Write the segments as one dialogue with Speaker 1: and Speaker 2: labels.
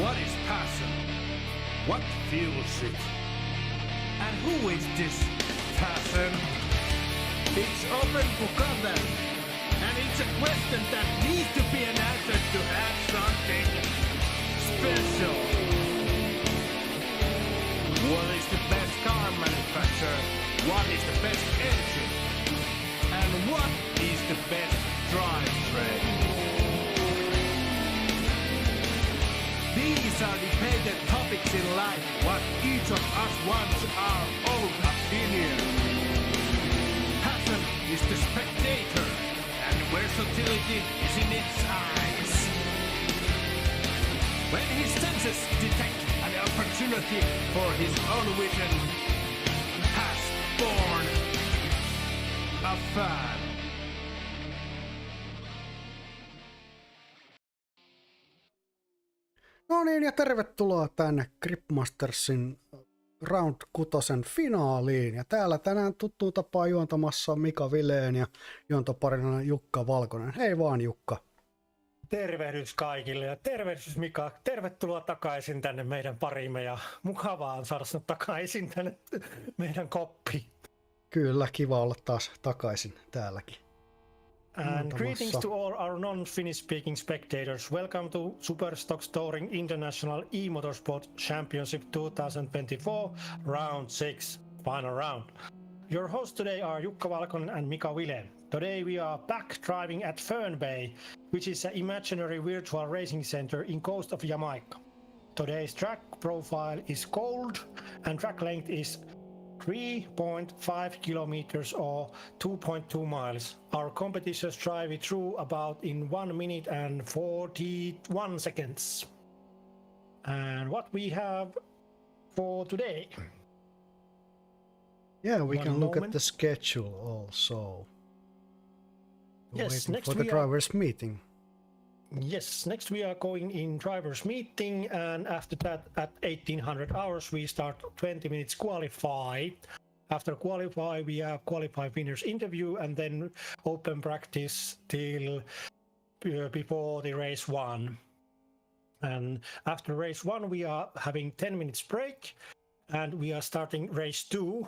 Speaker 1: What is passion? What fuels it? And who is this passion? It's open for comment, and it's a question that needs to be an answer to have something special. What is the best car manufacturer? What is the best engine? And what is the best drivetrain? These are debated topics in life, what each of us wants our own opinion. Passion is the spectator, and versatility is in its eyes. When his senses detect an opportunity for his own vision, has born a fan.
Speaker 2: No niin, ja tervetuloa tänne Gripmastersin Round 6 finaaliin. Ja täällä tänään tuttuun tapaan juontamassa Mika Vileen ja juontoparina Jukka Valkonen. Hei vaan Jukka.
Speaker 3: Tervehdys kaikille ja tervehdys Mika. Tervetuloa takaisin tänne meidän parimme ja mukavaa on saada sinut takaisin tänne meidän koppiin.
Speaker 2: Kyllä, kiva olla taas takaisin täälläkin.
Speaker 3: And greetings to all our non-Finnish speaking spectators. Welcome to SUPERstock Touring International e-Motorsport Championship 2024 Round 6 Final Round. Your hosts today are Jukka Valkonen and Mika Vileen. Today we are back driving at Fern Bay, which is an imaginary virtual racing center in coast of Jamaica. Today's track profile is cold and track length is 3.5 kilometers or 2.2 miles. Our competitors drive it through about in 1 minute and 41 seconds. And what we have for today?
Speaker 2: Yeah, we can look at the schedule also.
Speaker 3: Yes,
Speaker 2: next for the drivers' meeting.
Speaker 3: Yes, next we are going in drivers meeting, and after that at 1800 hours we start 20 minutes qualify. After qualify we have qualify winners interview and then open practice till before the race 1. And after race 1 we are having 10 minutes break and we are starting race 2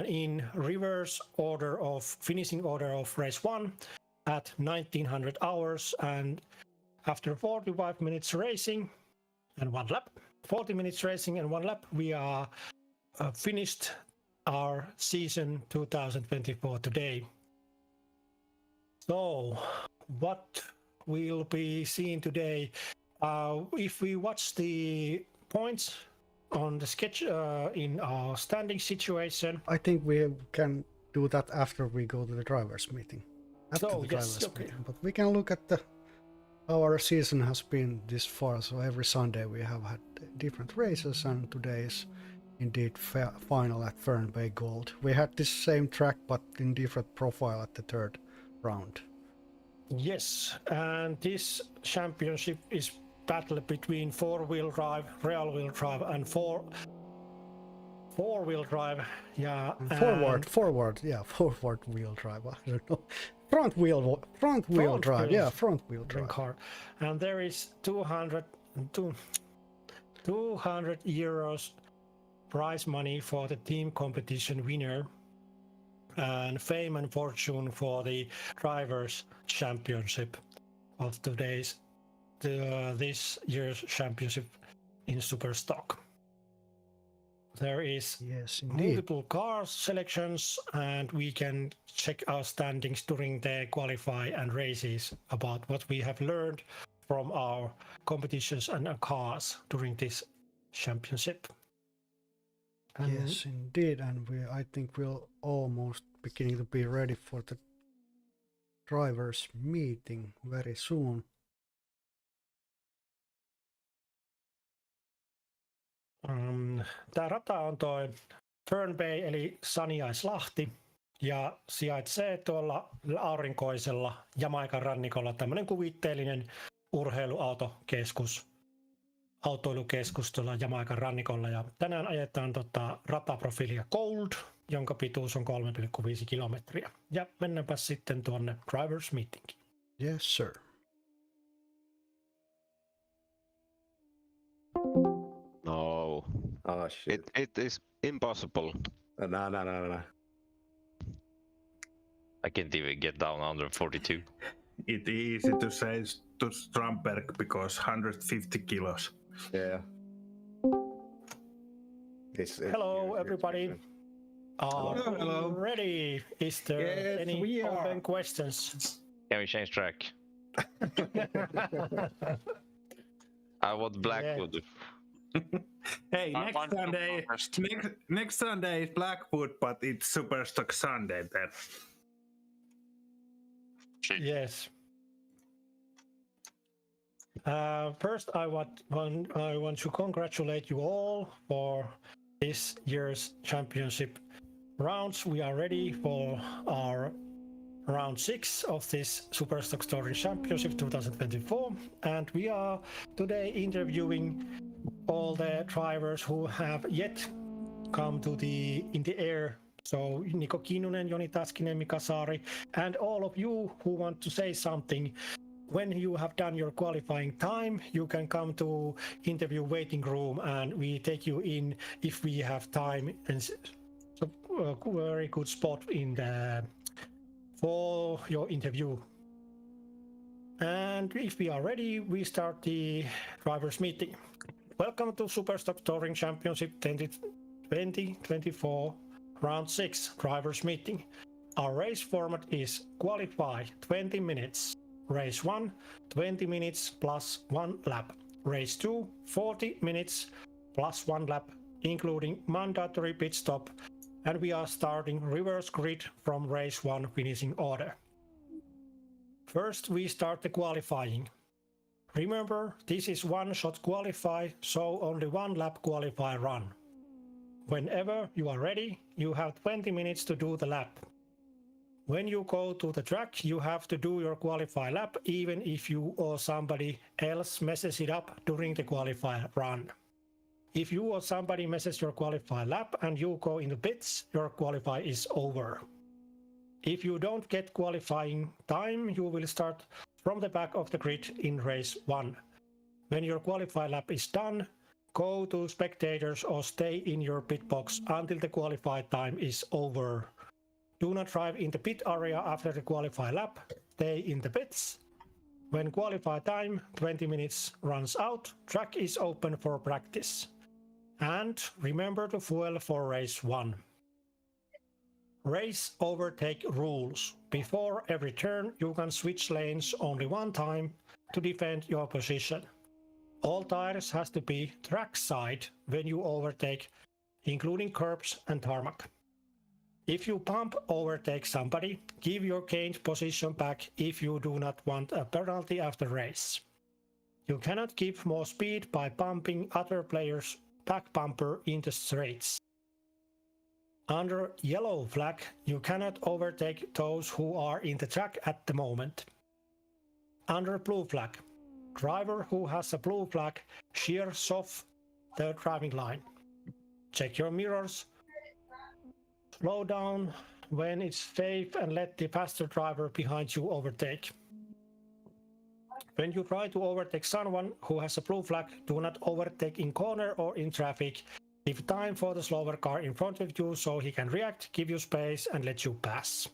Speaker 3: in reverse order of finishing order of race 1 at 1900 hours, and after 45 minutes racing and 1 lap, 40 minutes racing and 1 lap, we are finished our season 2024 today. So what we'll be seeing today, if we watch the points on the sketch in our standing situation.
Speaker 2: I think we can do that after we go to the drivers meeting.
Speaker 3: Okay.
Speaker 2: But we can look at how our season has been this far. So every Sunday we have had different races, and today is indeed final at Fern Bay Gold. We had this same track but in different profile at the third round.
Speaker 3: Yes, and this championship is battle between four-wheel drive, rear-wheel drive, and four-wheel drive. Yeah,
Speaker 2: forward wheel drive. I don't know. Front wheel drive. Yeah, front wheel drive.
Speaker 3: Car. And there is 200 euros prize money for the team competition winner, and fame and fortune for the drivers championship of this year's championship in SUPERstock. There is multiple car selections, and we can check our standings during the qualify and races about what we have learned from our competitions and our cars during this championship.
Speaker 2: Yes, indeed, and I think we're almost beginning to be ready for the drivers meeting very soon.
Speaker 3: Tämä rata on toi Fern Bay eli Saniaislahti ja sijaitsee tuolla aurinkoisella Jamaikan rannikolla, tämmöinen kuvitteellinen autoilukeskus tuolla Jamaikan rannikolla, ja tänään ajetaan rataprofiilia Gold, jonka pituus on 3,5 kilometriä. Ja mennäänpä sitten tuonne drivers meetingiin.
Speaker 2: Yes sir.
Speaker 4: Oh shit.
Speaker 5: It is impossible.
Speaker 4: No.
Speaker 5: I can't even get down under 42.
Speaker 1: It's easy to say to Stromberg because 150 kilos.
Speaker 4: Yeah.
Speaker 3: Hello, everybody.
Speaker 1: Hello.
Speaker 3: Ready? Is there
Speaker 4: Yes,
Speaker 3: any
Speaker 4: we are.
Speaker 3: open questions?
Speaker 5: Can we change track? I want Blackwood.
Speaker 1: Hey,
Speaker 6: I want to protest.
Speaker 1: next Sunday is Blackwood, but it's Superstock Sunday then.
Speaker 6: Shit.
Speaker 3: Yes. First, I want to congratulate you all for this year's championship rounds. We are ready for our round 6 of this Superstock Touring Championship 2024, and we are today interviewing all the drivers who have yet come to in the air. So Niko Kinnunen, Joni Taskinen, Mika Saari, and all of you who want to say something. When you have done your qualifying time, you can come to interview waiting room, and we take you in if we have time. And so a very good spot for your interview. And if we are ready, we start the drivers meeting. Welcome to Superstock Touring Championship 2024 Round 6 drivers meeting. Our race format is qualify 20 minutes. Race 1, 20 minutes plus 1 lap. Race 2, 40 minutes plus 1 lap, including mandatory pit stop. And we are starting reverse grid from race 1 finishing order. First, we start the qualifying. Remember, this is one-shot qualify, so only 1 lap qualify run. Whenever you are ready, you have 20 minutes to do the lap. When you go to the track, you have to do your qualify lap, even if you or somebody else messes it up during the qualify run. If you or somebody messes your qualify lap and you go in the pits, your qualify is over. If you don't get qualifying time, you will start from the back of the grid in race 1. When your qualify lap is done, go to spectators or stay in your pit box until the qualify time is over. Do not drive in the pit area after the qualify lap. Stay in the pits. When qualify time 20 minutes runs out, track is open for practice. And remember to fuel for race 1. Race overtake rules. Before every turn, you can switch lanes only 1 time to defend your position. All tires has to be track side when you overtake, including curbs and tarmac. If you bump overtake somebody, give your gained position back if you do not want a penalty after race. You cannot give more speed by bumping other players' back bumper in the straights. Under yellow flag, you cannot overtake those who are in the track at the moment. Under blue flag, driver who has a blue flag shears off the driving line. Check your mirrors. Slow down when it's safe and let the faster driver behind you overtake. When you try to overtake someone who has a blue flag, do not overtake in corner or in traffic. Give time for the slower car in front of you so he can react, give you space and let you pass.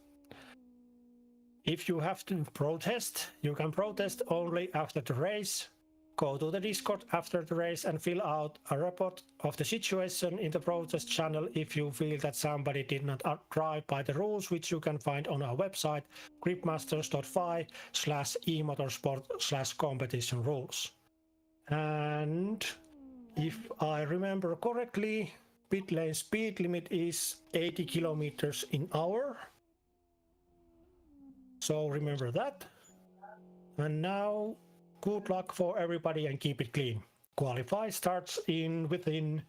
Speaker 3: If you have to protest, you can protest only after the race. Go to the Discord after the race and fill out a report of the situation in the protest channel if you feel that somebody did not drive by the rules, which you can find on our website, gripmasters.fi/emotorsport/competition rules. And if I remember correctly, pit lane speed limit is 80 kilometers an hour. So remember that. And now, good luck for everybody and keep it clean. Qualify starts within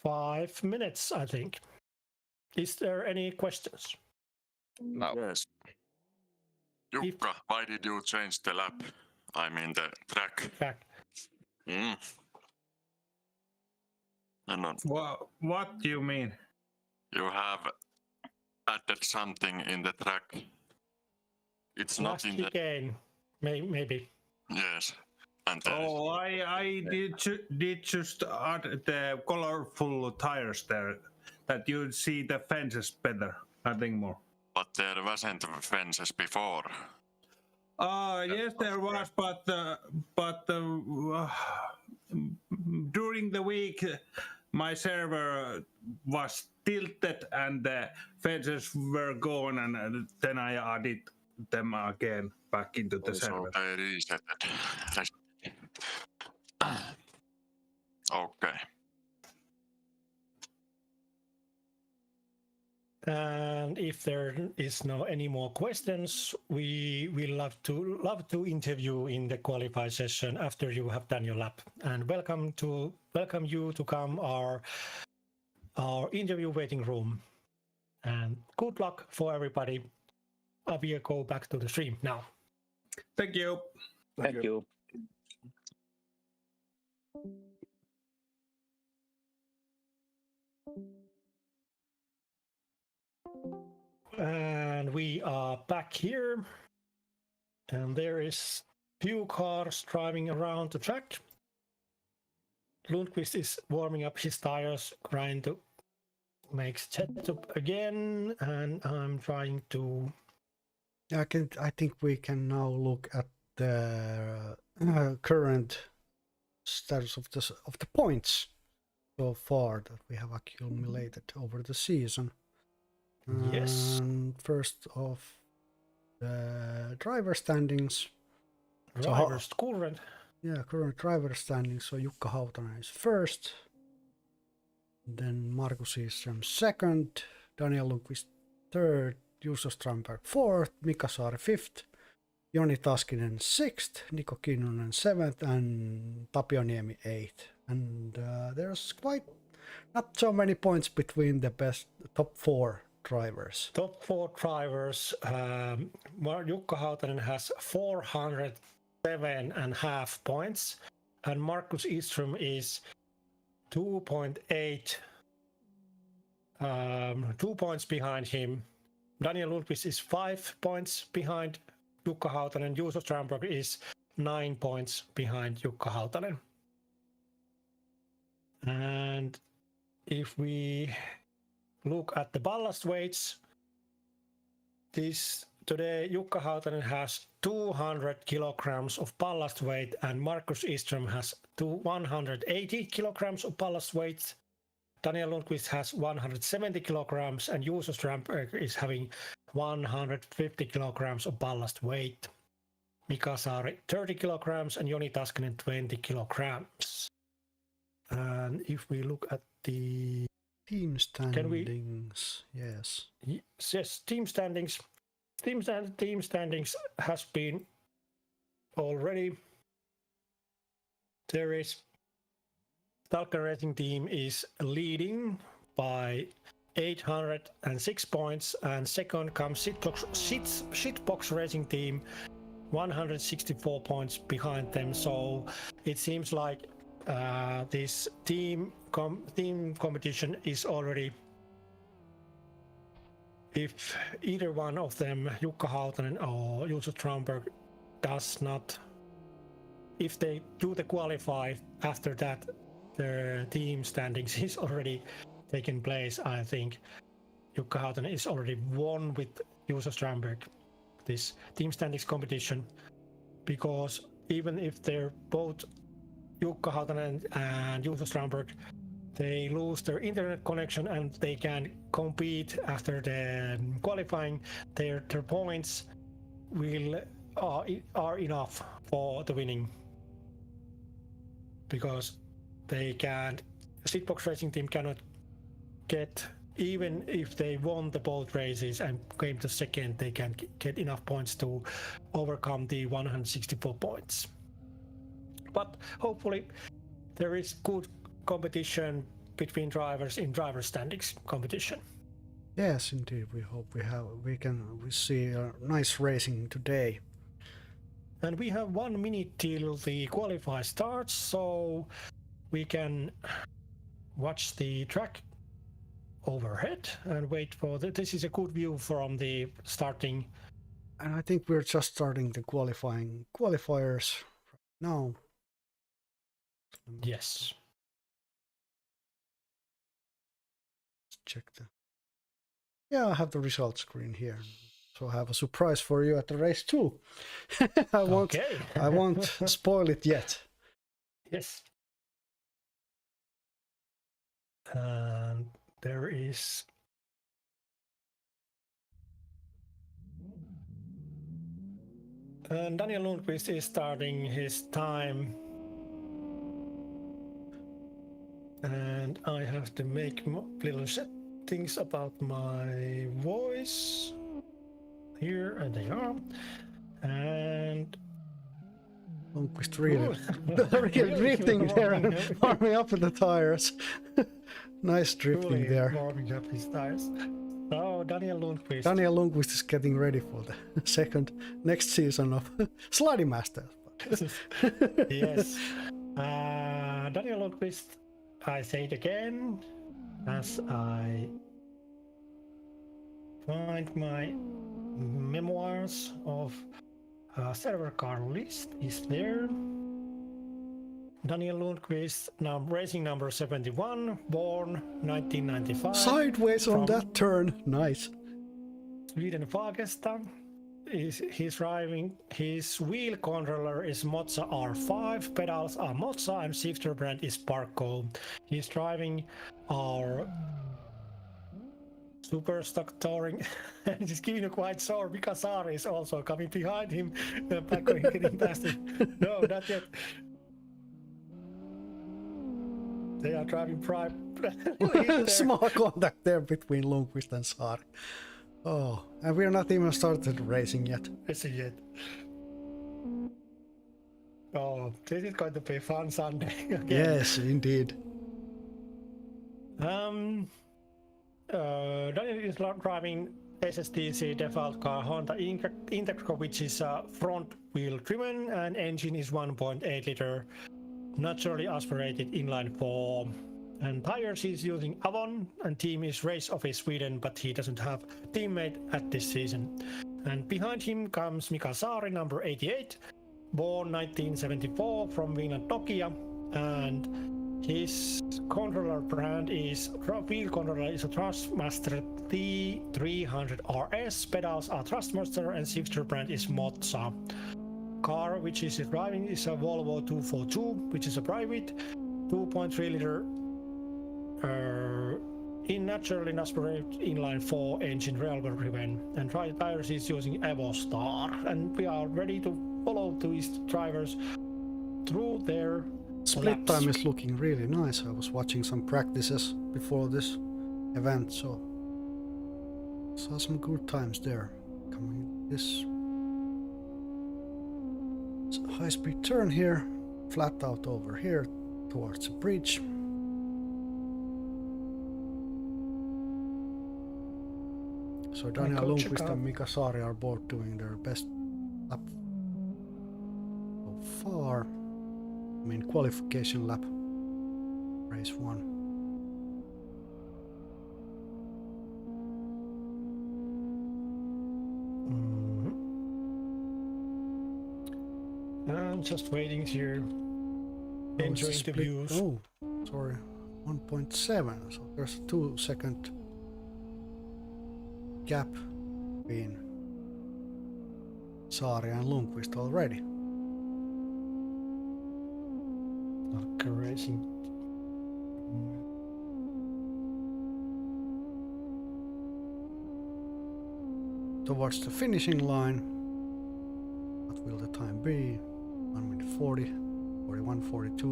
Speaker 3: 5 minutes, I think. Is there any questions?
Speaker 5: No.
Speaker 6: Yes. Jukka, why did you change the lap? I mean the track.
Speaker 3: Track.
Speaker 6: And
Speaker 1: What do you mean?
Speaker 6: you have added something in the track. It's not
Speaker 3: Last
Speaker 6: in the...
Speaker 3: chicane, maybe.
Speaker 6: Yes. And there is-
Speaker 1: Oh, I did just add the colorful tires there, that you see the fences better. Nothing more.
Speaker 6: but there wasn't fences before.
Speaker 1: Yes, there was, but during the week, my server was tilted and the fences were gone, and then I added them again back into the
Speaker 6: So
Speaker 1: server.
Speaker 6: they reset. Okay.
Speaker 3: And if there is no any more questions, we will love to interview in the qualify session after you have done your lap. And welcome you to come our interview waiting room. And good luck for everybody. I will go back to the stream now.
Speaker 1: Thank you.
Speaker 4: Thank you.
Speaker 3: And we are back here. And there is few cars driving around the track. Lundqvist is warming up his tires, trying to make setup again, and I'm trying to.
Speaker 2: I think we can now look at the current status of the points so far that we have accumulated over the season.
Speaker 3: Yes.
Speaker 2: And first off, the driver standings.
Speaker 3: Drivers current.
Speaker 2: Yeah, current driver standings. So Jukka Hautanen is first. Then Markus Isström second. Daniel Lundqvist third. Juuso Strandberg fourth. Mika Saari fifth. Joni Taskinen sixth. Niko Kinnunen seventh. And Tapio Niemi eighth. And there's quite not so many points between the top four drivers.
Speaker 3: Top four drivers. Jukka Hautanen has 407.5 points, and Markus Isström is 2.8, 2 points behind him. Daniel Lundqvist is 5 points behind Jukka Hautanen. Juuso Strandberg is 9 points behind Jukka Hautanen. And if we look at the ballast weights, today Jukka Hautanen has 200 kilograms of ballast weight, and Markus Isström has 180 kilograms of ballast weight. Daniel Lundqvist has 170 kilograms, and Juuso Strandberg is having 150 kilograms of ballast weight. Mika Saari 30 kilograms, and Joni Taskinen 20 kilograms. And if we look at the
Speaker 2: Team standings, yes.
Speaker 3: Yes, team standings. Team standings has been already. There is Stalker Racing Team is leading by 806 points, and second comes Shitbox Racing Team, 164 points behind them. So it seems like this team competition is already, if either one of them, Jukka Hautanen or Juuso Strandberg, does not, if they do the qualify after that, the team standings is already taken place. I think Jukka Hautanen is already won with Juuso Strandberg this team standings competition, because even if they're both Jukka Hautanen and Juuso Strandberg, they lose their internet connection and they can compete after the qualifying. Their points are enough for the winning, because they can't. Shitbox Racing Team cannot get, even if they won the both races and came to second, they can't get enough points to overcome the 164 points. But hopefully there is good competition between drivers in driver standings competition.
Speaker 2: Yes, indeed. We hope we see a nice racing today.
Speaker 3: And we have 1 minute till the qualify starts, so we can watch the track overhead and wait for this is a good view from the starting.
Speaker 2: And I think we're just starting the qualifiers now.
Speaker 3: Yes.
Speaker 2: Let's check the. Yeah, I have the result screen here. So I have a surprise for you at the race too. I won't spoil it yet.
Speaker 3: Yes. And there is Daniel Lundqvist is starting his time. And I have to make little settings about my voice. Here, and they are. And
Speaker 2: Lundqvist really drifting there and warming up the tires. Nice drifting there.
Speaker 3: Warming up his tires. So Daniel Lundqvist.
Speaker 2: Daniel Lundqvist is getting ready for the next season of Sliding Masters.
Speaker 3: Yes. Daniel Lundqvist, I say it again, as I find my memoirs of server car list is there. Daniel Lundqvist, racing number 71, born 1995.
Speaker 2: Sideways on that turn, nice.
Speaker 3: Sweden Fagersta. He's driving. His wheel controller is Mozza R5, pedals are Mozza, and shifter brand is Barco. He's driving our SUPERstock touring. And he's giving a quite sore because Sari is also coming behind him. Paco getting past him. No, not yet. They are driving prime.
Speaker 2: Small contact there between Lundqvist and Sari. Oh, and we're not even started racing yet.
Speaker 3: Racing yet. Oh, this is going to be a fun Sunday. Again.
Speaker 2: Yes, indeed.
Speaker 3: Daniel is driving SSTC default car Honda Integra, which is front wheel driven, and engine is 1.8 liter naturally aspirated inline 4. And tires he's using Avon, and team is Race Office Sweden, but he doesn't have teammate at this season. And behind him comes Mika Saari, number 88, born 1974 from Finland, Nokia, and his controller brand is wheel controller is a Thrustmaster T300 RS, pedals are Thrustmaster, and shifter brand is Mozza. Car which is driving is a Volvo 242, which is a private 2.3 liter in naturally aspirated inline 4 engine railway driven, and tires is using Evo Star, and we are ready to follow these drivers through their
Speaker 2: Split
Speaker 3: laps.
Speaker 2: time is looking really nice. I was watching some practices before this event, so saw some good times there. Coming this high-speed turn here, flat out over here towards the bridge. So Daniel Lundqvist and Mika Saari are both doing their best lap so far. I mean qualification lap, race 1.
Speaker 3: I'm just waiting here, enjoying the views.
Speaker 2: Oh, sorry, 1.7. So there's a 2-second gap between Saari and Lundqvist already.
Speaker 3: Okay, racing.
Speaker 2: Towards the finishing line, what will the time be? 1 minute 40, 41, 42.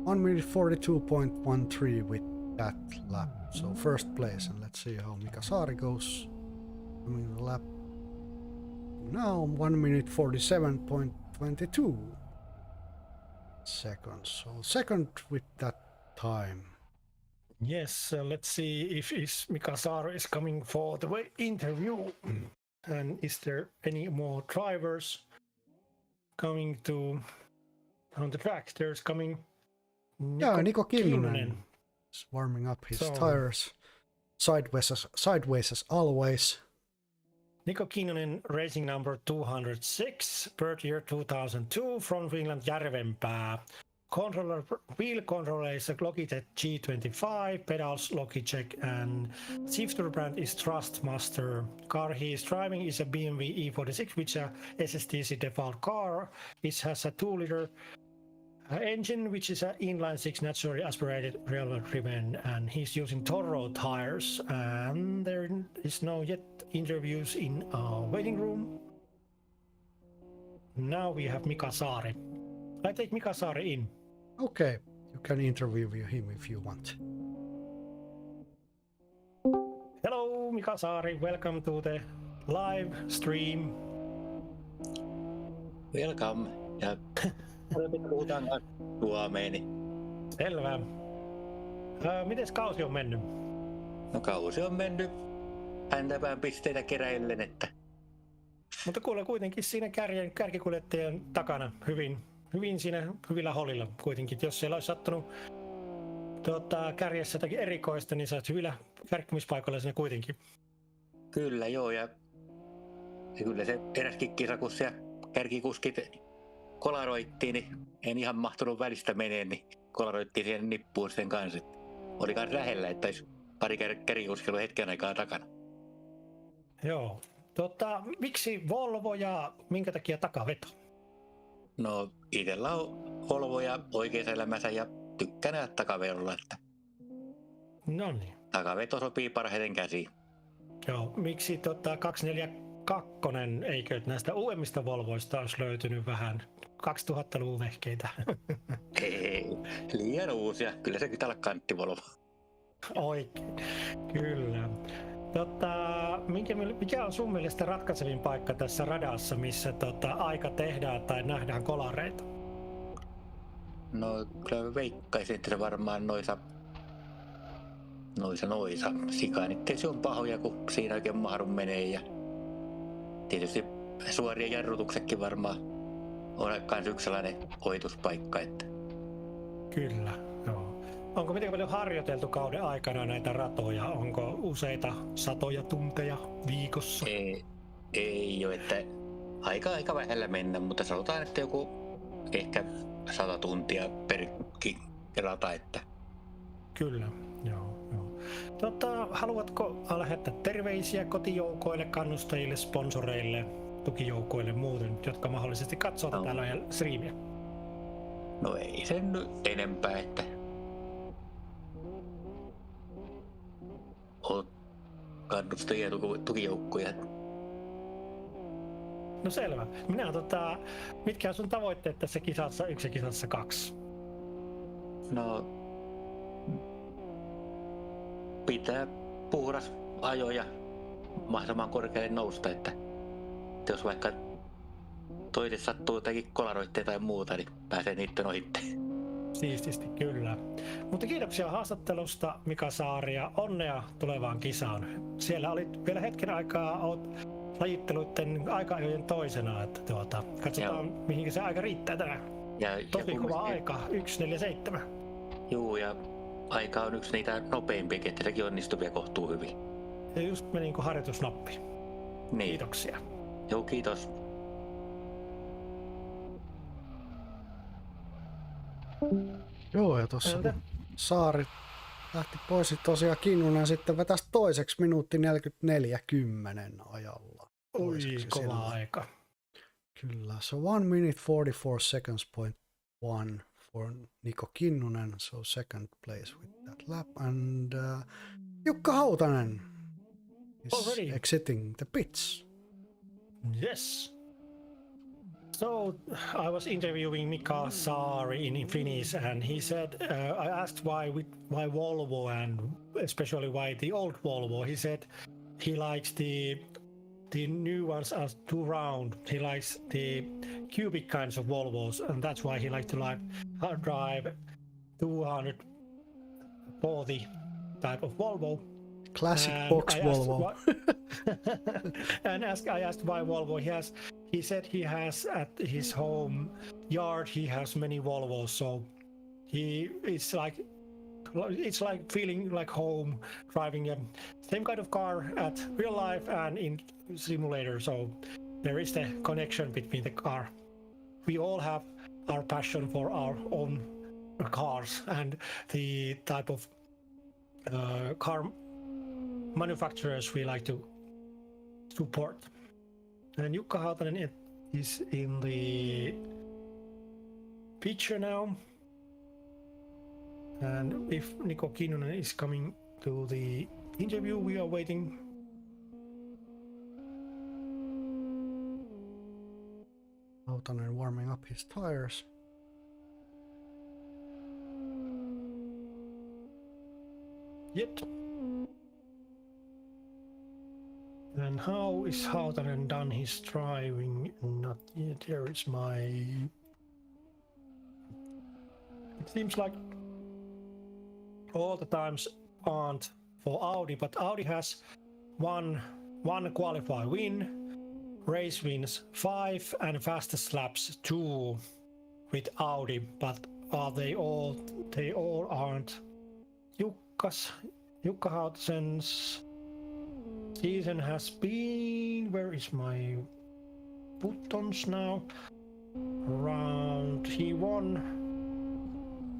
Speaker 2: 1 minute 42.13 with that lap. So first place, and let's see how Mika Saari goes. Coming the lap now, 1 minute 47.22 seconds. So second with that time.
Speaker 3: Yes, let's see if Mika Saari is coming for the interview. And is there any more drivers coming on the track? There's coming
Speaker 2: Niko Kinnunen is warming up his tires sideways as always.
Speaker 3: Niko Kinnunen, racing number 206, birth year 2002, from Finland, Järvenpää. wheel controller is a Logitech G25, pedals Logitech, and shifter brand is Trustmaster. Car he is driving is a BMW E46, which is a SSTC default car. It has a 2-liter engine, which is an inline-six naturally aspirated railway driven, and he's using Toro tires. And there is no yet interviews in our waiting room. Now we have Mika Saari. I take Mika Saari in.
Speaker 2: Okay, you can interview him if you want.
Speaker 3: Hello, Mika Saari. Welcome to the live stream.
Speaker 4: Welcome. Ja puhutaan suomeeni.
Speaker 3: Selvä. Mites kausi on mennyt?
Speaker 4: No kausi on mennyt häntäpään pisteitä keräillen, että
Speaker 3: Mutta kuule kuitenkin siinä kärkikuljettajan takana hyvin siinä hyvillä holilla kuitenkin. Jos siellä olisi sattunut kärjessä jotakin erikoista, niin sä oot hyvillä kärkkimispaikoilla siinä kuitenkin.
Speaker 4: kyllä joo, ja kyllä se eräskin kisa, kun siellä kärkikuskit kolaroittiin, niin en ihan mahtunut välistä meneen, niin kolaroittiin siihen nippuun sen kanssa. Oli myös lähellä, että olisi pari kärkikuskilla hetken aikaa takana.
Speaker 3: Joo. Miksi Volvo ja minkä takia takaveto?
Speaker 4: No itellä on Volvoja oikeassa elämässä ja tykkään nähdä takaverolla, että
Speaker 3: No niin.
Speaker 4: takaveto sopii parhaiten käsiin.
Speaker 3: Joo. Miksi 242, eikö näistä uudemmista Volvoista olisi löytynyt vähän 2000-luvun vehkeitä?
Speaker 4: Ei, liian uusia. Kyllä se pitää olla kanttivolvo.
Speaker 3: Oikein, kyllä. Mikä on sun mielestä ratkaisevin paikka tässä radassa, missä aika tehdään tai nähdään kolareita?
Speaker 4: No kyllä veikkaisin, että se varmaan noisa sikaanit se on pahoja, kun siinä oikein mahdu menee. Ja tietysti suoria jarrutuksetkin varmaan on kans yksi sellainen ohituspaikka. Että
Speaker 3: Kyllä, joo. Onko miten paljon harjoiteltu kauden aikana näitä ratoja? Onko useita satoja tunteja viikossa?
Speaker 4: ei ole, että aika vähällä mennä, mutta sanotaan, että joku ehkä 100 tuntia per rata. Että
Speaker 3: Kyllä, joo. Haluatko lähettää terveisiä kotijoukoille, kannustajille, sponsoreille, tukijoukoille muuten, jotka mahdollisesti katsovat täällä striimiä?
Speaker 4: No ei sen nyt enempää, että on kannustajia ja tukijoukkoja.
Speaker 3: No selvä. Mitkä on sun tavoitteet tässä kisassa 1 ja kisassa 2?
Speaker 4: No pitää puhdas ajo ja mahdollisimman korkealle nousta, että jos vaikka toisessa sattuu jotakin kolaroitteja tai muuta, niin pääsee niitten ohitte.
Speaker 3: Siististi, kyllä. Mutta kiitoksia haastattelusta, Mika Saari, ja onnea tulevaan kisaan. Siellä olit vielä hetken aikaa lajitteluiden aika-ajojen toisena, että katsotaan mihin se aika riittää tänään. Tosi kova aika, 1.47.
Speaker 4: Juu, ja aika on yksi niitä nopeimpiakin, että sekin onnistuu vielä kohtuu hyvin.
Speaker 3: Ja just meni kuin harjoitusnappi.
Speaker 4: Niin.
Speaker 3: Kiitoksia.
Speaker 4: Joo, kiitos.
Speaker 2: Joo, ja tuossa Saari lähti pois, tosiaan Kinnunen sitten vetäisi toiseksi minuutti 44:10 ajalla.
Speaker 3: Oi, kova aika.
Speaker 2: Kyllä, so 1 minute 44 seconds point 1 for Niko Kinnunen, so second place with that lap, and Jukka Hautanen is
Speaker 3: Already
Speaker 2: exiting the pits.
Speaker 3: Yes. So I was interviewing Mika Saari in Finnish, and he said, I asked why Volvo, and especially why the old Volvo. He said he likes the new ones are too round. He likes the cubic kinds of Volvos, and that's why he likes to drive 240 type of Volvo.
Speaker 2: Classic
Speaker 3: And
Speaker 2: box
Speaker 3: I
Speaker 2: Volvo.
Speaker 3: I asked why Volvo. He said he has at his home yard. He has many Volvos, so it's like feeling like home, driving a same kind of car at real life and in simulator. So there is the connection between the car. We all have our passion for our own cars and the type of car manufacturers we like to support. And Jukka Hautanen is in the picture now. And if Niko Kinnunen is coming to the interview, we are waiting.
Speaker 2: Hautanen warming up his tires.
Speaker 3: Yet. And how is Hautanen done his driving? Not yet. Here is my. It seems like all the times aren't for Audi, but Audi has one qualify win, race wins 5, and fastest laps 2 with Audi. But are they all? They all aren't. Jukka Hautasen's season has been. Where is my buttons now? He won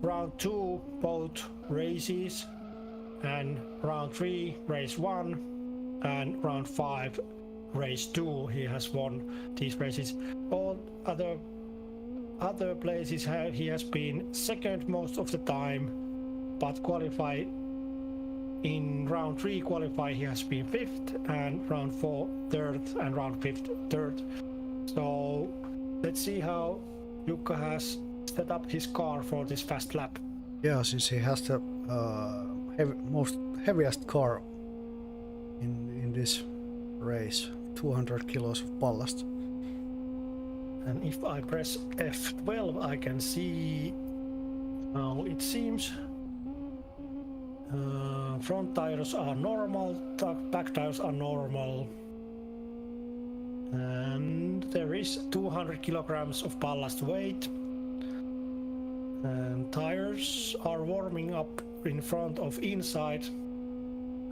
Speaker 3: round 2 both races, and round 3 race 1, and round 5 race 2. He has won these races. All other places he has been second most of the time, but qualify in round 3 qualify he has been 5th, and round 4 3rd, and round 5th 3rd. So let's see how Jukka has set up his car for this fast lap.
Speaker 2: Yeah, since he has the most heaviest car in this race, 200 kilos of ballast.
Speaker 3: And if I press F12, I can see how it seems. Front tires are normal, back tires are normal, and there is 200 kilograms of ballast weight. And tires are warming up in front of inside,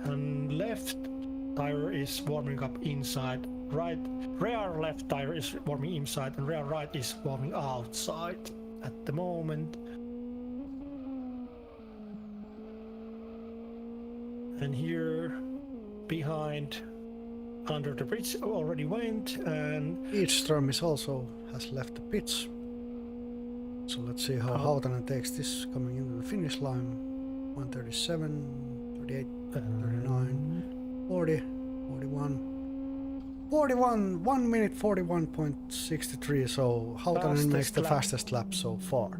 Speaker 3: and left tire is warming up inside. Right, rear left tire is warming inside, and rear right is warming outside at the moment. And here behind, under the bridge already went, and
Speaker 2: Edström is also has left the pits. So let's see how Hautanen takes this coming into the finish line. 137, 38, 39, 40, 41, 1 minute 41.63. So Hautanen makes the fastest lap so far.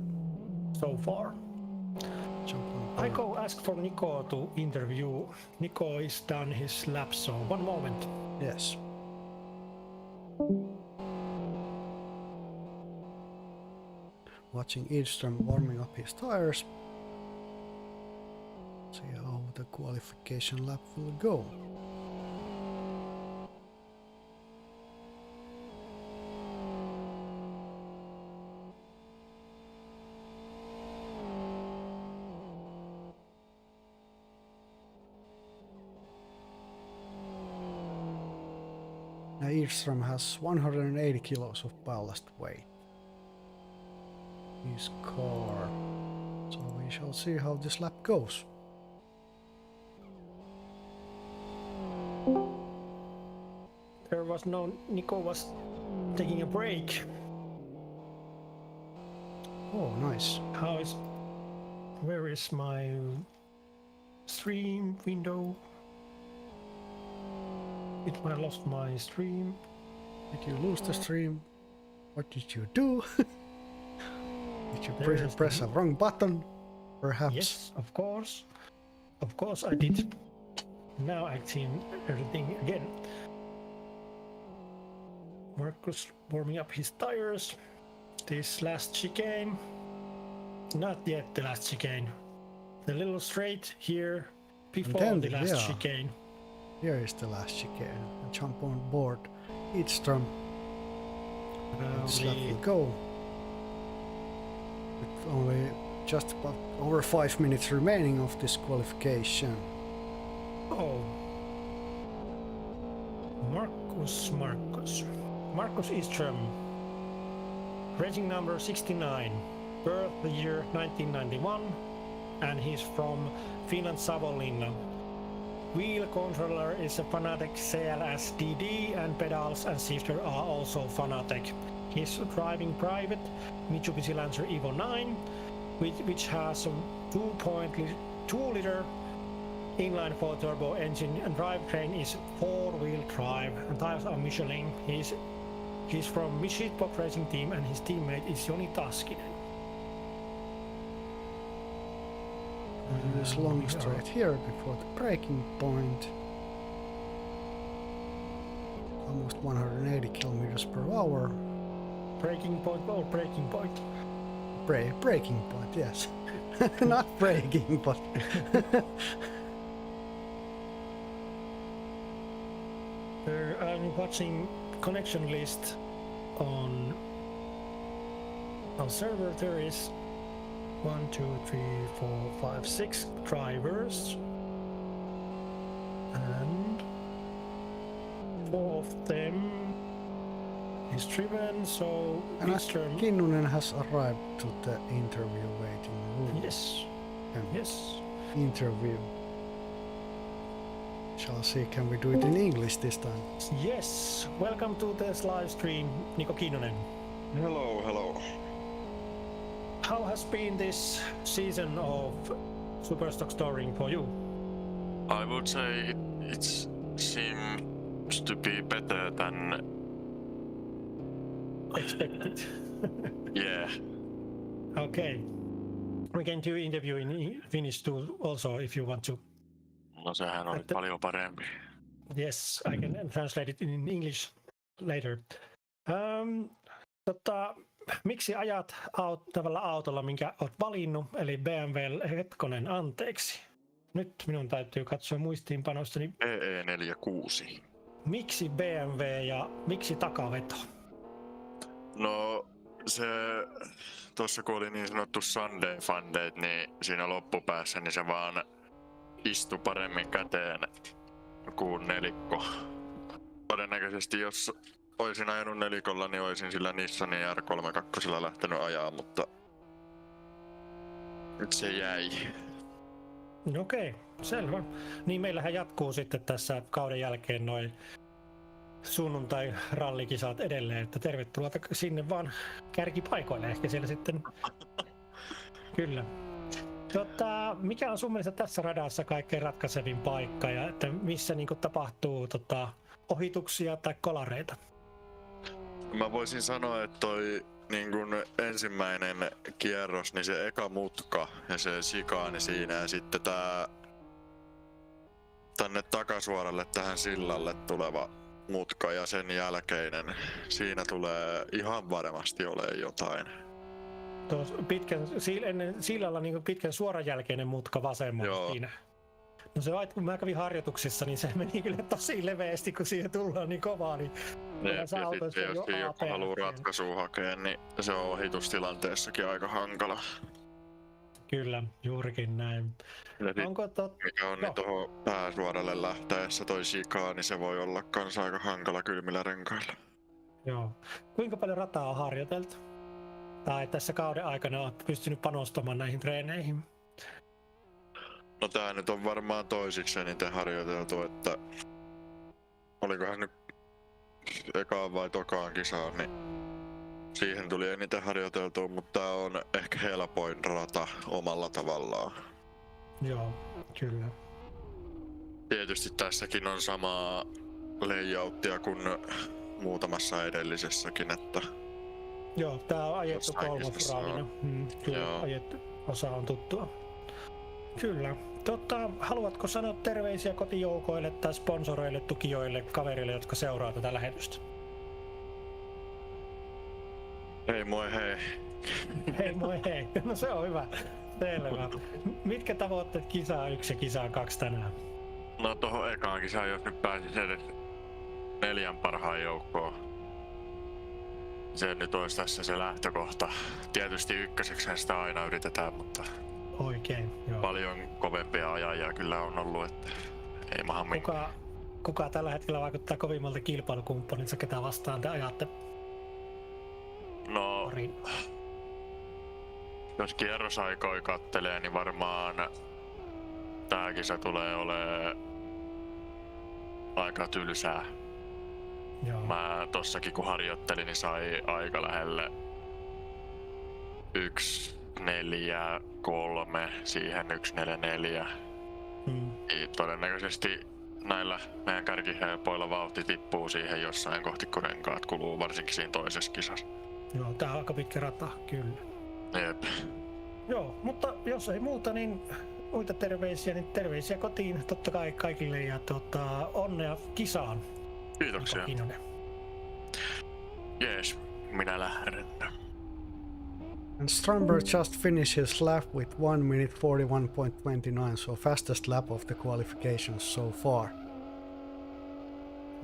Speaker 3: I go ask for Nico to interview. Nico is done his lap, so one moment.
Speaker 2: Yes. Watching Edström warming up his tires. See how the qualification lap will go. Now Edström has 180 kilos of ballast weight. His car. So we shall see how this lap goes.
Speaker 3: There was no. Nico was taking a break.
Speaker 2: Oh, nice.
Speaker 3: Where is my stream window? I lost my stream.
Speaker 2: Did you lose the stream? What did you do? Did you press a wrong button? Perhaps.
Speaker 3: Yes, of course. Of course I did. Now I've seen everything again. Marcus warming up his tires. This last chicane. Not yet the last chicane. The little straight here before the last chicane.
Speaker 2: Here is the last chicane. Jump on board. Edström. This lap will go. With only just about over 5 minutes remaining of this qualification.
Speaker 3: Oh. Marcus Edström. Racing number 69. birth year 1991, and he's from Finland, Savonlinna. Wheel controller is a Fanatec CLS-DD, and pedals and shifter are also Fanatec. He's driving private Mitsubishi Lancer Evo 9, which has a 2.2-liter inline 4-turbo engine, and drivetrain is 4-wheel drive, and tires are Michelin. He's from Mishitbox Racing Team, and his teammate is Joni Taskinen.
Speaker 2: This long straight here before the braking point. Almost 180 kilometers per hour.
Speaker 3: Braking point or breaking point?
Speaker 2: Braking point, yes. Not braking, but
Speaker 3: I'm watching connection list on server. There is 1, 2, 3, 4, 5, 6 drivers, and 4 of them is driven, so
Speaker 2: and
Speaker 3: Mr.
Speaker 2: Kinnunen has arrived to the interview waiting room.
Speaker 3: Yes,
Speaker 2: And
Speaker 3: yes.
Speaker 2: interview. Shall see, can we do it in English this time?
Speaker 3: Yes, welcome to this live stream, Niko Kinnunen.
Speaker 6: Hello, hello.
Speaker 3: How has been this season of Superstock Touring for you?
Speaker 6: I would say it seems to be better than
Speaker 3: Expected.
Speaker 6: yeah.
Speaker 3: Okay. We can do interview in Finnish too also if you want to.
Speaker 6: No sehän oli paljon parempi.
Speaker 3: Yes, I can translate it in English later. Miksi ajat tällä autolla, minkä olet valinnut, eli BMW, hetkonen, anteeksi. Nyt minun täytyy katsoa muistiinpanostani.
Speaker 6: EE46.
Speaker 3: Miksi BMW ja miksi takaveto?
Speaker 6: No se tossa kun oli niin sanottu Sunday Funday, niin siinä loppupäässä niin se vaan istui paremmin käteen kuin nelikko. Todennäköisesti jos olisin ajanut nelikolla, niin olisin sillä Nissanin R32 lähtenyt ajaa, mutta nyt se jäi.
Speaker 3: Okei, selvä. Niin meillähän jatkuu sitten tässä kauden jälkeen noin sunnuntai-rallikisat edelleen, että tervetuloa sinne vaan kärkipaikoille ehkä siellä sitten. Kyllä. Mikä on sun mielestä tässä radassa kaikkein ratkaisevin paikka ja että missä niinku tapahtuu ohituksia tai kolareita?
Speaker 6: Mä voisin sanoa, että toi niin kun ensimmäinen kierros, niin se eka mutka ja se sikaani siinä ja sitten tänne takasuoralle tähän sillalle tuleva mutka ja sen jälkeinen, siinä tulee ihan varmasti olemaan jotain.
Speaker 3: Ennen sillalla niin pitkän suoran jälkeinen mutka vasemmalla siinä. No se kun mä kävin harjoituksissa, niin se meni kyllä tosi leveästi, kun siihen tullaan niin kovaa. Niin
Speaker 6: ja sitten jos joku haluaa ratkaisua hakea, niin se on ohitustilanteessakin aika hankala.
Speaker 3: Kyllä, juurikin näin. Onko
Speaker 6: mikä on niin tuohon pääsuoralle lähteessä toi sikaa, niin se voi olla kans aika hankala kylmillä renkailla.
Speaker 3: Joo. Kuinka paljon rataa on harjoiteltu? Tai tässä kauden aikana olet pystynyt panostamaan näihin treeneihin?
Speaker 6: No tää nyt on varmaan toisiksi eniten harjoiteltu, että olikohan nyt ekaan vai tokaan kisaan, niin siihen tuli eniten harjoiteltua, mutta tää on ehkä helpoin rata omalla tavallaan.
Speaker 3: Joo, kyllä.
Speaker 6: Tietysti tässäkin on samaa layouttia kuin muutamassa edellisessäkin, että
Speaker 3: joo, tää on ajettu kolmosraadina. Kyllä, ajettu osa on tuttua. Kyllä. Haluatko sanoa terveisiä kotijoukoille tai sponsoreille, tukijoille, kaverille, jotka seuraa tätä lähetystä?
Speaker 6: Hei moi hei.
Speaker 3: Hei moi hei. No se on hyvä. Selvä. Mitkä tavoitteet kisaa 1 ja kisaa 2 tänään?
Speaker 6: No tohon ekaan kisaan, jos nyt pääsis edes 4 parhaan joukkoon. Se nyt olisi tässä se lähtökohta. Tietysti ykköseksi sitä aina yritetään, mutta
Speaker 3: oikein, joo.
Speaker 6: Paljon kovempia ajajia kyllä on ollut, että ei maha mitään.
Speaker 3: Kuka tällä hetkellä vaikuttaa kovimmalta kilpailukumppaninsa, ketä vastaan te ajatte?
Speaker 6: No, jos kierrosaikoja kattelee, niin varmaan tää kisa tulee olemaan aika tylsää.
Speaker 3: Joo.
Speaker 6: Mä tossakin kun harjoittelin, niin sai aika lähelle 1.43 siihen 1.44. Todennäköisesti näillä meidän kärkihelpoilla vauhti tippuu siihen jossain kohti, kun renkaat kuluu, varsinkin siinä toisessa kisassa.
Speaker 3: Joo, tää on aika pitkä rata, kyllä.
Speaker 6: Jep.
Speaker 3: Joo, mutta jos ei muuta, niin muita terveisiä, niin terveisiä kotiin totta kai kaikille ja onnea kisaan.
Speaker 6: Kiitoksia. Jees, minä lähden.
Speaker 2: And Strandberg just finished his lap with 1 minute 41.29, so fastest lap of the qualifications so far.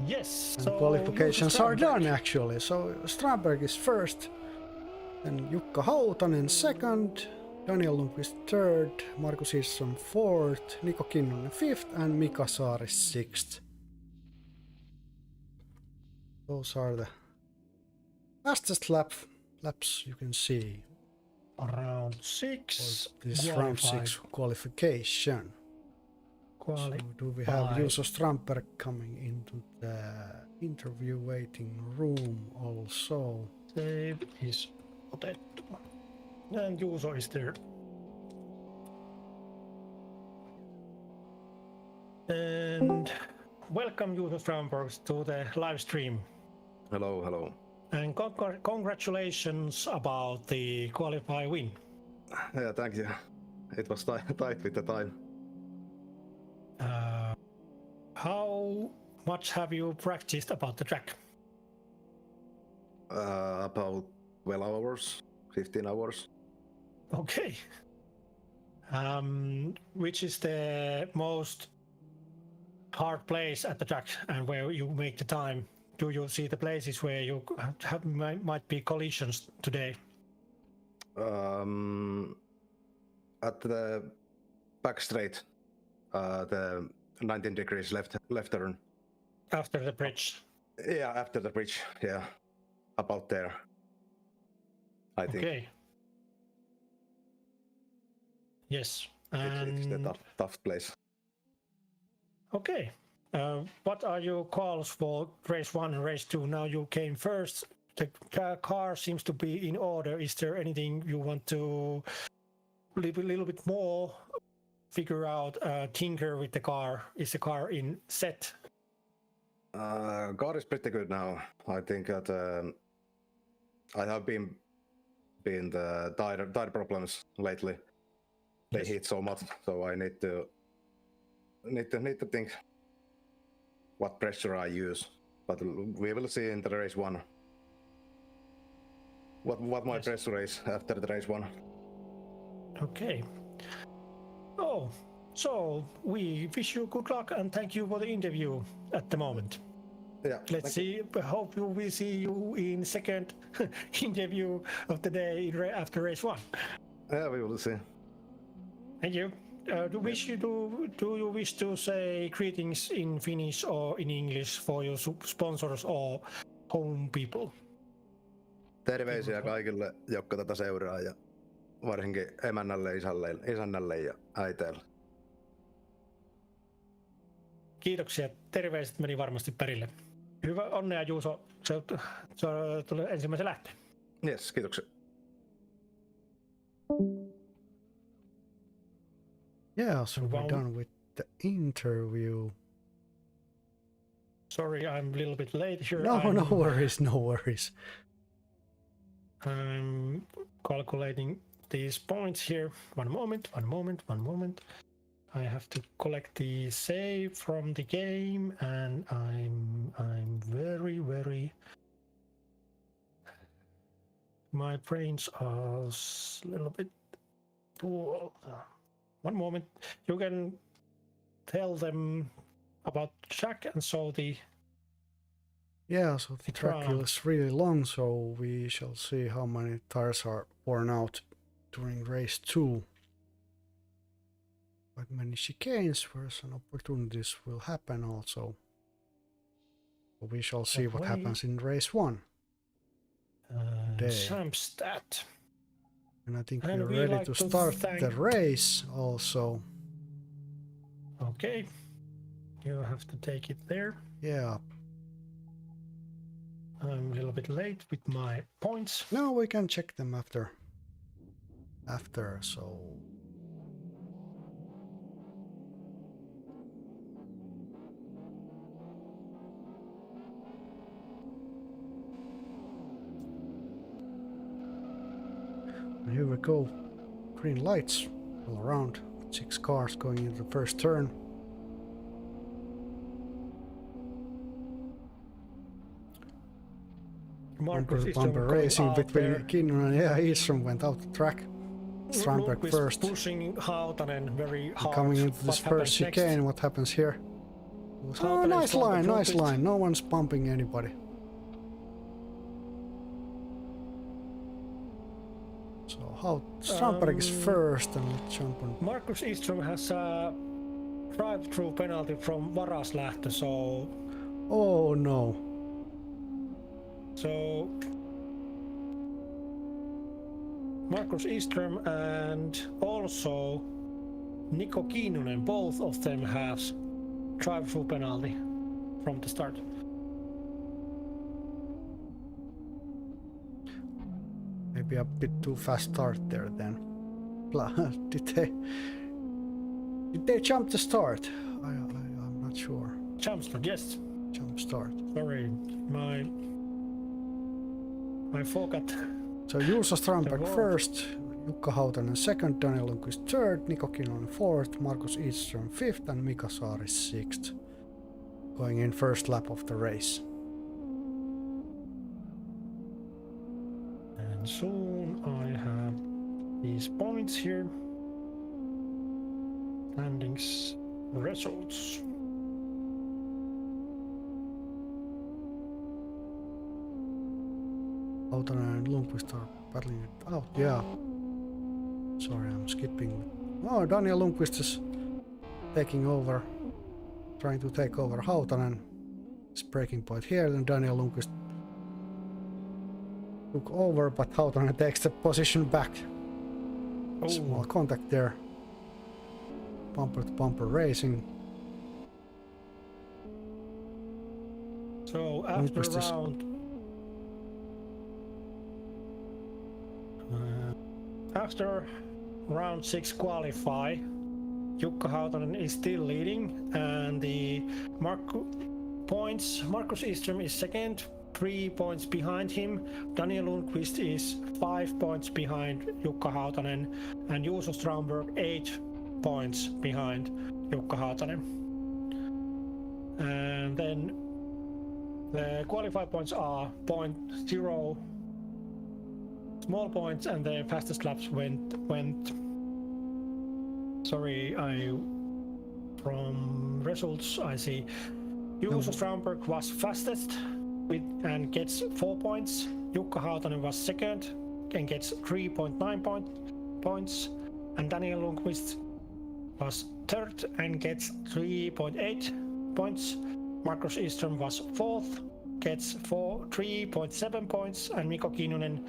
Speaker 3: Yes,
Speaker 2: And
Speaker 3: so
Speaker 2: qualifications are
Speaker 3: Strandberg.
Speaker 2: done actually. So Strandberg is first, then Jukka Hautanen second, Daniel Lundqvist third, Markus Isson fourth, Niko Kinnunen fifth, and Mika Saari sixth. Those are the fastest laps you can see
Speaker 3: Round
Speaker 2: for
Speaker 3: 6.
Speaker 2: this round 6 qualification. So do we have Juuso Strandberg coming into the interview waiting room also?
Speaker 3: Save is otettu. And Juuso is there. And welcome Juuso Strandberg to the live stream.
Speaker 7: Hello, hello.
Speaker 3: And congratulations about the qualify win.
Speaker 7: Yeah, thank you. It was tight with the time.
Speaker 3: How much have you practiced about the track?
Speaker 7: About 12 hours, 15 hours.
Speaker 3: Okay. Which is the most hard place at the track and where you make the time? Do you see the places where you might be collisions today?
Speaker 7: At the back straight, the 19 degrees left turn.
Speaker 3: After the bridge?
Speaker 7: Yeah, after the bridge. Yeah, about there. I think
Speaker 3: Okay. Yes.
Speaker 7: it's the tough place.
Speaker 3: Okay. What are your calls for race 1 and race 2? Now you came first. The car seems to be in order. Is there anything you want to live a little bit more? Figure out, tinker with the car. Is the car in set?
Speaker 7: Car is pretty good now. I think that I have been the tire problems lately. They
Speaker 3: Yes.
Speaker 7: hit so much, so I need to think what pressure I use. But we will see in the race 1 what my
Speaker 3: Yes.
Speaker 7: pressure is after the race 1.
Speaker 3: Okay. Oh, so we wish you good luck and thank you for the interview at the moment.
Speaker 7: Yeah,
Speaker 3: Let's see. Hope we see you in second interview of the day after race 1.
Speaker 7: Yeah, we will see.
Speaker 3: Thank you. Do you wish to say greetings in Finnish or in English for your sponsors or home people?
Speaker 7: Terveisiä kaikille, jotka tätä seuraa, ja varsinkin emännälle, isännälle ja äiteille.
Speaker 3: Kiitoksia. Terveiset meni varmasti perille. Hyvä onnea Juuso. Se tulee ensimmäisen lähteen.
Speaker 7: Yes, kiitoksia.
Speaker 2: Yeah, so we're done with the interview.
Speaker 3: Sorry, I'm a little bit late here.
Speaker 2: No worries, no worries.
Speaker 3: I'm calculating these points here. One moment. I have to collect the save from the game, and I'm very. My brains are a little bit poor. One moment. You can tell them about Jack and so the.
Speaker 2: Yeah, so the track
Speaker 3: round.
Speaker 2: is really long, so we shall see how many tires are worn out during race 2. Quite many chicanes where some opportunities will happen also. So we shall see what happens in race 1. Day.
Speaker 3: Samstat.
Speaker 2: And I think
Speaker 3: And
Speaker 2: we're
Speaker 3: we
Speaker 2: ready
Speaker 3: like
Speaker 2: to
Speaker 3: to
Speaker 2: start the
Speaker 3: thank-
Speaker 2: race also.
Speaker 3: Okay. You have to take it there.
Speaker 2: Yeah.
Speaker 3: I'm a little bit late with my points.
Speaker 2: No, we can check them after. So here we go. Green lights all around. 6 cars going into the first turn.
Speaker 3: Marcus
Speaker 2: Bumper racing between Kinnunen and Eastrom went out the track. Strandberg
Speaker 3: Lundqvist
Speaker 2: first.
Speaker 3: pushing Hautanen very hard.
Speaker 2: Coming into this
Speaker 3: What
Speaker 2: first
Speaker 3: happens next?
Speaker 2: chicane, what happens here? Oh,
Speaker 3: Hautanen
Speaker 2: nice
Speaker 3: from the
Speaker 2: line, nice
Speaker 3: Lundqvist.
Speaker 2: line. No one's bumping anybody. So how Strandberg is first, and let's jump on.
Speaker 3: Marcus Eastrom has a drive-through penalty from varaslähtö, so
Speaker 2: Oh no.
Speaker 3: Marcus Eastrom and also Niko Kinnunen, both of them have drive-through penalty from the start.
Speaker 2: Maybe a bit too fast start there then. Did they jump the start? I'm not sure.
Speaker 3: Jump start, yes.
Speaker 2: Jump start.
Speaker 3: Sorry, I forgot.
Speaker 2: So Juuso Strandberg
Speaker 3: The road.
Speaker 2: first, Jukka Hautanen second, Daniel Lundqvist third, Niko Kinnunen fourth, Marcus Eastrom fifth, and Mika Saari sixth. Going in first lap of the race.
Speaker 3: And soon I have these points here. Standings results.
Speaker 2: Hautanen and Lundqvist are battling it out. Yeah. Sorry, I'm skipping. Oh, Daniel Lundqvist is taking over, trying to take over Hautanen. It's breaking point here, then Daniel Lundqvist took over, but Hautanen takes the position back. Small contact there. Bumper to bumper racing.
Speaker 3: So after
Speaker 2: Lundqvist is-
Speaker 3: round after round 6 qualify, Jukka Hautanen is still leading, and the Marcus Eastrom is second, 3 points behind him. Daniel Lundqvist is 5 points behind Jukka Hautanen, and Juuso Strandberg 8 points behind Jukka Hautanen. And then the qualify points are 0.0 small points, and the fastest laps went. Sorry, from results I see Juuso Strandberg was fastest and gets 4 points. Jukka Hautanen was second and gets 3.9 points, and Daniel Lundqvist was third and gets 3.8 points. Marcus Eastrom was fourth, gets 3.7 points, and Mikko Kinnunen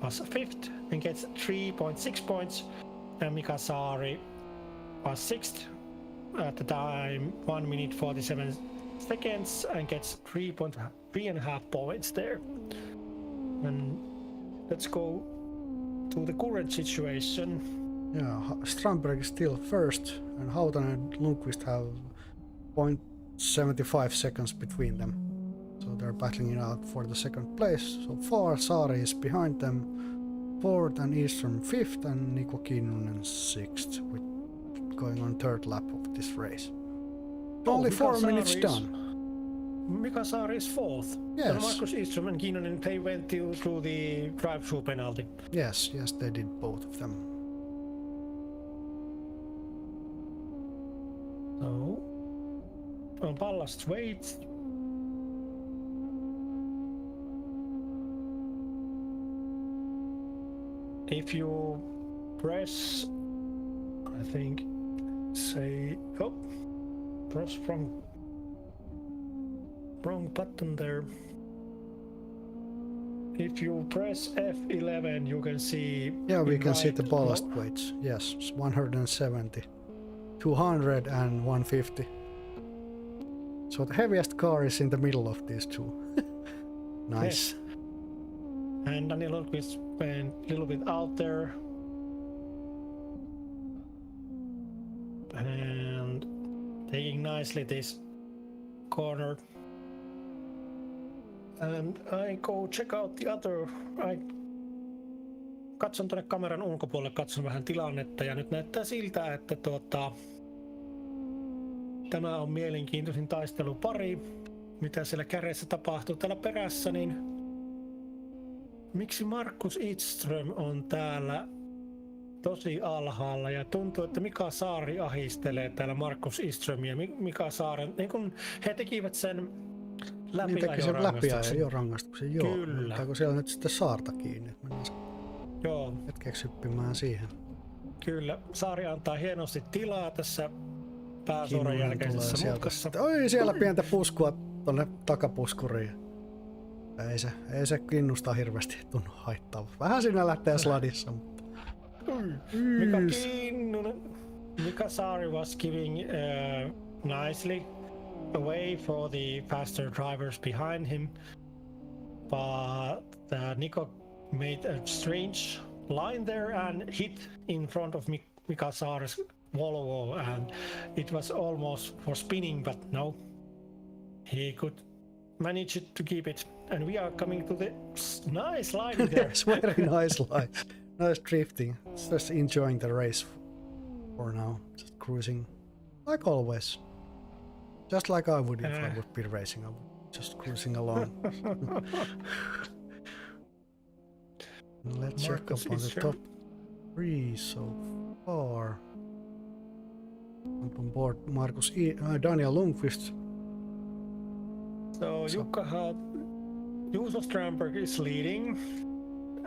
Speaker 3: was fifth and gets 3.6 points, and Mika Saari was sixth at the time 1 minute 47 seconds and gets 3.5 points there. And let's go to the current situation.
Speaker 2: Yeah, Strandberg is still first, and Hautanen and Lundqvist have 0.75 seconds between them. So they're battling it out for the second place. So far, Saari is behind them, fourth, and Eastrom fifth, and Niko Kinnunen sixth, with going on third lap of this race. Only
Speaker 3: Mika
Speaker 2: 4 minutes
Speaker 3: Saari
Speaker 2: done.
Speaker 3: Mika Saari is fourth.
Speaker 2: Yes.
Speaker 3: And Marcus Eastrom and Kinnunen, they went through the drive-through penalty.
Speaker 2: Yes, they did, both of them.
Speaker 3: So, on ballast weight, if you press, I think, press wrong button there. if you press F11, you can see.
Speaker 2: Yeah, we
Speaker 3: in
Speaker 2: can see
Speaker 3: right
Speaker 2: the ballast
Speaker 3: lo-
Speaker 2: weights. Yes, it's 170, 200 and 150. So the heaviest car is in the middle of these two. Nice.
Speaker 3: Yes. And Daniel Lundqvist went a little bit out there. And taking nicely this corner. And I go check out the other. Katson tuonne kameran ulkopuolelle, katson vähän tilannetta ja nyt näyttää siltä, että tämä on mielenkiintoisin taistelupari. Mitä siellä kädessä tapahtuu täällä perässä, niin miksi Markus Edström on täällä tosi alhaalla ja tuntuu, että Mika Saari ahistelee täällä Markus Edströmiä. Mika Saaren, niin kun he tekivät sen
Speaker 2: läpiajorangaistuksen, joo.
Speaker 3: Kyllä.
Speaker 2: Ottaako siellä nyt sitten saarta kiinni? Mennään
Speaker 3: Joo.
Speaker 2: hetkeksi hyppimään siihen.
Speaker 3: Kyllä, Saari antaa hienosti tilaa tässä pääsuoran
Speaker 2: Kinnunen
Speaker 3: jälkeisessä
Speaker 2: tulee
Speaker 3: mutkassa.
Speaker 2: sieltä. Oi, siellä pientä puskua tonne takapuskuriin. Ei se kinnusta hirveästi tunnu haittaa. Vähän siinä lähtee sladissa, mutta...
Speaker 3: Mika Kinnunen. Mika Saari was giving nicely away for the faster drivers behind him. But Nico made a strange line there and hit in front of Mika Saari's Volvo, and it was almost for spinning, but no, he could manage to keep it. And we are coming to the nice line there.
Speaker 2: Yes, very nice line. Nice drifting. Just enjoying the race for now. Just cruising like always. Just like I would if I would be racing. I would just cruising along. Let's check up on the top 3 so far. Up on board Daniel Lundqvist.
Speaker 3: So Juuso Strandberg is leading,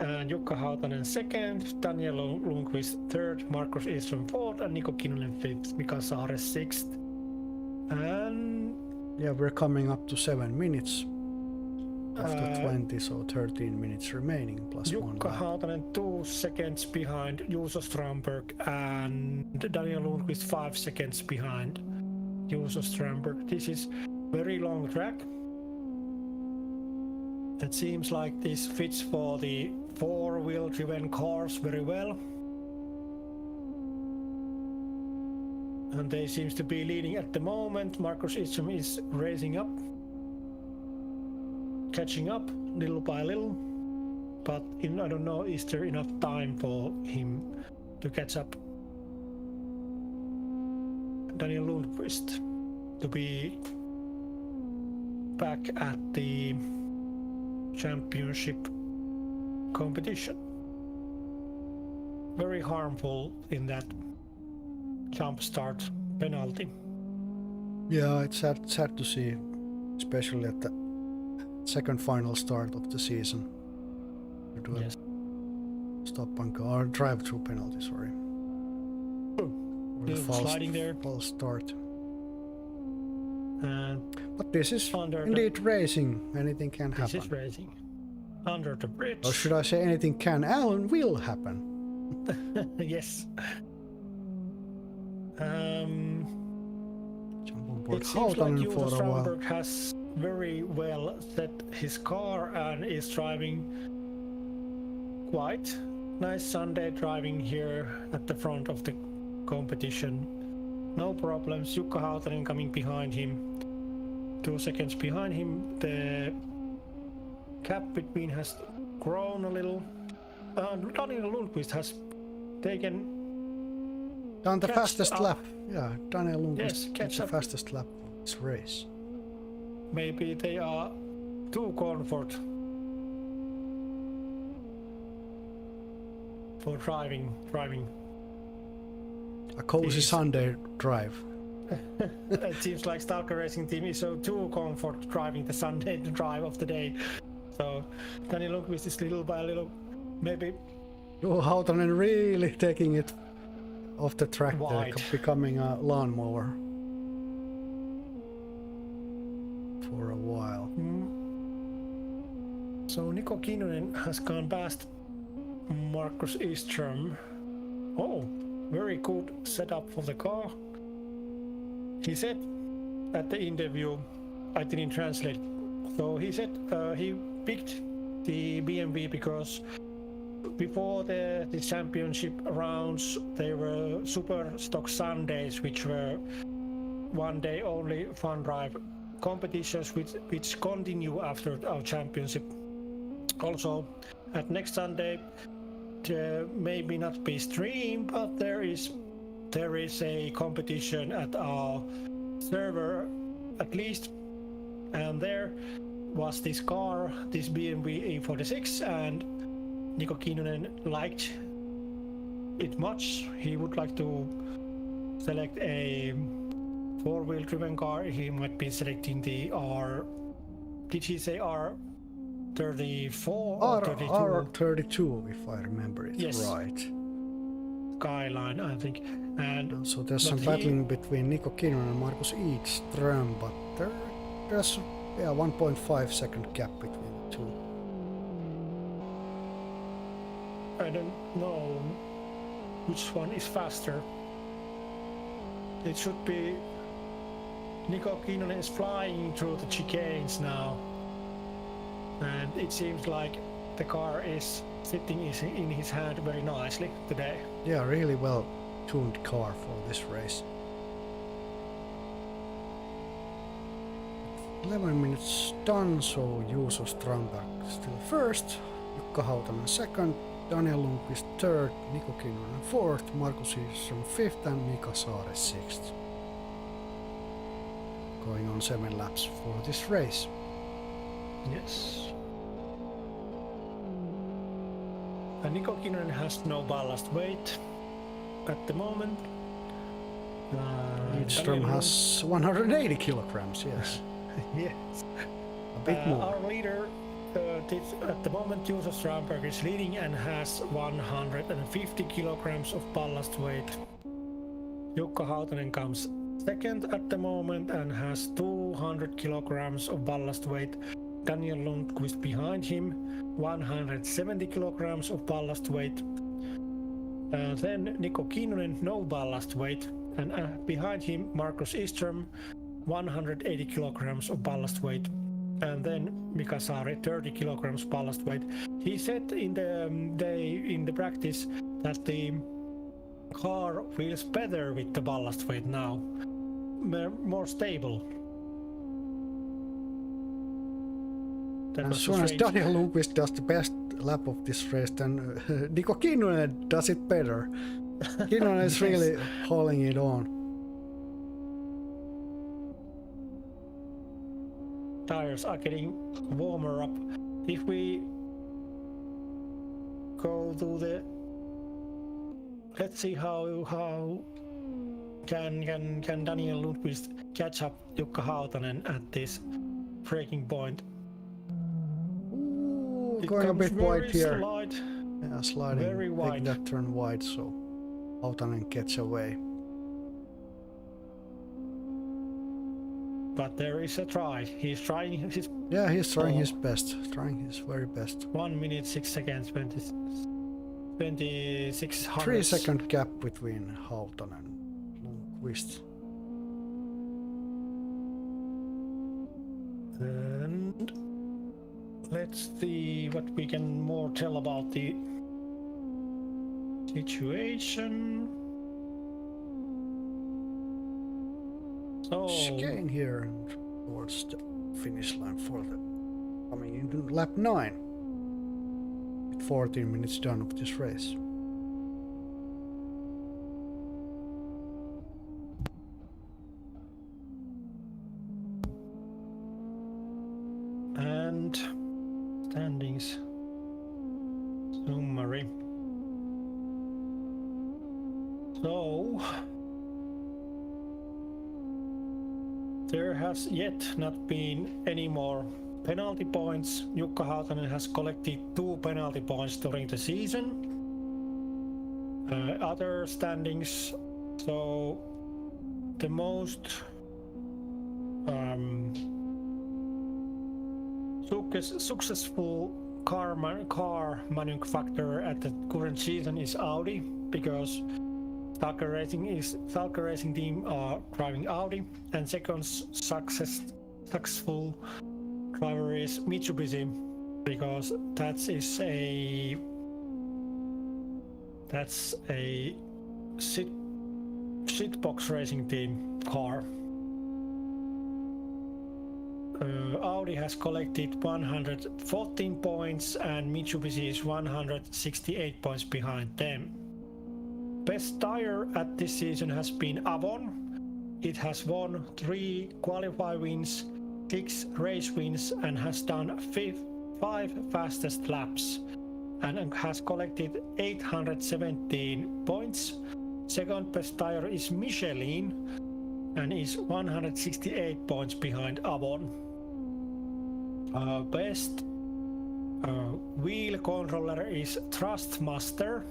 Speaker 3: and Jukka Hautanen second, Daniel Lundqvist third, Markus Edström fourth, and Niko Kinnunen fifth, Mika Saari sixth. And
Speaker 2: yeah, we're coming up to 7 minutes after 20, so 13 minutes remaining plus one
Speaker 3: Jukka
Speaker 2: lap.
Speaker 3: Hautanen 2 seconds behind Juuso Strandberg, and Daniel Lundqvist 5 seconds behind Juuso Strandberg. This is very long track. It seems like this fits for the four-wheel driven cars very well. And they seems to be leading at the moment. Markus Edström is racing up, catching up little by little, but I don't know, is there enough time for him to catch up Daniel Lundqvist to be back at the championship competition? Very harmful in that jump start penalty.
Speaker 2: Yeah, it's sad to see, especially at the second final start of the season. You do
Speaker 3: Yes.
Speaker 2: a stop and go, or drive-through penalty, sorry. Or the
Speaker 3: Sliding there.
Speaker 2: false start.
Speaker 3: And
Speaker 2: But this is
Speaker 3: under
Speaker 2: indeed racing. Anything can
Speaker 3: this
Speaker 2: happen.
Speaker 3: is racing under the bridge.
Speaker 2: Or should I say anything can and will happen?
Speaker 3: Yes.
Speaker 2: Jump on board
Speaker 3: It seems like
Speaker 2: Hautanen for
Speaker 3: Juuso
Speaker 2: a while.
Speaker 3: Strandberg has very well set his car and is driving quite nice Sunday driving here at the front of the competition. No problems. Jukka Hautanen coming behind him. 2 seconds behind him. The gap between has grown a little. Daniel Lundqvist has taken
Speaker 2: Done the
Speaker 3: catch
Speaker 2: fastest
Speaker 3: up.
Speaker 2: lap. Yeah, Daniel Lundqvist
Speaker 3: Yes,
Speaker 2: did
Speaker 3: catch
Speaker 2: the
Speaker 3: up.
Speaker 2: fastest lap of this race.
Speaker 3: Maybe they are too comfort for driving.
Speaker 2: A cozy
Speaker 3: Yes.
Speaker 2: Sunday drive.
Speaker 3: It seems like Stalker Racing Team is so too comfort driving the Sunday drive of the day. So Daniel Lundqvist is little by little, maybe
Speaker 2: Oh, Hautanen really taking it off the track there,
Speaker 3: Wide.
Speaker 2: becoming a lawnmower for a while.
Speaker 3: So So Niko Kinnunen has gone past Markus Eström. Oh, very good setup for the car. He said at the interview, I didn't translate, so he said he picked the BMW because before the championship rounds there were SUPERstock Sundays, which were one day only fun drive competitions which continue after our championship. Also at next Sunday maybe not be streamed, but there is a competition at our server at least, and there was this car, this BMW E46, and Niko Kinnunen liked it much. He would like to select a four-wheel driven car. He might be selecting the R, did he say R34 or 32?
Speaker 2: R32, if I remember it right.
Speaker 3: Skyline, I think. And
Speaker 2: so there's some battling between Niko Kinnunen and Markus Eström, but there's 1.5 second gap between the two.
Speaker 3: I don't know which one is faster. It should be Niko Kinnunen is flying through the chicanes now, and it seems like the car is sitting in his hand very nicely today.
Speaker 2: Yeah, really well tuned car for this race. 11 minutes done, so Juuso Strandberg still first, Jukka Hautanen second, Daniel Lundqvist third, Niko Kinnunen fourth, Markus Eström fifth, and Mika Saari sixth. Going on 7 laps for this race.
Speaker 3: Yes. And Niko Kinnunen has no ballast weight at the moment.
Speaker 2: Eström has 180 kilograms, yes.
Speaker 3: Yes.
Speaker 2: A bit more.
Speaker 3: Our leader at the moment, Juuso Strandberg is leading and has 150 kilograms of ballast weight. Jukka Hautanen comes second at the moment and has 200 kilograms of ballast weight. Daniel Lundqvist behind him, 170 kilograms of ballast weight. Then Niko Kinnunen, no ballast weight, and behind him Markus Eström, 180 kilograms of ballast weight. And then Mika Saari, 30 kilograms ballast weight. He said in the practice that the car feels better with the ballast weight now, more stable.
Speaker 2: As soon as Daniel Lundqvist does the best lap of this race, then Niko Kinnunen does it better. Kinnunen is really hauling it on.
Speaker 3: Tires are getting warmer up. If we go to the, let's see how can Daniel Lundqvist catch up Jukka Hautanen at this breaking point.
Speaker 2: Going a bit wide here.
Speaker 3: Slide,
Speaker 2: yeah, sliding.
Speaker 3: very wide.
Speaker 2: Take that turn wide, so Hautanen gets away.
Speaker 3: But there is a try. He's trying his.
Speaker 2: Yeah, he's trying his best. Trying his very best.
Speaker 3: 1 minute 6 seconds, 26 hundredths.
Speaker 2: 3 second gap between Hautanen and Lundqvist.
Speaker 3: And let's see what we can more tell about the situation. So
Speaker 2: Chicane here and towards the finish line for the coming into lap 9. With 14 minutes done of this race.
Speaker 3: and standings summary. So there has yet not been any more penalty points. Jukka Hautanen has collected 2 penalty points during the season. Other standings, so the most successful car manufacturer at the current season is Audi, because Stalker Racing team are driving Audi, and second successful driver is Mitsubishi, because that's a shitbox racing team car. Audi has collected 114 points and Mitsubishi is 168 points behind them. Best tire at this season has been Avon. It has won 3 qualify wins, 6 race wins, and has done 5 fastest laps and has collected 817 points. Second best tire is Michelin and is 168 points behind Avon. Best wheel controller is Thrustmaster.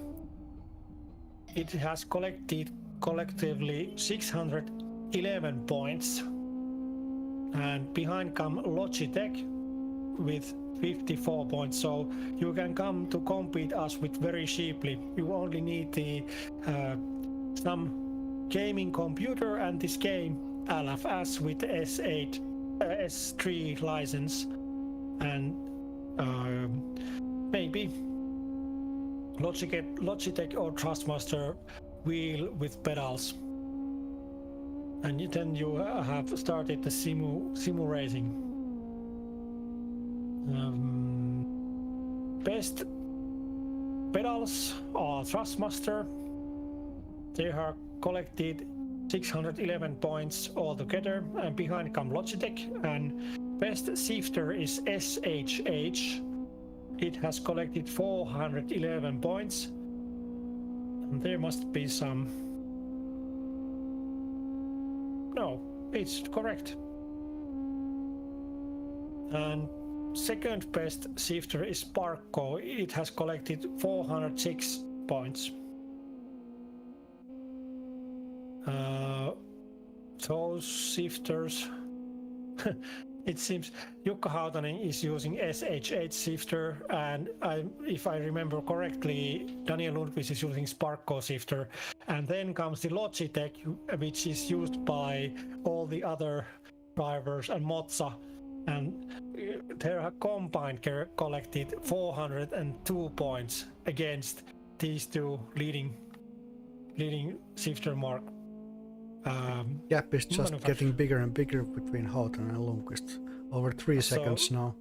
Speaker 3: It has collected collectively 611 points, and behind come Logitech with 54 points, so you can come to compete us with very cheaply. You only need the some gaming computer and this game LFS with S8 S3 license, and maybe Logitech or Thrustmaster wheel with pedals, and then you have started the simu racing. Best pedals are Thrustmaster. They have collected 611 points altogether, and behind come Logitech, and best shifter is SHH. It has collected 411 points, and there must be some... No, it's correct. And second best shifter is Sparco. It has collected 406 points. Those shifters... It seems Jukka Hautanen is using SHH shifter, and if I remember correctly, Daniel Lundqvist is using Sparco shifter, and then comes the Logitech, which is used by all the other drivers and Mozza, and they have combined collected 402 points against these two leading shifter mark.
Speaker 2: Gap is just getting bigger and bigger between Houghton and Lundqvist. Over 3 seconds now.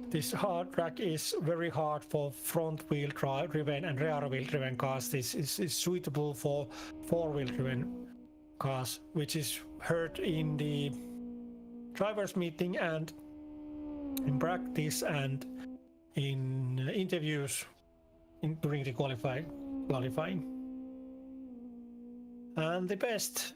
Speaker 3: This hard track is very hard for front wheel driven and rear wheel driven cars. This is suitable for 4-wheel driven cars, which is heard in the drivers meeting and in practice and in interviews during the qualifying. And the best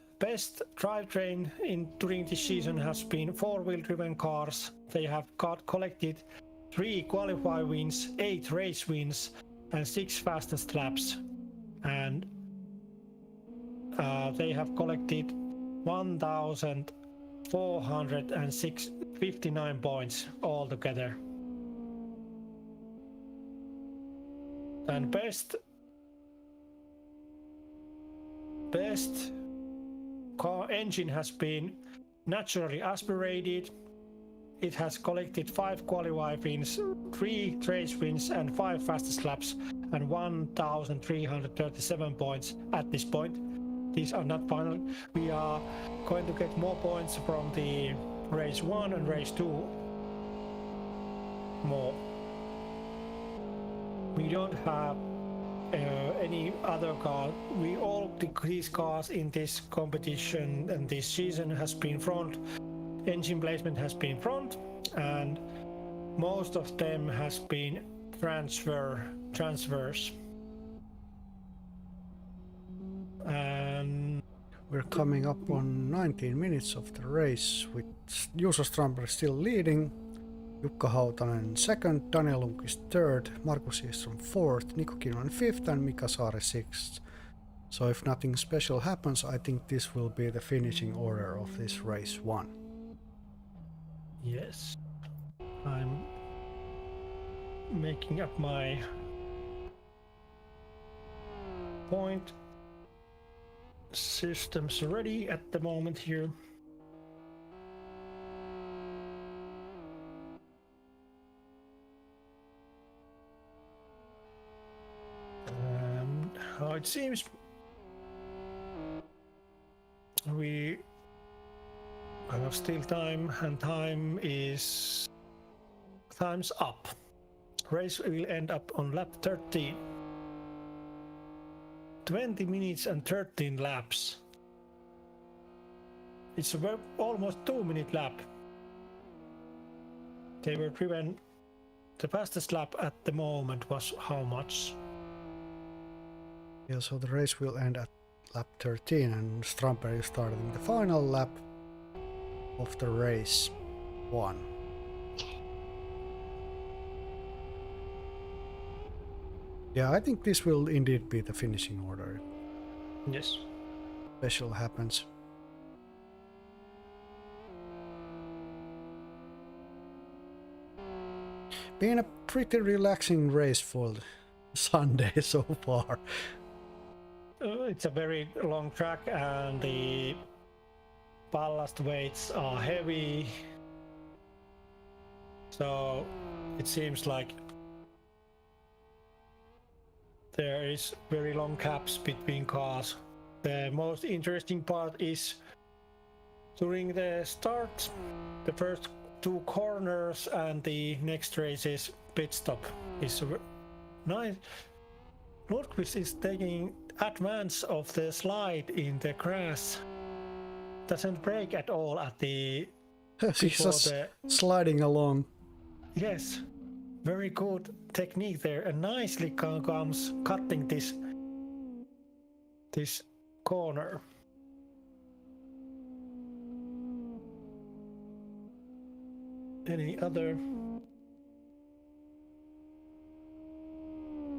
Speaker 3: drivetrain during this season has been 4-wheel driven cars. They have collected 3 qualify wins, 8 race wins, and 6 fastest laps. And they have collected 1,459 points altogether. And best car engine has been naturally aspirated. It has collected 5 qualify wins, 3 race wins, and 5 fastest laps, and 1,337 points at this point. These are not final. We are going to get more points from the race 1 and race 2 more. We don't have any other car. All these cars in this competition and this season has been front. Engine placement has been front, and most of them has been transfers. And
Speaker 2: we're coming up on 19 minutes of the race, with Juuso Strandberg still leading, Jukka Hautanen second, Daniel Lundqvist third, Markus Ekström fourth, Niko Kinnunen fifth, and Mika Saari sixth. So if nothing special happens, I think this will be the finishing order of this race 1.
Speaker 3: Yes, making up my point systems ready at the moment here. And how it seems we have still time, and time's up. Race will end up on lap 13. 20 minutes and 13 laps. It's almost 2-minute lap. They were driven. The fastest lap at the moment was how much?
Speaker 2: Yeah, so the race will end at lap 13 and Strumper is starting the final lap of the race 1. Yeah, I think this will indeed be the finishing order.
Speaker 3: Yes.
Speaker 2: Special happens. Been a pretty relaxing race for Sunday so far.
Speaker 3: It's a very long track and the ballast weights are heavy. So it seems like there is very long gaps between cars. The most interesting part is during the start, the first 2 corners and the next race's pit stop is nice. Nordqvist is taking advance of the slide in the grass. Doesn't break at all at the...
Speaker 2: He's just sliding along.
Speaker 3: Yes, very good technique there, and nicely comes cutting this corner. Any other?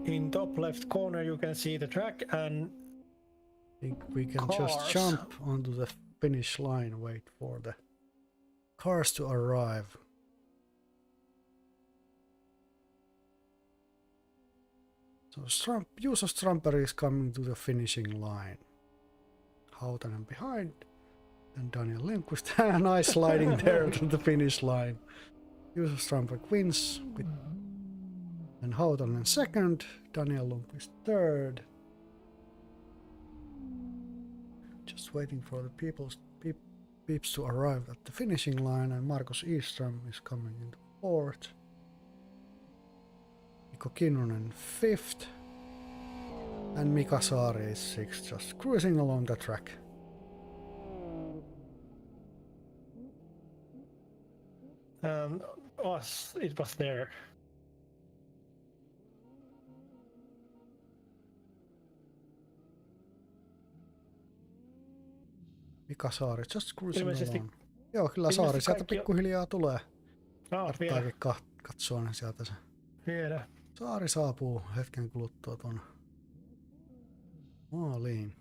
Speaker 3: In top left corner you can see the track, and
Speaker 2: I think we can
Speaker 3: cars.
Speaker 2: Just jump onto the finish line, wait for the cars to arrive. So Juuso Strumper is coming to the finishing line. Hautanen behind, and Daniel Lindqvist. Nice sliding there to the finish line. Juuso Strumper wins, with, and Hautanen second, Daniel Lindqvist third. Just waiting for the peeps to arrive at the finishing line, and Markus Eström is coming into fourth. Mikko Kinnunen fifth, and Mika Saari is sixth, just cruising along the track.
Speaker 3: It was there.
Speaker 2: Mika Saari just cruising
Speaker 3: Ilmeisesti-
Speaker 2: along. Joo, kyllä
Speaker 3: ilmeisesti
Speaker 2: Saari sieltä
Speaker 3: kaikki
Speaker 2: pikkuhiljaa tulee.
Speaker 3: Vielä.
Speaker 2: Tarttaakin katsoa sieltä se.
Speaker 3: Vielä.
Speaker 2: Saari saapuu hetken kuluttua tuon maaliin.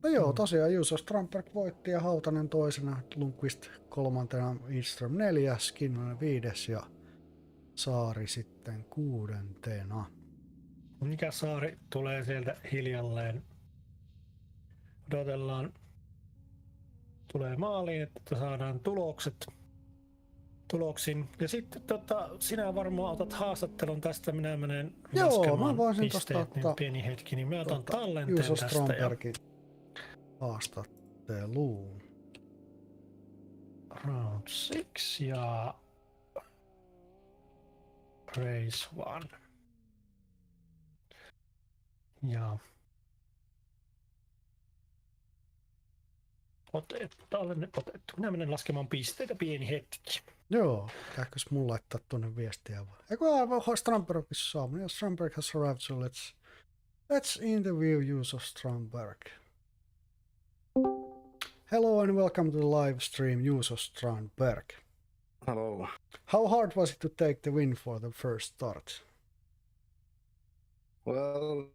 Speaker 2: No joo, tosiaan Juuso Strumper voitti ja Hautanen toisena, Lundqvist kolmantena, Eström neljäs, Kinnunen viides ja Saari sitten kuudentena.
Speaker 3: Mikä Saari tulee sieltä hiljalleen? Odotellaan. Tulee maaliin, että saadaan tuloksin. Ja sitten sinä varmaan otat haastattelun tästä, minä menen laskemaan
Speaker 2: mä voisin
Speaker 3: pisteet,
Speaker 2: tosta
Speaker 3: niin pieni hetki, niin mä otan tallenteen
Speaker 2: Juuso
Speaker 3: tästä.
Speaker 2: Strumperkin haastatteluun.
Speaker 3: Round 6 ja race 1. Ja otettu. Minä menen laskemaan pisteitä pieni hetki.
Speaker 2: Joo, pitääkös mun laittaa tuonne viestiä vai? Eiku Strumberg is saamu. Yeah, Strumberg has arrived, so let's interview Juuso Strumberg. Hello and welcome to the live stream, Juuso Strumberg.
Speaker 7: Hello.
Speaker 2: How hard was it to take the win for the first start?
Speaker 7: Well,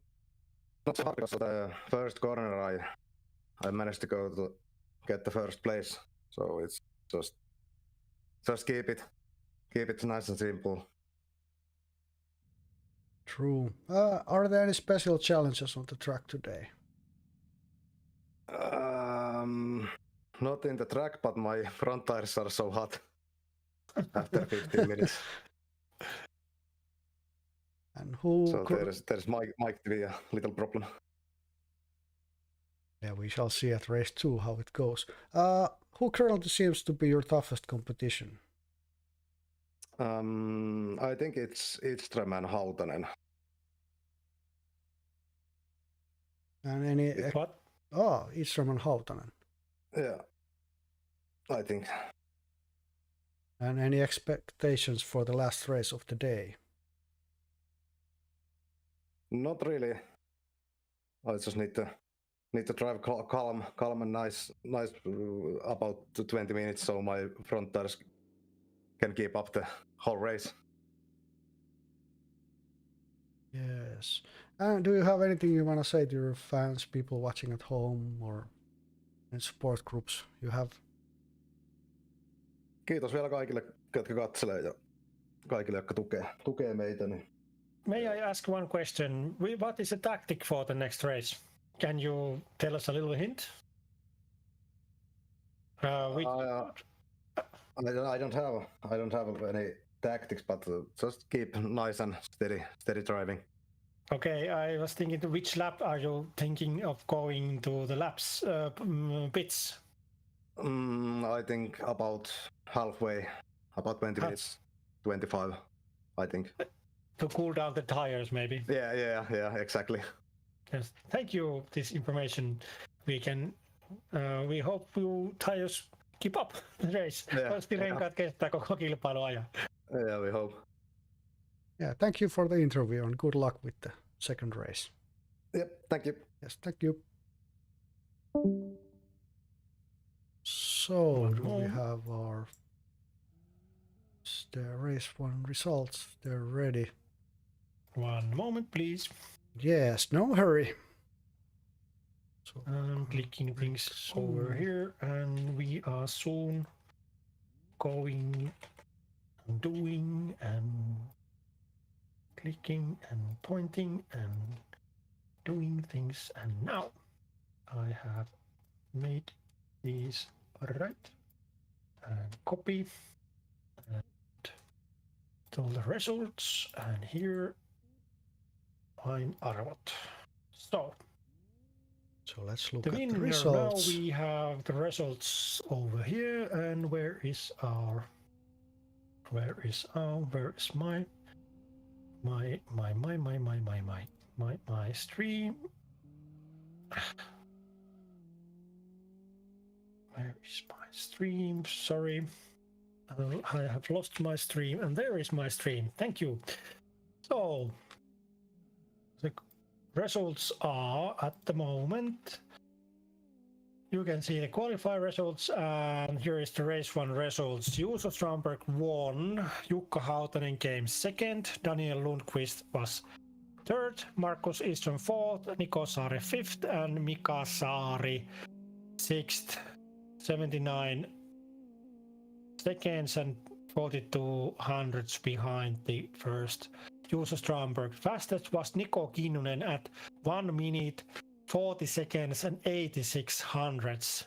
Speaker 7: not so hard because the first corner I managed to go to get the first place, so it's just keep it nice and simple.
Speaker 2: True. Are there any special challenges on the track today?
Speaker 7: Not in the track, but my front tires are so hot after 15 minutes.
Speaker 2: And who?
Speaker 7: So there's might be a little problem.
Speaker 2: Yeah, we shall see at race 2 how it goes. Who currently seems to be your toughest competition?
Speaker 7: I think it's Idström and Hautanen.
Speaker 2: And any?
Speaker 3: What?
Speaker 2: Oh, Idström and Hautanen.
Speaker 7: Yeah, I think.
Speaker 2: And any expectations for the last race of the day?
Speaker 7: Not really. I just need to drive calm and nice about 20 minutes, so my front tires can keep up the whole race.
Speaker 2: Yes. And do you have anything you want to say to your fans, people watching at home, or in support groups you have?
Speaker 7: Kiitos vielä kaikille, jotka katselee ja kaikille, jotka tukee meitä. Niin.
Speaker 3: May I ask one question? What is the tactic for the next race? Can you tell us a little hint?
Speaker 7: I don't have any tactics, but just keep nice and steady driving.
Speaker 3: Okay, I was thinking, which lap are you thinking of going to the laps pits?
Speaker 7: I think about halfway, about 20 minutes, 25, I think.
Speaker 3: To cool down the tires, maybe.
Speaker 7: Yeah, exactly.
Speaker 3: Yes. Thank you. This information we hope you tires keep up the race. Toivottavasti renkaat kestää koko kilpailuajan.
Speaker 7: Yeah, we hope.
Speaker 2: Yeah, thank you for the interview and good luck with the second race.
Speaker 7: Yep, thank you.
Speaker 2: Yes, thank you. So, do we have our race 1 results? They're ready.
Speaker 3: One moment, please.
Speaker 2: Yes, no hurry. So
Speaker 3: I'm clicking things over here, and we are soon going, doing, and clicking, and pointing, and doing things. And now I have made these right, and copy, and all the results, and here I'm arvot.
Speaker 2: So let's look
Speaker 3: the
Speaker 2: at the
Speaker 3: winner
Speaker 2: results.
Speaker 3: now. We have the results over here, and where is my stream? Where is my stream? Sorry, I have lost my stream, and there is my stream. Thank you. So the results are at the moment. You can see the qualifier results, and here is the race 1 results. Juuso Strömberg won, Jukka Hautanen came second, Daniel Lundqvist was third, Markus Isström fourth, Niko Saari fifth, and Mika Saari sixth. 79 seconds and 42 hundredths behind the first Juuso Strömberg. Fastest was Niko Kinnunen at 1 minute 40 seconds and 86 hundredths.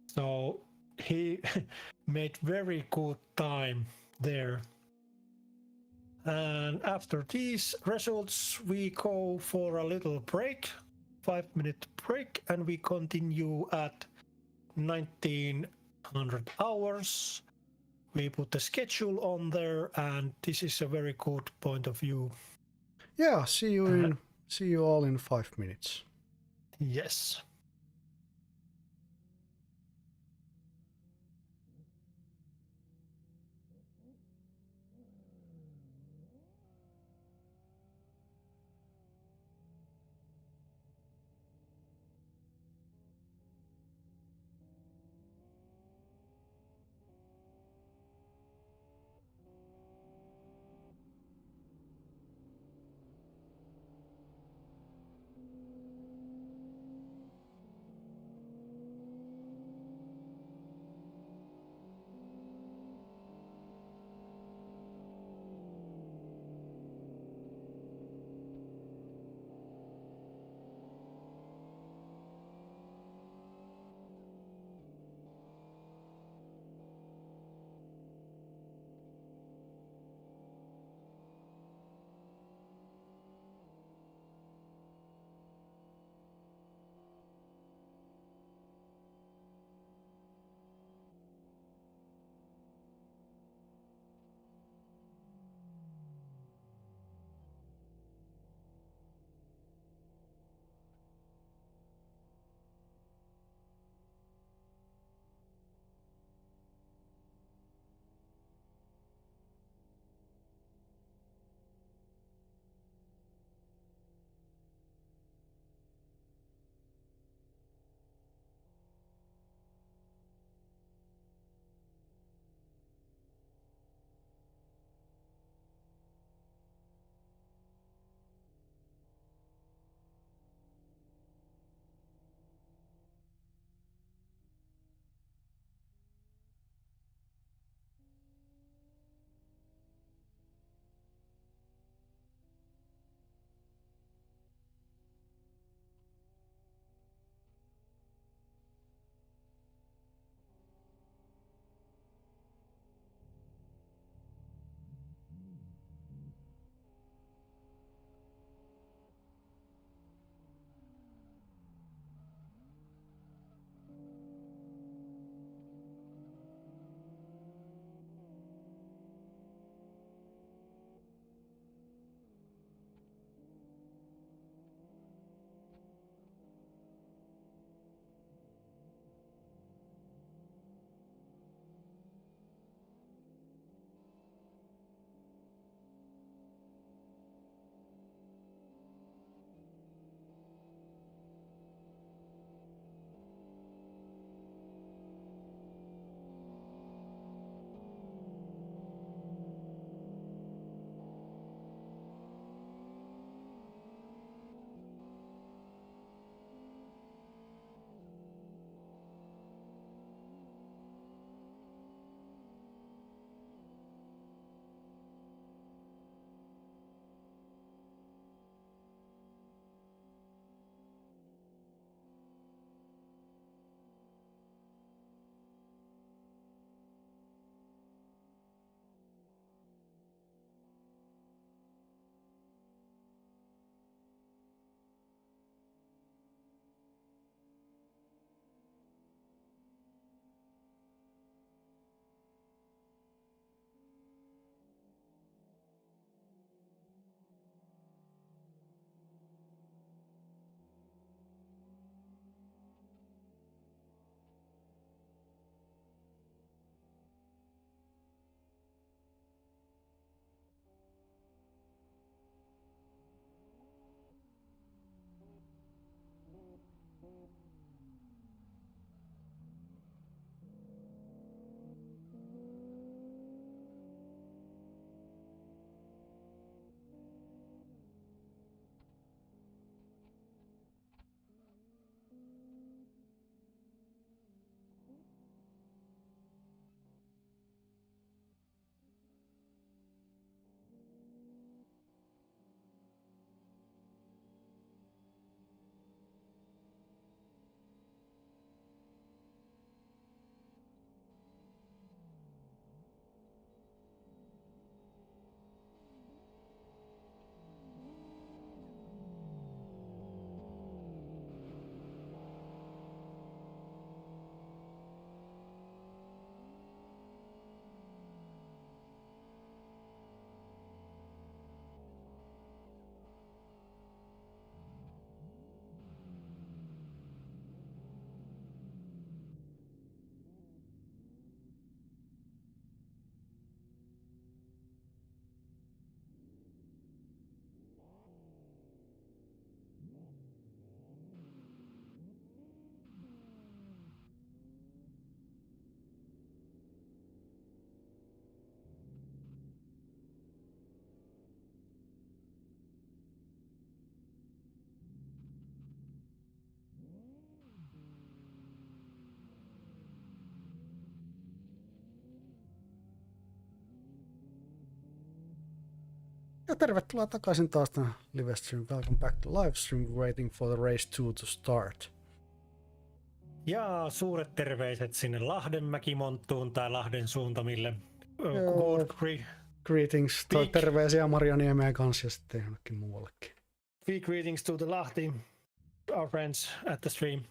Speaker 3: So he made very good time there. And after these results, we go for a little break, 5-minute break, and we continue at 1900 hours. We put the schedule on there, and this is a very good point of view.
Speaker 2: Yeah, see you all in 5 minutes.
Speaker 3: Yes.
Speaker 2: Ja tervetuloa takaisin taas tänne live stream. Welcome back to live stream. Waiting for the race 2 to start.
Speaker 3: Ja suuret terveiset sinne Lahdenmäki-monttuun tai Lahden suuntamille.
Speaker 2: Greetings. Terveisiä Marjaniemeen kanssa ja sitten jonnekin muuallekin.
Speaker 3: Big greetings to the Lahti, our friends at the stream.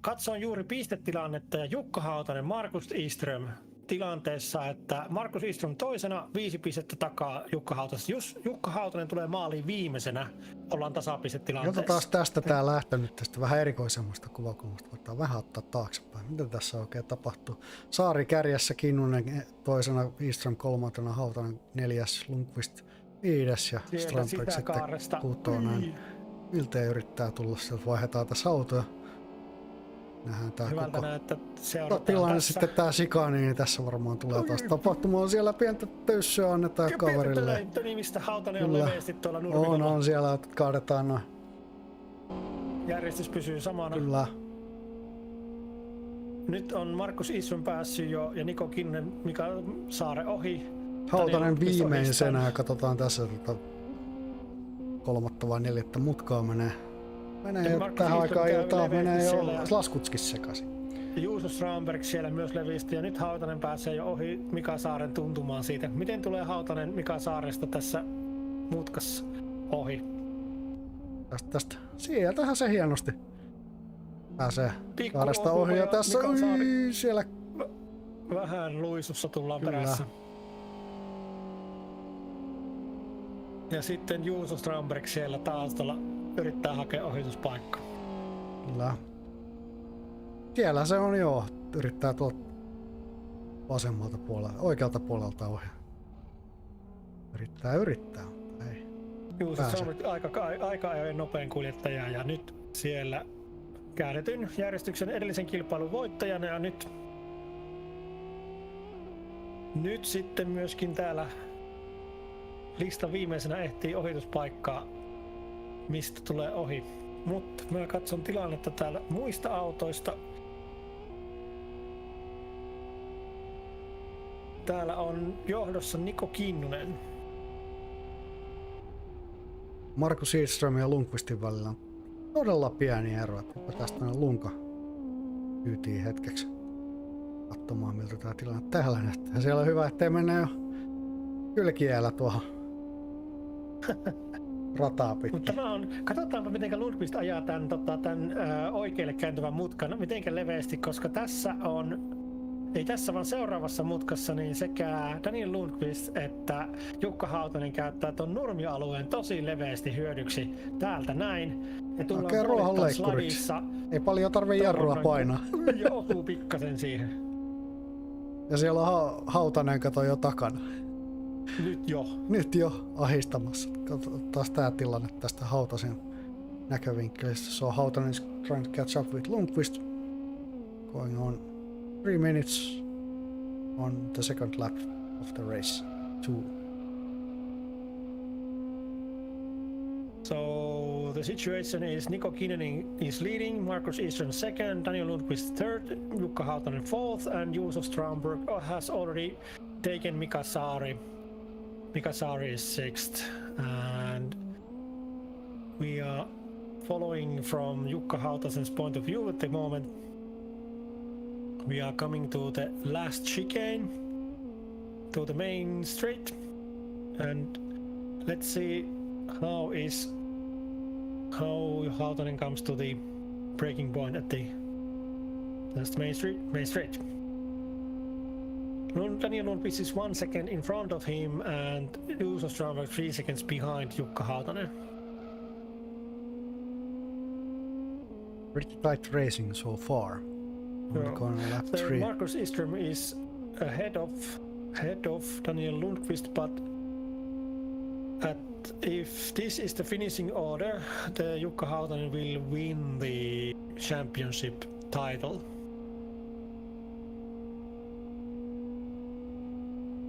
Speaker 3: Katsoin juuri pistetilannetta ja Jukka Hautanen, Markus Iström tilanteessa, että Markus Iström toisena 5 pistettä takaa Jukka Hautasesta. Jos Jukka Hautanen tulee maaliin viimeisenä, ollaan tasapistetilanteessa.
Speaker 2: Jotta taas tästä tää lähtenyt tästä vähän erikoisemmasta kuvakulmasta. Voidaan vähän ottaa taaksepäin. Mitä tässä oikein tapahtuu? Saari kärjessä, Kinnunen toisena, Iström kolmantena, Hautanen 4, Lundqvist 5 ja Strandberg sitten 6. Miltä yrittää tulla sieltä, vaihdetaan tässä autoja. Nähdään tää
Speaker 3: hyvältä
Speaker 2: koko
Speaker 3: näyttää, seurataan
Speaker 2: tilanne
Speaker 3: tässä.
Speaker 2: sitten tää sikaani, niin tässä varmaan tulee taas tapahtumaan. Siellä pientä töyssyä annetaan kaverille.
Speaker 3: Nimistä Hautanen on leveästi tuolla nurmikolla.
Speaker 2: On siellä, kaadetaan noin.
Speaker 3: Järjestys pysyy samana.
Speaker 2: Kyllä.
Speaker 3: Nyt on Markus Iström päässyt jo ja Niko Kinnunen Mika Saare ohi.
Speaker 2: Hautanen viimeisenä ja katsotaan tässä 3. vai 4. mutkaa menee. Menee jo tähän aikaan iltaan, menee jo laskutskin sekaisin.
Speaker 3: Juuso Strandberg siellä myös levisti ja nyt Hautanen pääsee jo ohi Mika Saaren tuntumaan siitä. Miten tulee Hautanen Mika Saaresta tässä mutkassa ohi?
Speaker 2: Tästä. Sieltähän se hienosti pääsee
Speaker 3: Pikku
Speaker 2: Saaresta ohi ja tässä siellä
Speaker 3: vähän luisussa tullaan
Speaker 2: kyllä
Speaker 3: perässä. Ja sitten Juuso Strandberg siellä taustalla yrittää hakea ohituspaikkaa.
Speaker 2: Kyllä. Siellä se on joo. Yrittää tuolta vasemmalta puolelta, oikealta puolelta ohi. Yrittää, mutta ei
Speaker 3: Juuso
Speaker 2: pääse.
Speaker 3: Strandberg aika ajoin nopein kuljettaja ja nyt siellä käännetyn järjestyksen edellisen kilpailun voittajana ja nyt sitten myöskin täällä listan viimeisenä ehtii ohituspaikkaa, mistä tulee ohi. Mutta mä katson tilannetta täällä muista autoista. Täällä on johdossa Niko Kinnunen.
Speaker 2: Markus Iström ja Lundqvistin välillä on todella pieni ero. Jopa tästä lunka yytii hetkeksi katsomaan miltä tää tilanne täällä näyttää. Siellä on hyvä, ettei mene jo kylkiellä tuohon rataa pitkin.
Speaker 3: Mutta tämä on, katsotaanpa miten Lundqvist ajaa tämän oikealle kääntyvän mutkan, miten leveästi, koska tässä on, ei tässä vaan seuraavassa mutkassa, niin sekä Daniel Lundqvist että Jukka Hautanen käyttää tuon nurmialueen tosi leveästi hyödyksi täältä näin. Ja tullaan
Speaker 2: ruohonleikkuriksi. Ei paljon tarvii jarrua painaa.
Speaker 3: Johtuu pikkasen siihen.
Speaker 2: Ja siellä on Hautanen kato jo takana. Nyt jo ahistamassa. Taas tää tilanne tästä Hautasen näkövinkkelistä. So Hautanen is trying to catch up with Lundqvist. Going on 3 minutes on the second lap of the race 2.
Speaker 3: So the situation is Niko Kinnunen is leading, Markus Iström second, Daniel Lundqvist third, Jukka Hautanen fourth, and Juuso Strandberg has already taken Mika Saari. Mika Saari is sixth, and we are following from Jukka Hautasen's point of view at the moment. We are coming to the last chicane, to the main straight, and let's see how Hautanen comes to the breaking point at that's the main straight. Daniel Lundqvist is 1 second in front of him and Juuso Strandberg 3 seconds behind Jukka Hautanen.
Speaker 2: Pretty tight racing so far. On lap 3.
Speaker 3: Markus Iström is ahead of Daniel Lundqvist, but if this is the finishing order, the Jukka Hautanen will win the championship title.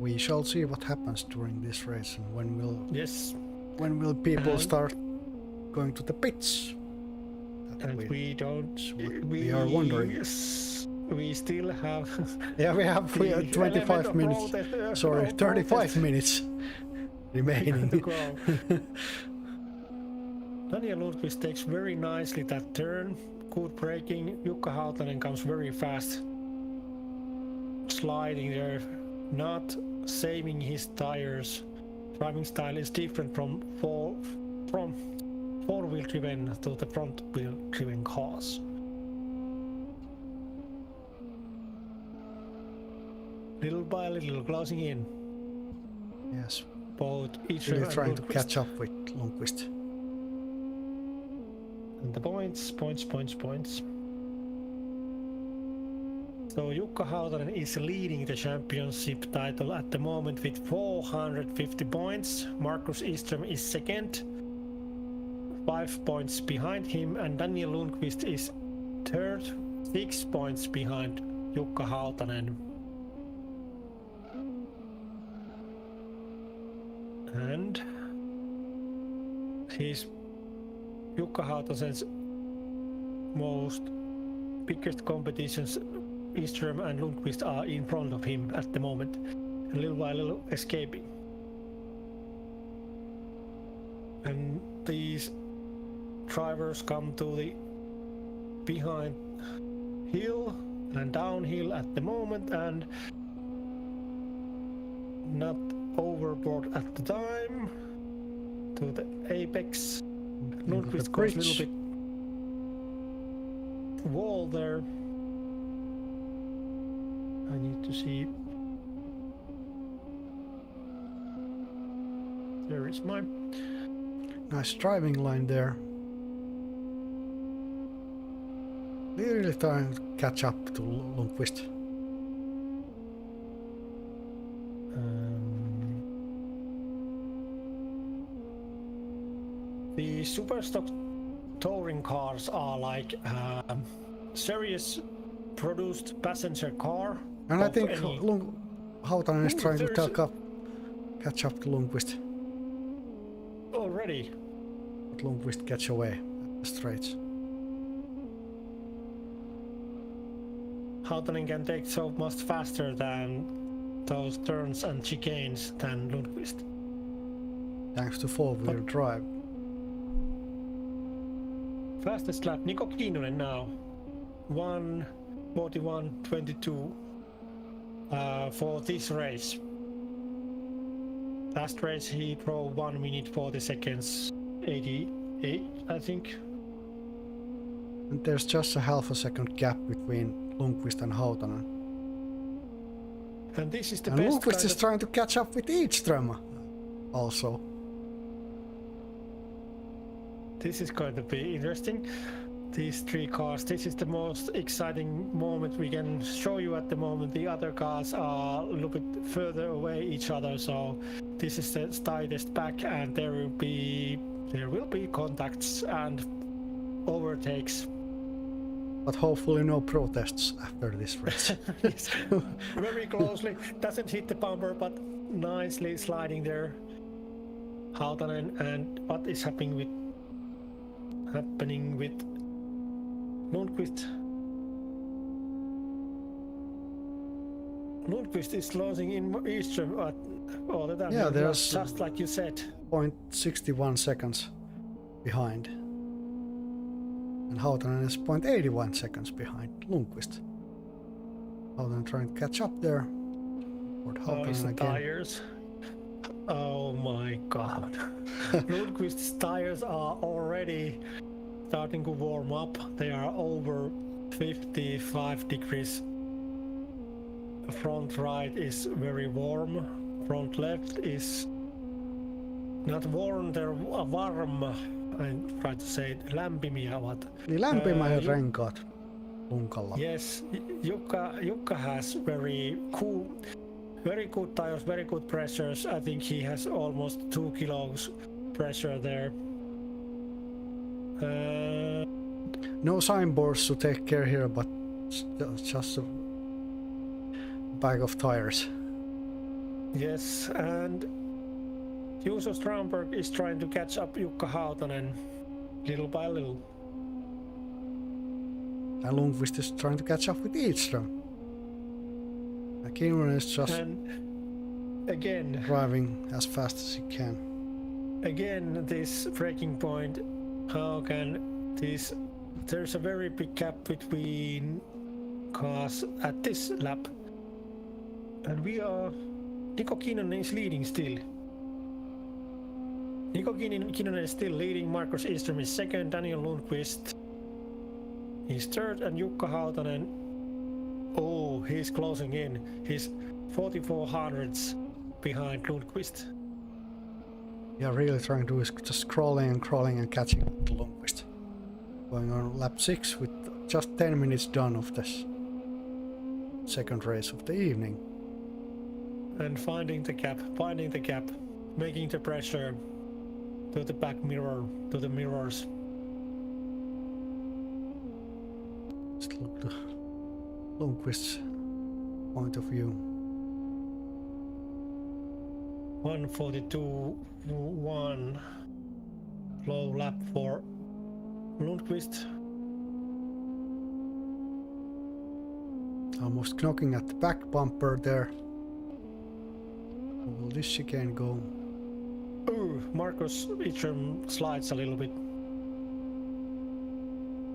Speaker 2: We shall see what happens during this race and when will people
Speaker 3: And-
Speaker 2: start going to the pits. That
Speaker 3: And
Speaker 2: we are wondering.
Speaker 3: We still have
Speaker 2: Yeah, we have 25 minutes. Sorry, 35 minutes remaining.
Speaker 3: to go. Daniel Lundqvist takes very nicely that turn. Good braking. Jukka Hautanen comes very fast. Sliding there. Not saving his tires. Driving style is different from four-wheel driven to the front-wheel driven cars. Little by little closing in.
Speaker 2: Yes,
Speaker 3: Both each
Speaker 2: really
Speaker 3: and
Speaker 2: trying to
Speaker 3: Lundqvist.
Speaker 2: catch up with Lundqvist.
Speaker 3: And the points. So Jukka Hautanen is leading the championship title at the moment with 450 points. Markus Ekström is second, 5 points behind him, and Daniel Lundqvist is third, 6 points behind Jukka Hautanen. And he's Jukka Hautasen's most biggest competitions. Ekström and Lundqvist are in front of him at the moment, a little by little escaping. And these drivers come to the behind hill and downhill at the moment, and not overboard at the time to the apex. Lundqvist goes a little bit wall there. I need to see. There is my
Speaker 2: Nice driving line there. Really trying to catch up to Lundqvist.
Speaker 3: The Superstock touring cars are like serious produced passenger car.
Speaker 2: And I
Speaker 3: of
Speaker 2: think
Speaker 3: any-
Speaker 2: Hautanen is
Speaker 3: Ooh,
Speaker 2: trying to
Speaker 3: there's
Speaker 2: catch up to Lundqvist.
Speaker 3: already.
Speaker 2: But Lundqvist gets away at the straights.
Speaker 3: Hautanen can take so much faster than those turns and chicanes than Lundqvist.
Speaker 2: Thanks to four-wheel drive.
Speaker 3: Fastest lap, Niko Kinnunen now. 1:41.22 for this race. Last race he drove 1 minute 40 seconds 88, I think.
Speaker 2: And there's just a half a second gap between Lundqvist and Hautanen.
Speaker 3: And this is the
Speaker 2: And
Speaker 3: best
Speaker 2: Lundqvist
Speaker 3: kind
Speaker 2: is
Speaker 3: of-
Speaker 2: trying to catch up with Ekström also.
Speaker 3: This is going to be interesting. These three cars, this is the most exciting moment we can show you at the moment. The other cars are a little bit further away each other, so this is the tightest back, and there will be contacts and overtakes.
Speaker 2: But hopefully no protests after this race.
Speaker 3: Yes, very closely. Doesn't hit the bumper, but nicely sliding there. Hautanen, and what is happening with Lundqvist? Lundqvist is losing in Ekström all the time.
Speaker 2: Yeah,
Speaker 3: He
Speaker 2: there's-
Speaker 3: was just like you said.
Speaker 2: 0.61 seconds behind. And Hautanen is 0.81 seconds behind Lundqvist. Hautanen trying to catch up there. Or
Speaker 3: His
Speaker 2: Hautanen again.
Speaker 3: tires. Oh my god. Lundqvist's tires are already starting to warm up. They are over 55 degrees. Front right is very warm. Front left is not warm, they're warm. I try to say it. Lämpimiä ovat.
Speaker 2: Niin lämpimät
Speaker 3: Ju-
Speaker 2: renkaat Lunkalla.
Speaker 3: Yes, Jukka has very good tires, very good pressures. I think he has almost 2 kilos pressure there.
Speaker 2: No signboards to take care here, but just a bag of tires.
Speaker 3: Yes, and Juuso Strandberg is trying to catch up Jukka Hautanen little by little.
Speaker 2: And Lundqvist is trying to catch up with Ekström. And Kinnunen is just
Speaker 3: And again,
Speaker 2: driving as fast as he can.
Speaker 3: again, this breaking point. How can this? There's a very big gap between cars at this lap, and we are. Niko Kinnunen is leading still. Niko Kinnunen is still leading. Markus Edström is second. Daniel Lundqvist is third, and Jukka Hautanen. Oh, he's closing in. He's 44 hundredths behind Lundqvist.
Speaker 2: Yeah, really trying to do is just crawling and catching the Lundqvist. Going on lap 6 with just 10 minutes done of this second race of the evening.
Speaker 3: And finding the gap, making the pressure to the back mirror, to the mirrors.
Speaker 2: Just look at Lundqvist's point of view.
Speaker 3: 1:42.1 low lap for Lundqvist.
Speaker 2: Almost knocking at the back bumper there. Will this chicane go?
Speaker 3: Ooh, Markus Edström slides a little bit.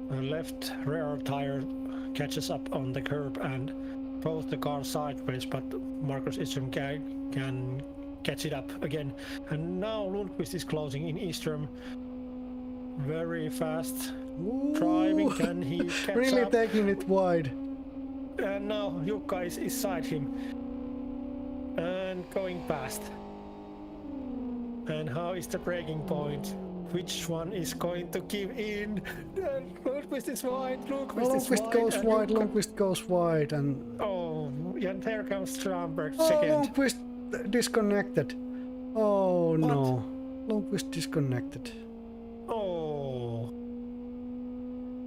Speaker 3: The left rear tire catches up on the curb and throws the car sideways, but Markus Edström can catch it up again. And now Lundqvist is closing in. Edström very fast driving. Can he catch
Speaker 2: really
Speaker 3: up?
Speaker 2: taking it wide.
Speaker 3: And now Jukka is beside him and going past. And how is the braking point? Which one is going to give in? And Lundqvist is wide.
Speaker 2: Lundqvist goes wide. Lundqvist goes wide, and
Speaker 3: oh, and there comes Strandberg
Speaker 2: oh,
Speaker 3: second.
Speaker 2: Lundqvist disconnected. Oh no, Lundqvist disconnected.
Speaker 3: Oh,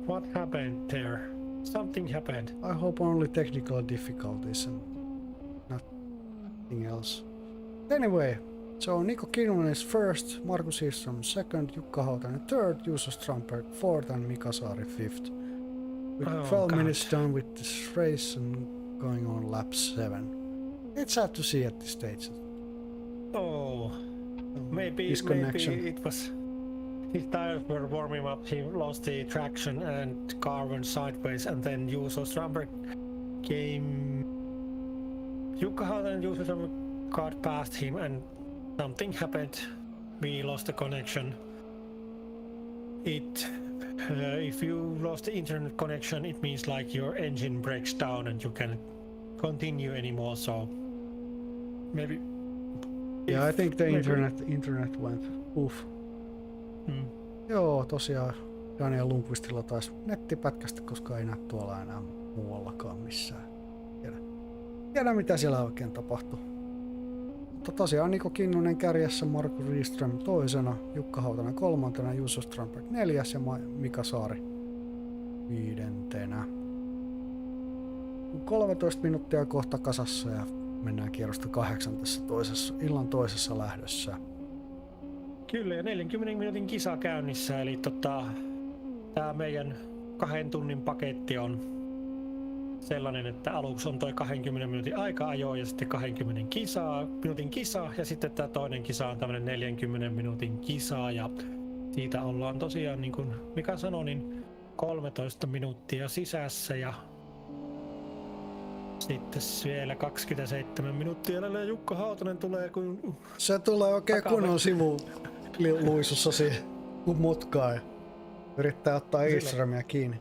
Speaker 3: what happened there? Something happened.
Speaker 2: I hope only technical difficulties and nothing else. Anyway, so Niko Kinnunen is first, Markus Edström second, Jukka Hautanen third, Juuso Strandberg fourth, and Mika Saari fifth. With 12 minutes done with this race and going on lap 7. It's sad to see at this stage.
Speaker 3: Oh, maybe it was his tires were warming up. He lost the traction and the car went sideways, and then Juuso Strandberg came. Jukka Hautanen and Juuso Strandberg got past him, and something happened. We lost the connection. If you lost the internet connection, it means like your engine breaks down and you can't continue anymore. So maybe.
Speaker 2: Yeah, I think the internet went oof. Joo, tosiaan Daniel Lundqvistilla taisi netti pätkästä, koska ei näe tuolla enää muuallakaan missään. Tiedä mitä siellä oikein tapahtui. Mutta tosiaan Niko Kinnunen kärjessä, Markus Edström toisena, Jukka Hautanen kolmantena, Juuso Strandberg neljäs ja Mika Saari viidentenä. 13 minuuttia kohta kasassa ja mennään kierrosta 8 tässä illan toisessa lähdössä.
Speaker 3: Kyllä, ja 40 minuutin kisa käynnissä, eli tää meidän 2 tunnin paketti on sellainen, että aluksi on toi 20 minuutin aika-ajo ja sitten 20 minuutin kisa ja sitten tää toinen kisa on tämmönen 40 minuutin kisa ja siitä ollaan tosiaan niin kuin Mika sanoi, niin 13 minuuttia sisässä ja sitten vielä 27 minuuttia jäljellä Jukka Hautanen tulee kun...
Speaker 2: Se tulee oikein kunnon sivuluisussa siihen mutkaan ja yrittää ottaa Edströmiä kiinni.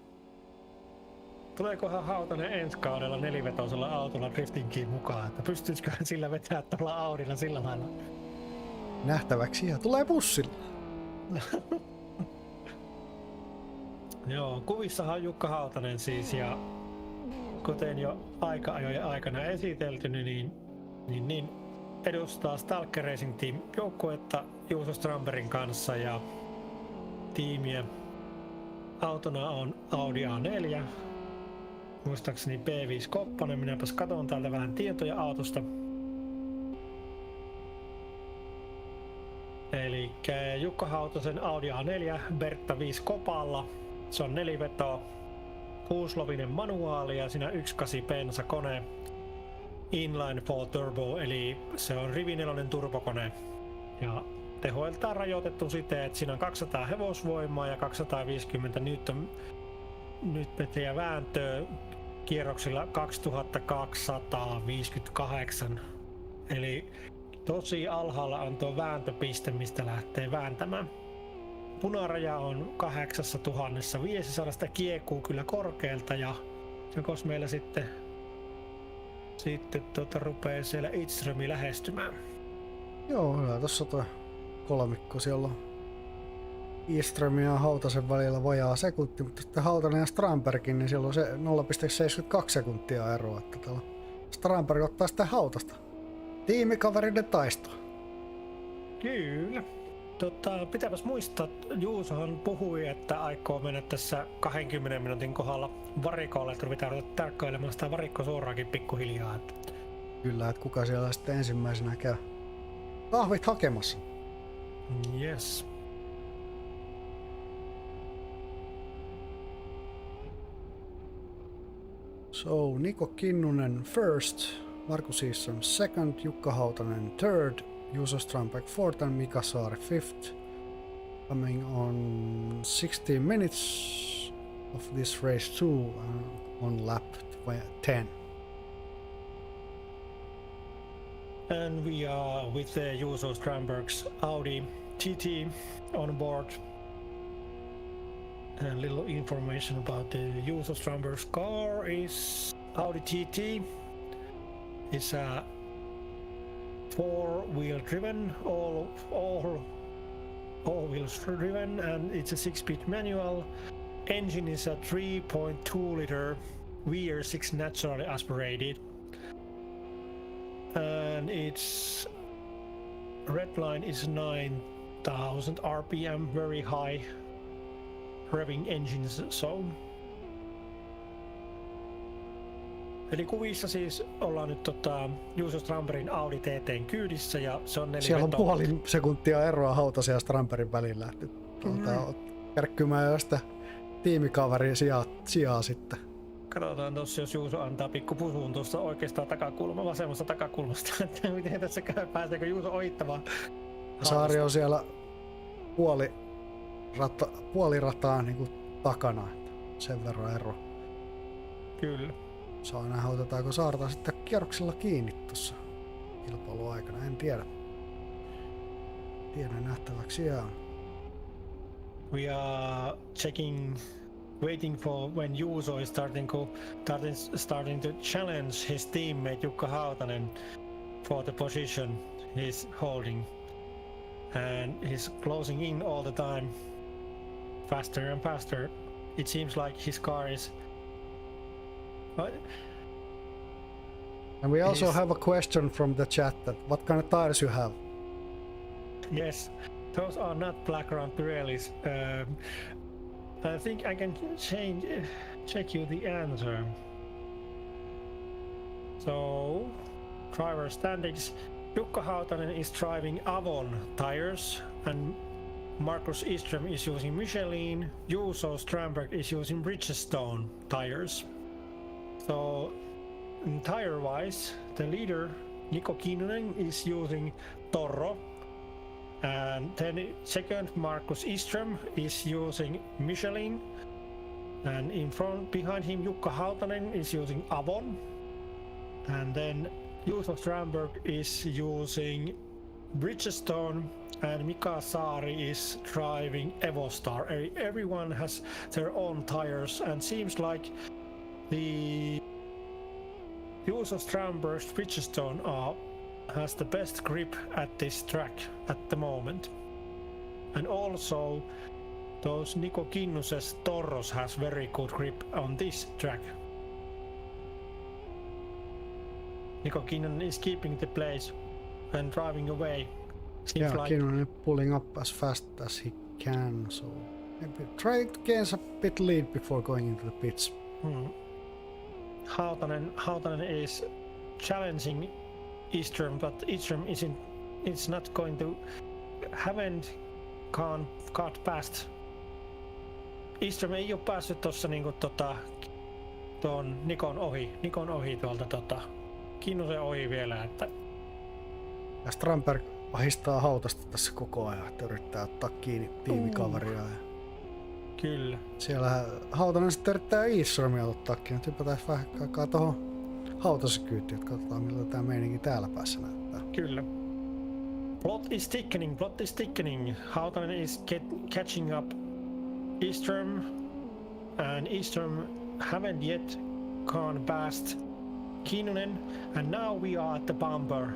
Speaker 3: Tuleekohan Hautanen ensi kaudella nelivetoisella autolla driftingiin mukaan, että pystyisikö sillä vetää tuolla Audilla sillä lailla?
Speaker 2: Nähtäväksi ja tulee bussilla.
Speaker 3: Joo, kuvissahan Jukka Hautanen siis ja kuten jo aika-ajojen aikana esitelty, niin edustaa Stalker Racing Team joukkuetta Juuso Strandbergin kanssa ja tiimiä. Autona on Audi A4. Muistaakseni B5 Koppanen, minäpäs katon täältä vähän tietoja autosta. Eli Jukka Hautasen Audi A4, Bertta 5 Kopalla. Se on neliveto, 6-lovinen manuaali ja siinä 1.8 bensakone. inline 4 turbo, eli se on rivi 4 turbokone. Ja tehoiltaan rajoitettu siten, että siinä on 200 hevosvoimaa ja 250 newtonmetriä vääntöä kierroksilla 2258. Eli tosi alhaalla on tuo vääntöpiste, mistä lähtee vääntämään. Punaraja on 8500, sitä kiekuu kyllä korkealta ja jokos meillä sitten rupee siellä Itströmi lähestymään.
Speaker 2: Joo, hyvä. Tossa toi kolmikko siellä on Iströmin ja Hautasen välillä vajaa sekunti, mutta sitten Hautanen ja Strandbergin, niin siellä on se 0,72 sekuntia eroa, että täällä Strandberg ottaa sitten Hautasta. Tiimikaveriden taisto.
Speaker 3: Kyllä. Pitääpäs muistaa, että Juusohan puhui, että aikoo mennä tässä 20 minuutin kohdalla varikolle, että pitää ruveta tarkkailemaan sitä varikkoa suoraankin pikkuhiljaa.
Speaker 2: Kyllä, että kuka siellä sitten ensimmäisenä käy kahvit hakemassa.
Speaker 3: Yes.
Speaker 2: So, Niko Kinnunen first, Markus Iisson second, Jukka Hautanen third, Juuso Strandberg fourth and Mika Saari fifth. Coming on 16 minutes of this race 2 on lap 10.
Speaker 3: And we are with the Juuso Strandberg's Audi TT on board. A little information about the Juuso Strandberg's car is Audi TT. It's a 4-wheel driven, all wheels driven, and it's a 6-speed manual. Engine is a 3.2 liter VR6 naturally aspirated. And its red line is 9000 RPM, very high revving engines, so. Eli kuvissa siis ollaan nyt Juuso Strandbergin Audi TT:n kyydissä ja se on 4
Speaker 2: Siellä on puoli sekuntia eroa Hautasen ja Strandbergin välillä. Kärkkymään jo sitä tiimikaverin sijaa sitten.
Speaker 3: Katsotaan tossa, jos Juuso antaa pikku pusuun tuossa oikeastaan vasemmasta takakulmasta, että miten tässä käy, pääseekö Juuso ohittamaan.
Speaker 2: Saari on siellä puoli rataa niin kuin takana, sen verran ero.
Speaker 3: Kyllä.
Speaker 2: Saa nähdä, otetaanko Saarta sitten kierroksilla kiinni tuossa kilpailun aikana, en tiedä. Tiedän, nähtäväksi jää.
Speaker 3: We are waiting for when Juuso is starting to challenge his teammate Jukka Hautanen for the position he's holding, and he's closing in all the time, faster and faster. It seems like his car is.
Speaker 2: And we also have a question from the chat that what kind of tires you have?
Speaker 3: Yes, those are not Black Round Pirellis. I think I can check you the answer. So, driver standings. Jukka Hautanen is driving Avon tires and Markus Iström is using Michelin. Juuso Strandberg is using Bridgestone tires. So, tire-wise, the leader Niko Kinnunen is using Toro. And then second, Markus Iström is using Michelin, and behind him Jukka Hautanen is using Avon, and then Juuso Strandberg is using Bridgestone, and Mika Saari is driving Evostar. Everyone has their own tires, and seems like the Juuso Strandberg's Bridgestone has the best grip at this track at the moment, and also those Niko Kinnusen's Toros has very good grip on this track. Niko Kinnunen is keeping the place and driving away. Seems like
Speaker 2: Kinnunen pulling up as fast as he can, so maybe trying to gain a bit lead before going into the pits.
Speaker 3: Hautanen is challenging Iström, but Iström it's not going to got past. Iström ei ole päässyt tossa niinku tuon Nikon ohi tuolta Kinnusen ohi vielä, että
Speaker 2: Ja Strandberg ahistaa Hautasta tässä koko ajan, että yrittää ottaa kiinni tiimikaveria. Ja
Speaker 3: kyllä.
Speaker 2: siellä Hautanen sitten yrittää Eastромia ottaa kiinni. Hypätään vähän aikaa tohon Hautasen kyytiin, että katsotaan miltä tää meininki täällä päässä näyttää.
Speaker 3: Kyllä. Plot is thickening. Hautanen is catching up Eastrom, and Eastrom haven't yet gone past Kinnunen, and now we are at the bumper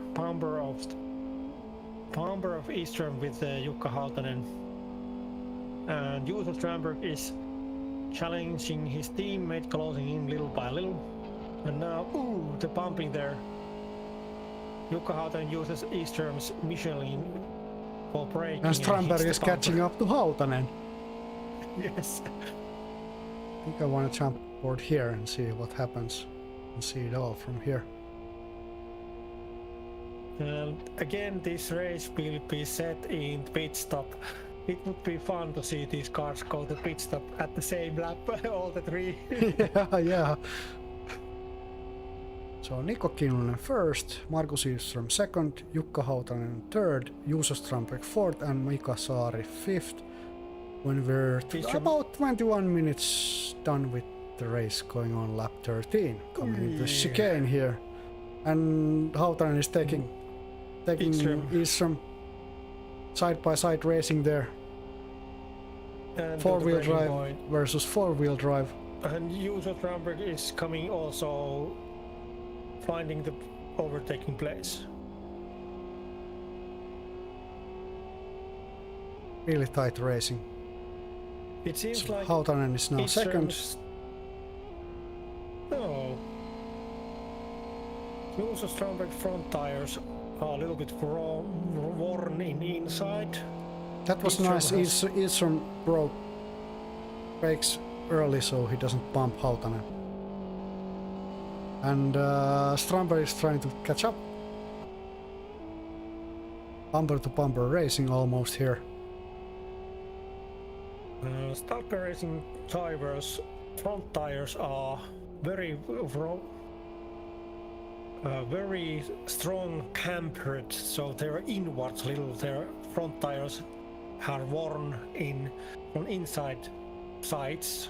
Speaker 3: of Eastrom with Jukka Hautanen. And Juuso Strandberg is challenging his teammate, closing in little by little. And now, the bumping there. Jukka Hautanen uses Eastrom's Michelin for braking.
Speaker 2: And Strandberg is catching up to Hautanen.
Speaker 3: Yes.
Speaker 2: I think I want to jump board here and see what happens and see it all from here.
Speaker 3: And again, this race will be set in pit stop. It would be fun to see these cars go to pit stop at the same lap, all the three.
Speaker 2: Yeah. So Niko Kinnunen first, Markus Eastrom second, Jukka Hautanen third, Juuso Strandberg fourth, and Mika Saari fifth. When we're about 21 minutes done with the race, going on lap 13, coming into chicane here, and Hautanen is taking Eastrom side by side racing there.
Speaker 3: And
Speaker 2: Four-wheel
Speaker 3: to the
Speaker 2: drive
Speaker 3: breaking point.
Speaker 2: versus four-wheel drive.
Speaker 3: And Juuso Strandberg is coming also finding the overtaking place.
Speaker 2: Really tight racing.
Speaker 3: It seems like
Speaker 2: Hautanen is now second.
Speaker 3: Eastrom's- No. Juuso Strandberg front tires are a little bit worn in inside.
Speaker 2: That was
Speaker 3: Eastrom
Speaker 2: nice.
Speaker 3: has-
Speaker 2: Eastrom broke brakes early so he doesn't bump Hautanen. And Strandberg is trying to catch up. Bumper to bumper racing almost here.
Speaker 3: Stalker Racing tires, front tires are very strong cambered, so they're inwards little. Their front tires are worn in from inside sides.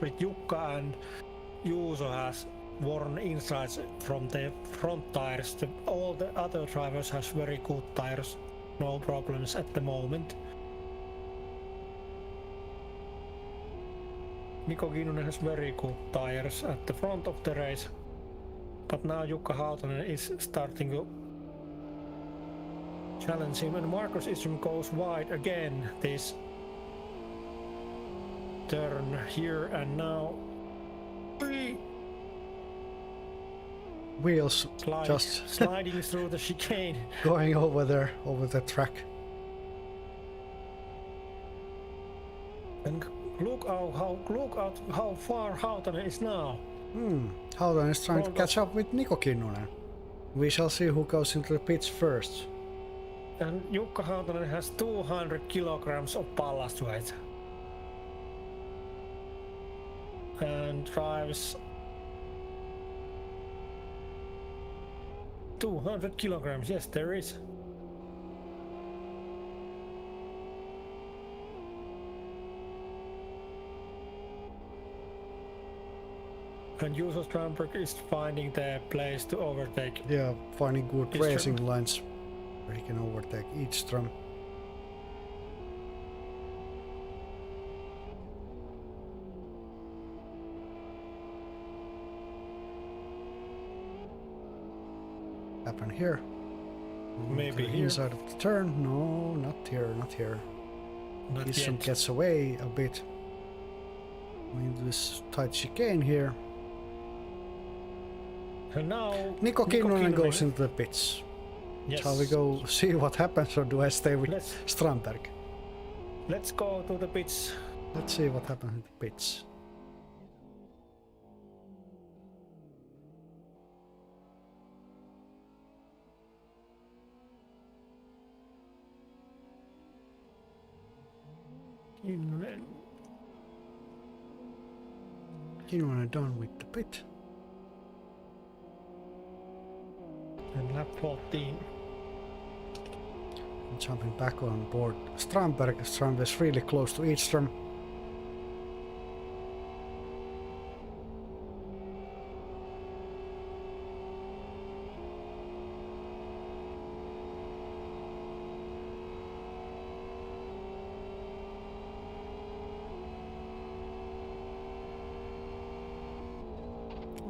Speaker 3: With Jukka and Juuso has worn insides from the front tires. All the other drivers has very good tires, no problems at the moment. Niko Kinnunen has very good tires at the front of the race, but now Jukka Hautanen is starting to challenge him, and Markus Eastrom goes wide again this turn here, and now
Speaker 2: Wheels just
Speaker 3: sliding through the chicane.
Speaker 2: going over there, over the track.
Speaker 3: And look out how far Hautanen is now.
Speaker 2: Hautanen is trying to catch up with Niko Kinnunen. We shall see who goes into the pits first.
Speaker 3: And Jukka Hautanen has 200 kilograms of ballast weight. And drives 200 kilograms, yes there is. And Juuso Strandberg is finding the place to overtake.
Speaker 2: Yeah, finding good
Speaker 3: Eastrom.
Speaker 2: racing lines where he can overtake Eastrom. Happen here.
Speaker 3: Maybe
Speaker 2: To the
Speaker 3: here.
Speaker 2: inside of the turn. No, not here, not here.
Speaker 3: Not
Speaker 2: Eastrom
Speaker 3: yet.
Speaker 2: gets away a bit. Into this tight chicane here.
Speaker 3: And now
Speaker 2: Niko Kinnunen goes into the pits.
Speaker 3: Yes.
Speaker 2: Shall we go see what happens, or do I stay with
Speaker 3: Let's
Speaker 2: Strandberg?
Speaker 3: let's go to the pits.
Speaker 2: Let's see what happens in the pits.
Speaker 3: Kinnunen.
Speaker 2: Kinnunen done with the pit.
Speaker 3: lap 14.
Speaker 2: Jumping back on board Strandberg. Strandberg is really close to Edström.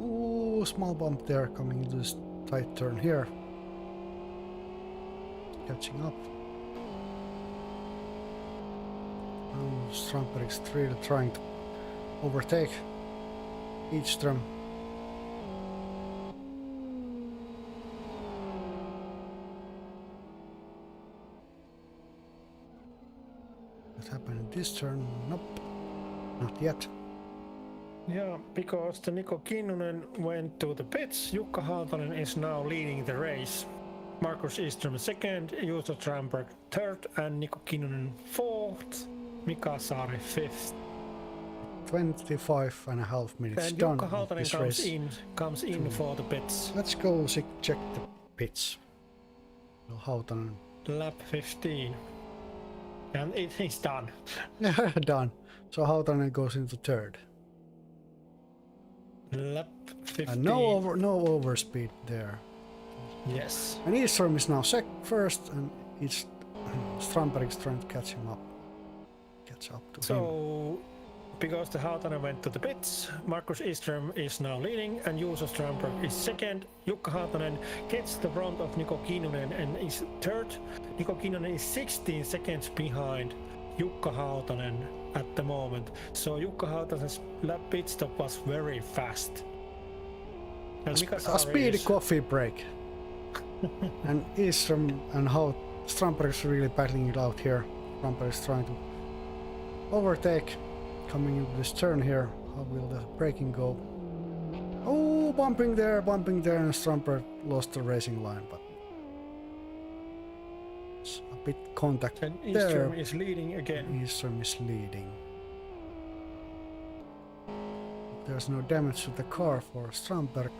Speaker 2: Ooh, small bump there coming into this tight turn here. Catching up. Strandberg is really trying to overtake Edström. What happened in this turn? Nope, not yet.
Speaker 3: Yeah, because the Niko Kinnunen went to the pits, Jukka Hautanen is now leading the race. Markus Edström second, Juuso Strandberg third, and Niko Kinnunen fourth, Mika Saari fifth.
Speaker 2: 25.5 minutes
Speaker 3: And
Speaker 2: done.
Speaker 3: Jukka
Speaker 2: of
Speaker 3: Hautanen
Speaker 2: this race.
Speaker 3: comes in for the pits.
Speaker 2: Let's go check the pits. Hautanen.
Speaker 3: Lap 15. And it is done.
Speaker 2: Done. So Hautanen goes into third.
Speaker 3: Lap 15.
Speaker 2: And no overspeed there.
Speaker 3: Yes.
Speaker 2: And Edström is now first, and Strandberg is trying to catch him up. Catch up to him.
Speaker 3: So, because the Hautanen went to the pits, Markus Edström is now leading, and Juuso Strandberg is second. Jukka Hautanen gets the front of Niko Kinnunen and is third. Niko Kinnunen is 16 seconds behind Jukka Hautanen at the moment. So Jukka Hautanen's lap pit stop was very fast. And Mika
Speaker 2: A
Speaker 3: Saari
Speaker 2: speedy
Speaker 3: is-
Speaker 2: coffee break. And Edström and Strandberg is really battling it out here. Strandberg is trying to overtake. Coming into this turn here. How will the braking go? Oh, bumping there, and Strandberg lost the racing line, but it's a bit contact
Speaker 3: And
Speaker 2: there.
Speaker 3: Edström is leading again.
Speaker 2: Edström is leading. There's no damage to the car for Strandberg.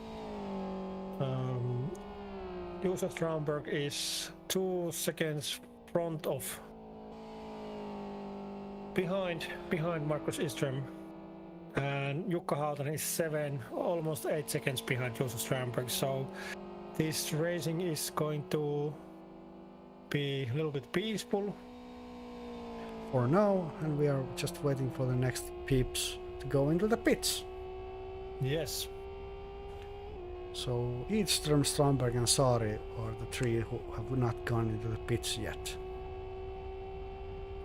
Speaker 3: Juuso Strandberg is 2 seconds front of behind Markus Edström, and Jukka Hautanen is almost 8 seconds behind Juuso Strandberg. So this racing is going to be a little bit peaceful.
Speaker 2: For now, and we are just waiting for the next peeps to go into the pits.
Speaker 3: Yes.
Speaker 2: So Edström, Strandberg and Saari are the three who have not gone into the pits yet.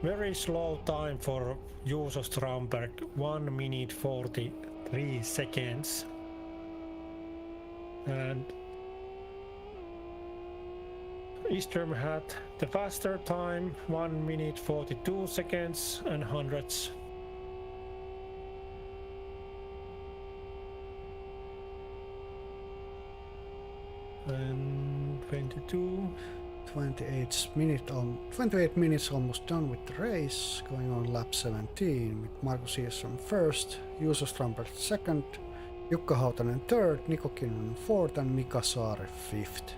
Speaker 3: Very slow time for Juuso Strandberg, 1 minute 43 seconds. And Edström had the faster time, 1 minute 42 seconds and hundredths. And
Speaker 2: 28 minutes almost done with the race, going on lap 17 with Markus Edström first, Juuso Strandberg second, Jukka Hautanen third, Niko Kinnunen fourth and Mika Saari fifth.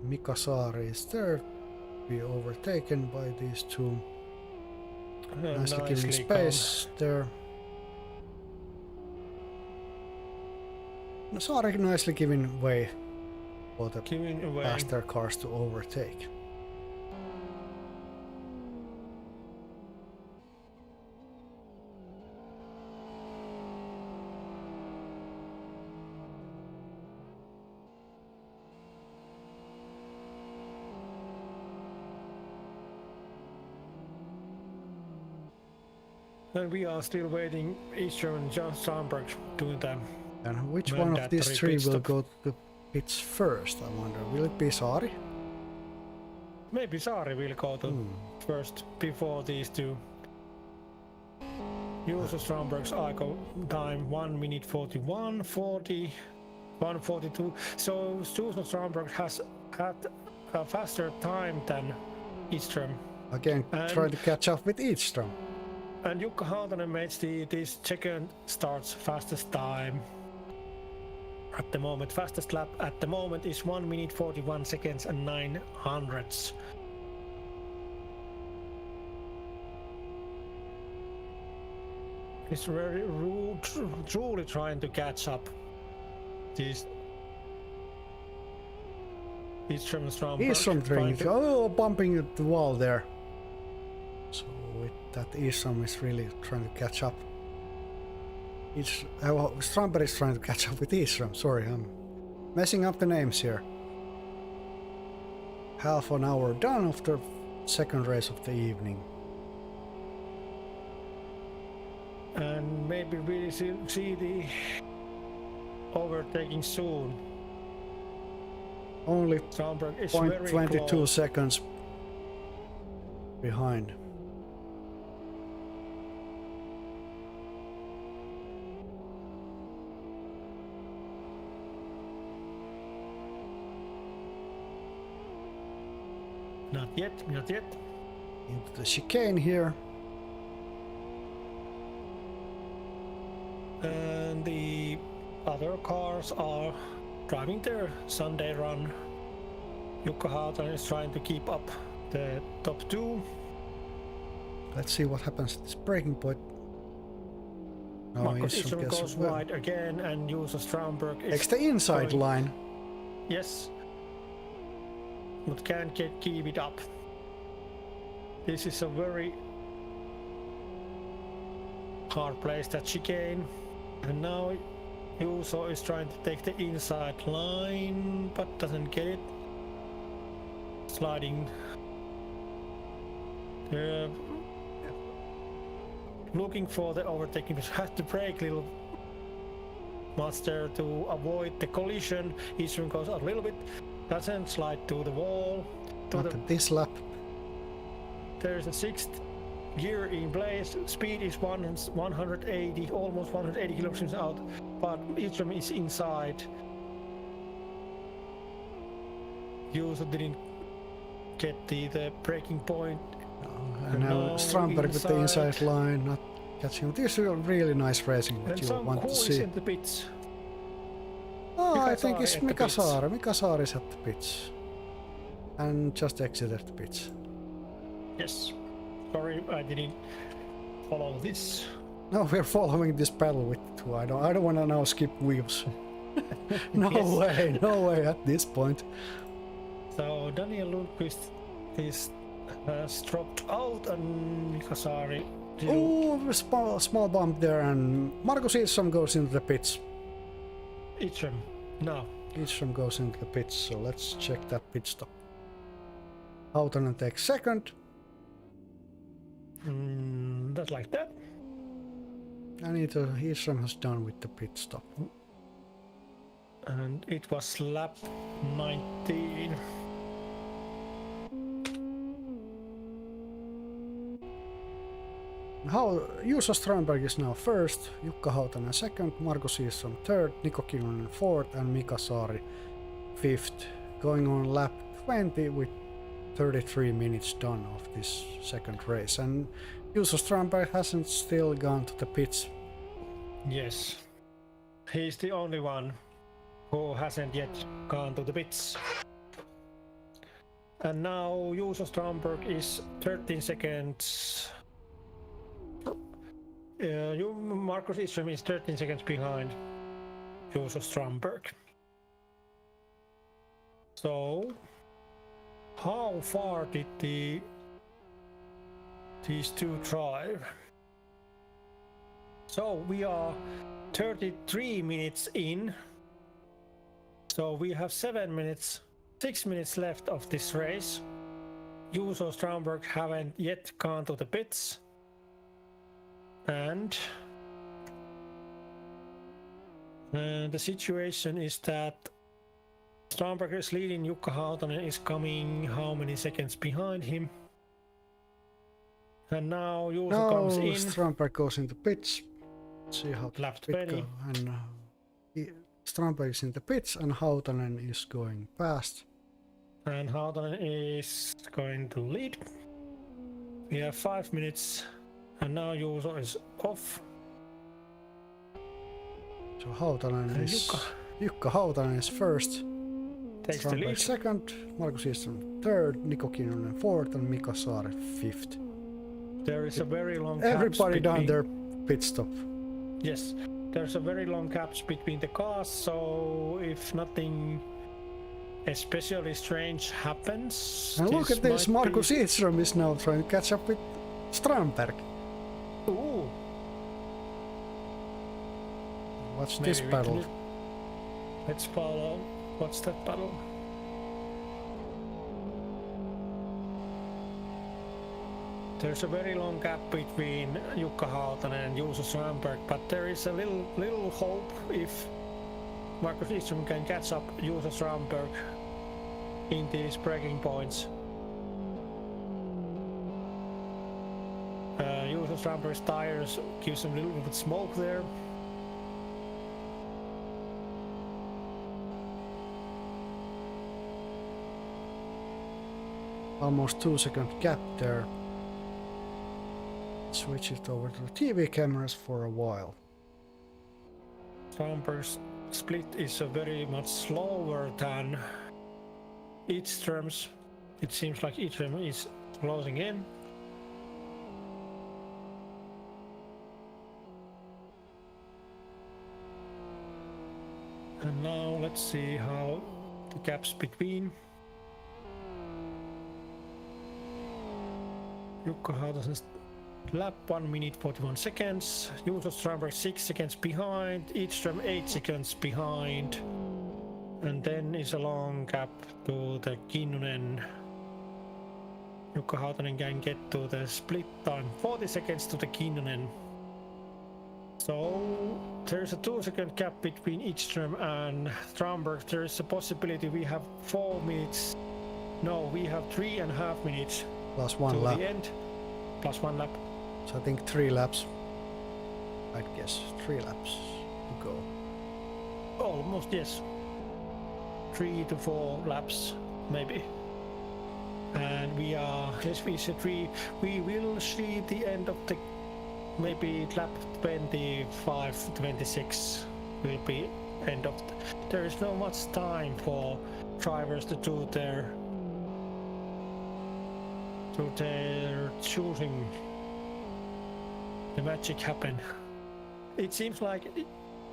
Speaker 2: Mika Saari is third, be overtaken by these two. Nicely giving space there. Saari nicely giving way for the faster cars to overtake.
Speaker 3: And we are still waiting Edström and John Strandberg doing them.
Speaker 2: And which one of these three will go to the pits first, I wonder? Will it be Saari?
Speaker 3: Maybe Saari will go to first before these two. Juuso Strandberg's time 1 minute 41, 40, 142. So Juuso Strandberg has had a faster time than Edström.
Speaker 2: Again, trying to catch up with Edström.
Speaker 3: And Jukka Hautanen makes this second starts fastest time. At the moment, fastest lap at the moment is 1 minute 41 seconds and 9 hundredths. He's very truly trying to catch up. These Eastrom Stromberg.
Speaker 2: Eastrom trying to, oh, bumping at the wall there. So with that, Eastrom is really trying to catch up. Stromberg is trying to catch up with Eastrom. Sorry, I'm messing up the names here. Half an hour done after second race of the evening.
Speaker 3: And maybe we see the overtaking soon.
Speaker 2: Only
Speaker 3: Stromberg is very
Speaker 2: 0.22
Speaker 3: close.
Speaker 2: seconds behind.
Speaker 3: Not yet, not yet.
Speaker 2: Into the chicane here.
Speaker 3: And the other cars are driving their Sunday run. Jukka Hautanen is trying to keep up the top two.
Speaker 2: Let's see what happens at this breaking point. No,
Speaker 3: Markus
Speaker 2: Eastrom
Speaker 3: Eastrom
Speaker 2: gets
Speaker 3: goes
Speaker 2: well.
Speaker 3: wide again, and Juuso Stromberg is
Speaker 2: Takes the inside
Speaker 3: going-
Speaker 2: line.
Speaker 3: Yes, but can't keep it up. This is a very hard place, that chicane. And now Juuso is trying to take the inside line, but doesn't get it. Sliding. Looking for the overtaking, has to brake little much there to avoid the collision. Eastrom goes a little bit, doesn't slide to the wall.
Speaker 2: Not at this lap.
Speaker 3: There's a sixth gear in place. Speed is 180, almost 180 kilometers out, but Eastrom is inside. Juuso didn't get the braking point.
Speaker 2: And now
Speaker 3: now
Speaker 2: Stromberg with the
Speaker 3: inside.
Speaker 2: inside line, not catching. This is really nice racing that
Speaker 3: And
Speaker 2: you
Speaker 3: some
Speaker 2: want to
Speaker 3: cool is
Speaker 2: see.
Speaker 3: in the pits.
Speaker 2: Oh, I
Speaker 3: Mika
Speaker 2: think
Speaker 3: Saari
Speaker 2: it's
Speaker 3: at the
Speaker 2: Mika
Speaker 3: pits.
Speaker 2: Saari. Mika Saari is at the pits. And just exited the pits.
Speaker 3: Yes. Sorry, I didn't follow this.
Speaker 2: No, we're following this battle with the two. I don't want to now skip wheels. No
Speaker 3: Yes.
Speaker 2: no way at this point.
Speaker 3: So Daniel Lundqvist has dropped out, and Mika Saari didn't.
Speaker 2: Oh, small bump there, and Markus Eastrom goes into the pits.
Speaker 3: Eastrom. No.
Speaker 2: Eastrom goes into the pits, so let's check that pit stop. Hautanen takes second,
Speaker 3: That's like that.
Speaker 2: and Eastrom has done with the pit stop.
Speaker 3: And it was lap 19.
Speaker 2: Juuso Stromberg is now first, Jukka Hautanen second, Markus Eastrom third, Niko Kinnunen fourth, and Mika Saari fifth. Going on lap 20 with 33 minutes done of this second race. And Juuso Stromberg hasn't still gone to the pits.
Speaker 3: Yes. He's the only one who hasn't yet gone to the pits. And now Juuso Stromberg is 13 seconds. Markus Eastrom is 13 seconds behind Juuso Stromberg. So, how far did these two drive? So we are 33 minutes in. So we have 6 minutes left of this race. Juuso Stromberg haven't yet gone to the pits. And the situation is that Stromberg is leading, Jukka Hautanen is coming how many seconds behind him. And now Juuso comes in.
Speaker 2: Stromberg goes into pits. Let's see how
Speaker 3: Lap
Speaker 2: the pit
Speaker 3: 20.
Speaker 2: go. And Stromberg is in the pits, and Hautanen is going past.
Speaker 3: And Hautanen is going to lead. We have 5 minutes And now Juuso is off.
Speaker 2: So Hautanen
Speaker 3: And
Speaker 2: is... Jukka Hautanen is first.
Speaker 3: Takes the
Speaker 2: Strandberg
Speaker 3: lead.
Speaker 2: second, Markus Eström third, Niko Kinnunen fourth, and Mika Saari fifth.
Speaker 3: There is a very long gaps
Speaker 2: Everybody done
Speaker 3: between-
Speaker 2: their pit stop.
Speaker 3: Yes, there's a very long gaps between the cars, so if nothing especially strange happens...
Speaker 2: And look at this,
Speaker 3: might be-
Speaker 2: Markus Eström is now trying to catch up with Strandberg.
Speaker 3: Ooh,
Speaker 2: Watch
Speaker 3: maybe
Speaker 2: this
Speaker 3: we
Speaker 2: battle.
Speaker 3: can- Let's follow. What's that battle? There's a very long gap between Jukka Hautanen and Juuso Strandberg, but there is a little hope if Markus Eström can catch up Juuso Strandberg in these breaking points. Juuso Strandberg's tires gives him a little bit of smoke there.
Speaker 2: Almost 2-second gap there. Switch it over to the TV cameras for a while.
Speaker 3: Strandberg's split is very much slower than Edström's. It seems like Edström is closing in. And now let's see how the gaps between Jukka Hautasen's lap 1 minute 41 seconds, Juuso Strandberg 6 seconds behind, Edström 8 seconds behind, and then is a long gap to the Kinnunen. Jukka Hautanen can get to the split time 40 seconds to the Kinnunen. So there's a 2-second gap between Edström and Strandberg. There is a possibility we have 4 minutes. No, we have 3.5 minutes
Speaker 2: Plus one
Speaker 3: to
Speaker 2: lap.
Speaker 3: the end. Plus 1 lap.
Speaker 2: So I think 3 laps. I'd guess 3 laps to go.
Speaker 3: Almost, yes. 3 to 4 laps, maybe. And we are, yes, we said we will see the end of the, maybe lap 25, 26 will be end of there is no much time for drivers to do their choosing. The magic happen. It seems like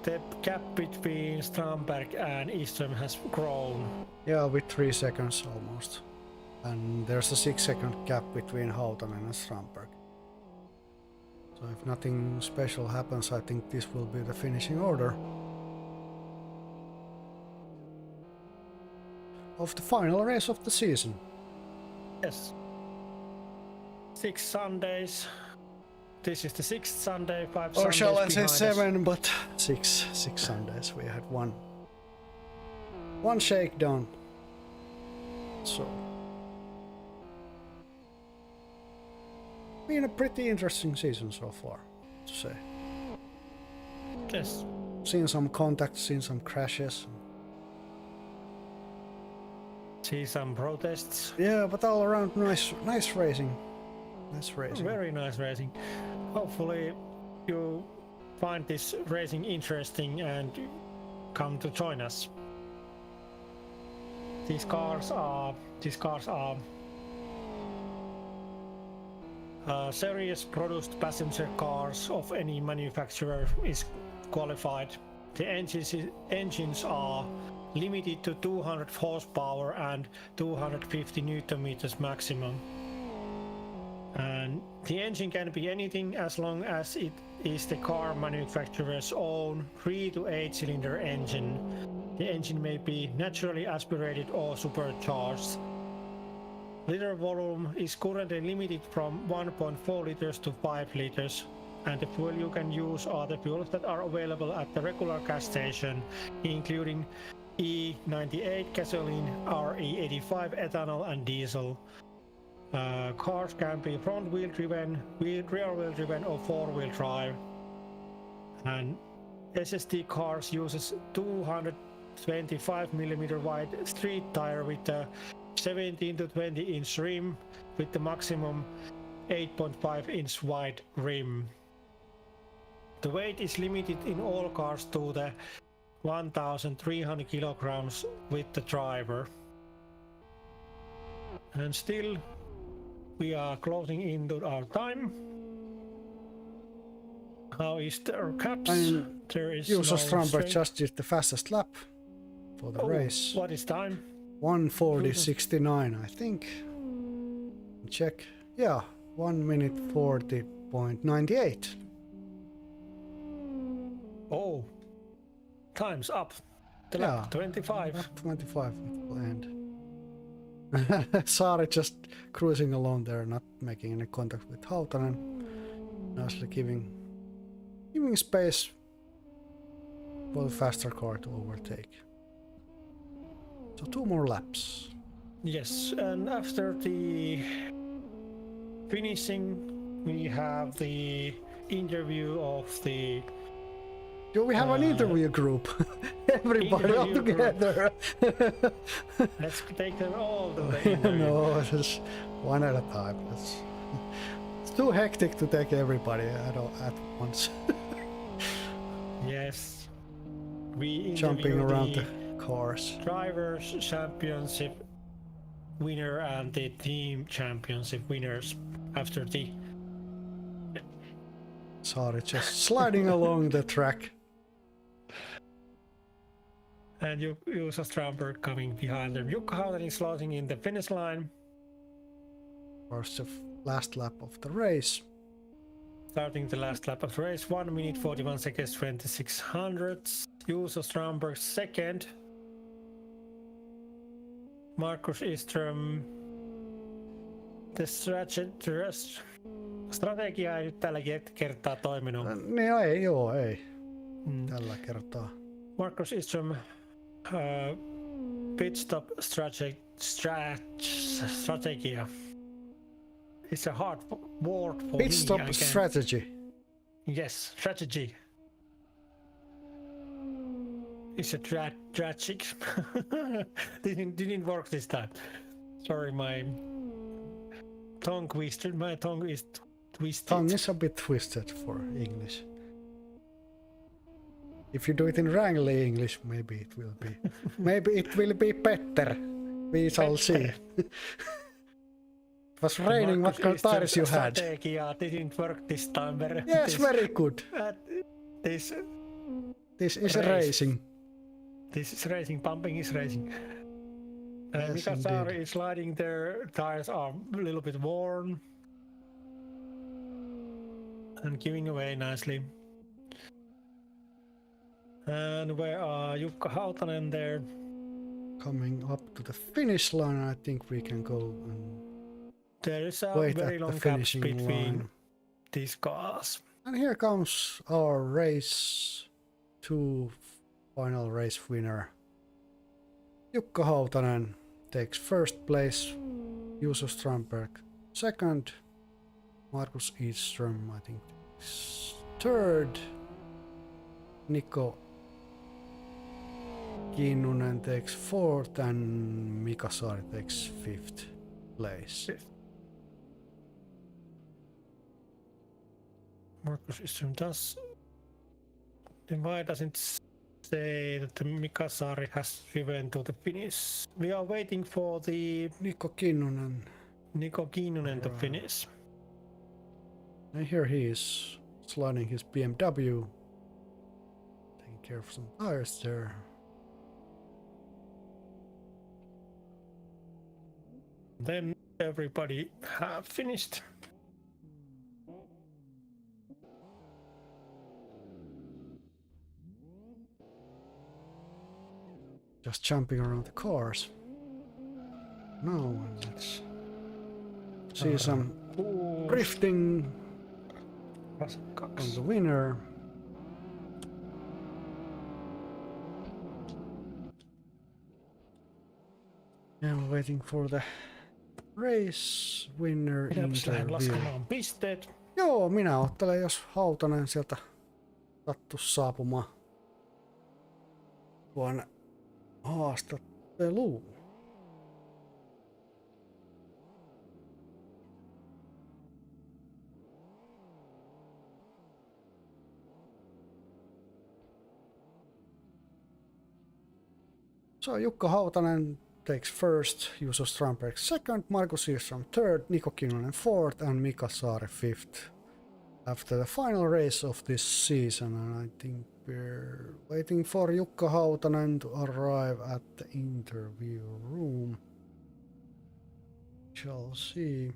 Speaker 3: the gap between Strandberg and Edström has grown.
Speaker 2: Yeah, with 3 seconds almost. And there's a 6-second gap between Hautanen and Strandberg. So if nothing special happens, I think this will be the finishing order of the final race of the season.
Speaker 3: Yes. 6 Sundays. This is the 6th Sunday, 5
Speaker 2: Or
Speaker 3: Sundays
Speaker 2: shall I say
Speaker 3: behind us.
Speaker 2: 7, but 6 Sundays. We had one shakedown. So been a pretty interesting season so far, to say.
Speaker 3: Yes.
Speaker 2: Seen some contacts, seen some crashes.
Speaker 3: See some protests.
Speaker 2: Yeah, but all around nice racing. Nice racing.
Speaker 3: Very nice racing. Hopefully you find this racing interesting and come to join us. These cars are series produced passenger cars of any manufacturer is qualified. The engines are limited to 200 horsepower and 250 Newton meters maximum. And the engine can be anything as long as it is the car manufacturer's own 3 to 8 cylinder engine. The engine may be naturally aspirated or supercharged. Liter volume is currently limited from 1.4 liters to 5 liters, and the fuel you can use are the fuels that are available at the regular gas station, including E98 gasoline, RE85 ethanol and diesel. Cars can be front-wheel driven, rear-wheel driven or four-wheel drive. And SST cars uses 225mm wide street tire with a 17 to 20 inch rim with the maximum 8.5-inch wide rim. The weight is limited in all cars to the 1,300 kilograms with the driver. And still, we are closing into our time. How is the caps? There is
Speaker 2: Juuso
Speaker 3: no
Speaker 2: Strandberg
Speaker 3: straight-
Speaker 2: just did the fastest lap for the
Speaker 3: Oh,
Speaker 2: race.
Speaker 3: what is time?
Speaker 2: 1:40.69, I think. Check. Yeah, 1 minute 40.98.
Speaker 3: Oh, time's up. The
Speaker 2: Yeah.
Speaker 3: lap 25.
Speaker 2: Lap 25 it will end. Saari just cruising along there, not making any contact with Hautanen. Nicely giving space for the faster car to overtake. So 2 more laps.
Speaker 3: Yes, and after the finishing, we have the interview of the
Speaker 2: Do we have an interview group? Everybody all
Speaker 3: interview group.
Speaker 2: together.
Speaker 3: Let's take them all to the interview.
Speaker 2: No, just one at a time. It's too hectic to take everybody at once.
Speaker 3: Yes, we
Speaker 2: Jumping
Speaker 3: interview
Speaker 2: around
Speaker 3: the
Speaker 2: the cars.
Speaker 3: drivers' championship winner and the team championship winners after the
Speaker 2: Sorry, just sliding along the track.
Speaker 3: and Juuso Strandberg coming behind them. Jukka Hautanen is closing in the finish line,
Speaker 2: First the last lap of the race.
Speaker 3: starting the last lap of the race. 1 minute 41 seconds 26 hundredths. Juuso Strandberg second. Markus Istrom. The strategia ei nyt tällä kertaa toiminut.
Speaker 2: Niin ei. Tällä kertaa.
Speaker 3: Markus Istrom pit stop strategia. It's a hard word for
Speaker 2: Pit
Speaker 3: me.
Speaker 2: stop
Speaker 3: I can't-
Speaker 2: strategy.
Speaker 3: Yes, strategy. It's a tragic. didn't work this time. Sorry, my tongue twisted. My tongue is twisted.
Speaker 2: Tongue is a bit twisted for English. If you do it in Wrangly English, maybe it will be. Maybe it will be better. We shall see. It was raining. What kind of tires you had?
Speaker 3: Strategia didn't work this time.
Speaker 2: Yes, very good.
Speaker 3: This
Speaker 2: This is
Speaker 3: Race.
Speaker 2: racing.
Speaker 3: This is racing. Pumping is racing.
Speaker 2: Yes,
Speaker 3: Mika
Speaker 2: indeed.
Speaker 3: Saari is sliding. Their tires are a little bit worn and giving away nicely. And where are Jukka Hautanen there?
Speaker 2: Coming up to the finish line, I think we can go and
Speaker 3: There is a
Speaker 2: wait
Speaker 3: very
Speaker 2: at
Speaker 3: long
Speaker 2: the
Speaker 3: gap
Speaker 2: finishing
Speaker 3: between
Speaker 2: line.
Speaker 3: these cars.
Speaker 2: And here comes our race 2 final race winner. Jukka Hautanen takes first place, Juuso Strandberg second, Markus Edström I think takes third, Niko Kinnunen takes fourth, and Mika Saari takes fifth place.
Speaker 3: Markus Istrom does. Why doesn't say that the Mika Saari has driven to the finish? We are waiting for the
Speaker 2: Niko Kinnunen,
Speaker 3: Niko Kinnunen to
Speaker 2: Right.
Speaker 3: finish.
Speaker 2: and here he is sliding his BMW, taking care of some tires there.
Speaker 3: Then everybody have finished.
Speaker 2: Just jumping around the cars. Now let's see some drifting on the winner. And we're waiting for the race winner
Speaker 3: Minäpäs lähden
Speaker 2: interview.
Speaker 3: laskemaan pisteet.
Speaker 2: Joo, minä ottelen, jos Hautanen sieltä sattuisi saapumaan tuonne haastatteluun. So Jukka Hautanen takes first, Juuso Strandberg second, Markus Hirschström third, Niko Kinnunen fourth, and Mika Saari fifth. After the final race of this season, and I think we're waiting for Jukka Hautanen to arrive at the interview room. Shall see.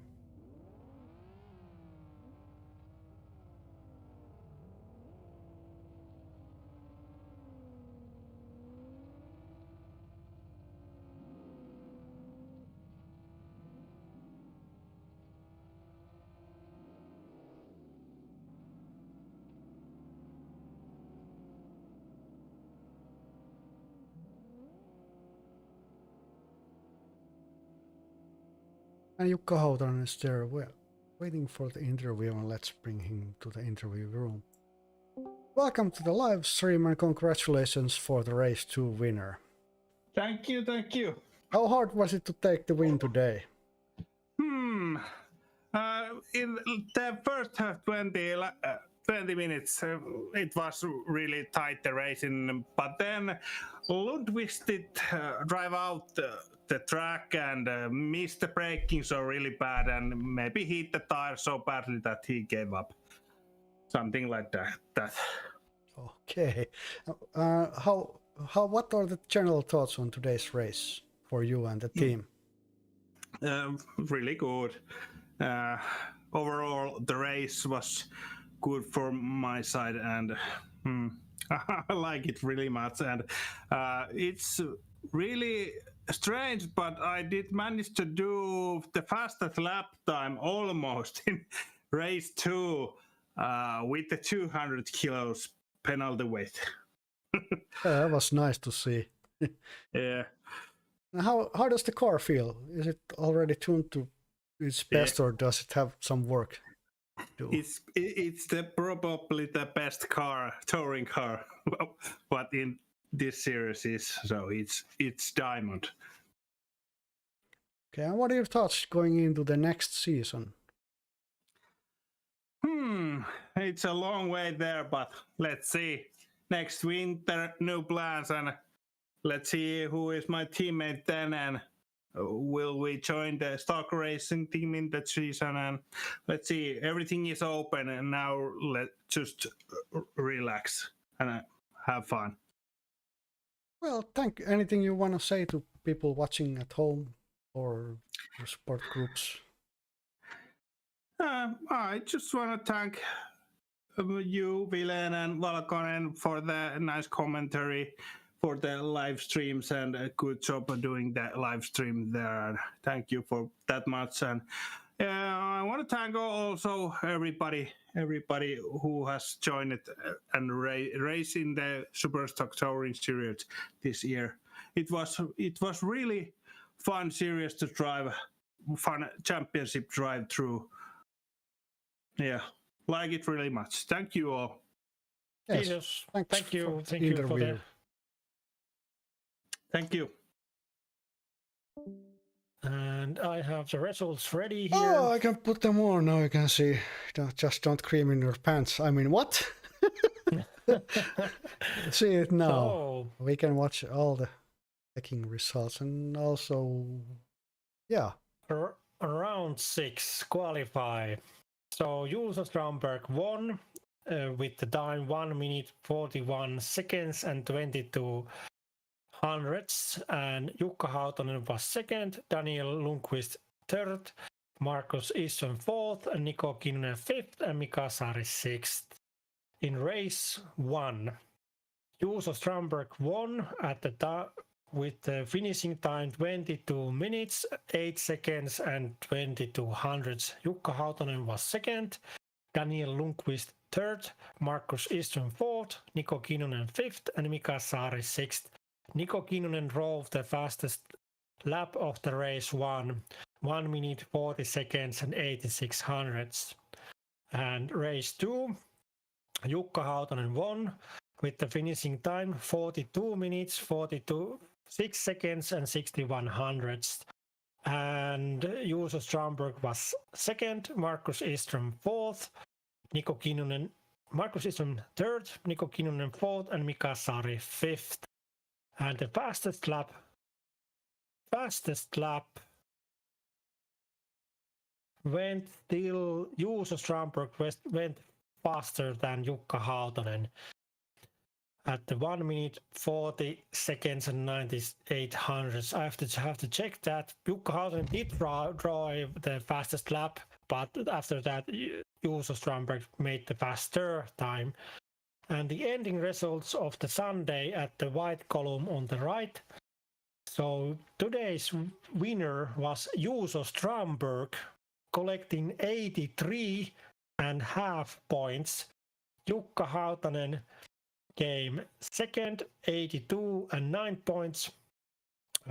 Speaker 2: And Jukka Hautanen is there, well, waiting for the interview, and let's bring him to the interview room. Welcome to the live stream and congratulations for the race 2 winner.
Speaker 1: Thank you, thank you.
Speaker 2: How hard was it to take the win today?
Speaker 1: In the first 20 minutes, it was really tight the racing, but then Lundqvist did drive out the track and missed the braking so really bad, and maybe hit the tire so badly that he gave up. Something like that.
Speaker 2: Okay. What are the general thoughts on today's race for you and the team?
Speaker 1: Really good. Overall, the race was good for my side, and I like it really much. And it's really strange, but I did manage to do the fastest lap time almost in race 2 with the 200 kilos penalty weight.
Speaker 2: That was nice to see.
Speaker 1: Yeah.
Speaker 2: How does the car feel? Is it already tuned to its best, or does it have some work to do?
Speaker 1: It's probably the best touring car what in this series is, so it's diamond.
Speaker 2: Okay, and what are your thoughts going into the next season?
Speaker 1: It's a long way there, but let's see. Next winter, new plans, and let's see who is my teammate then, and will we join the stock racing team in that season? And let's see, everything is open, and now let's just relax and have fun.
Speaker 2: Well, anything you want to say to people watching at home or your support groups?
Speaker 1: I just want to thank you, Vilen and Valkonen, for the nice commentary, for the live streams, and a good job of doing that live stream there. Thank you for that much. And I want to thank also everybody who has joined it and racing the SUPERstock Touring Series this year. It was really fun series to drive, fun championship drive through. Yeah, like it really much. Thank you all.
Speaker 2: Yes,
Speaker 3: Jesus,
Speaker 2: thanks
Speaker 3: thank you
Speaker 2: for the
Speaker 3: for
Speaker 2: interview.
Speaker 3: that.
Speaker 1: Thank you.
Speaker 3: And I have the results ready here.
Speaker 2: Oh, I can put them on now. You can see. Don't cream in your pants. I mean, what? See it now.
Speaker 3: So,
Speaker 2: We can watch all the checking results, and also, yeah.
Speaker 3: round 6 qualify. So Juuso Strandberg won with the time 1 minute 41 seconds and 22 hundredths, and Jukka Hautanen was second, Daniel Lundqvist third, Markus Hirschström fourth, and Niko Kinnunen fifth, and Mika Saari sixth. In race 1, Juuso Strandberg won at the with the finishing time 22 minutes 8 seconds and 22 hundredths. Jukka Hautanen was second, Daniel Lundqvist third, Markus Hirschström fourth, Niko Kinnunen fifth, and Mika Saari sixth. Niko Kinnunen drove the fastest lap of the race 1 minute 40 seconds and 86 hundredths. And race 2, Jukka Hautanen won with the finishing time 42 minutes 6 seconds and 61 hundredths. And Juuso Strandberg was second, Markus Hirschström fourth, Markus Hirschström third, Niko Kinnunen fourth, and Mika Saari fifth. And the fastest lap went still, Juuso Strömberg went faster than Jukka Hautanen at the 1 minute 40 seconds and 98 hundredths. I have to check that. Jukka Hautanen did drive the fastest lap, but after that Juuso Strömberg made the faster time. And the ending results of the Sunday at the white column on the right. So today's winner was Juuso Strömberg, collecting 83.5 points. Jukka Hautanen came second, 82.9 points.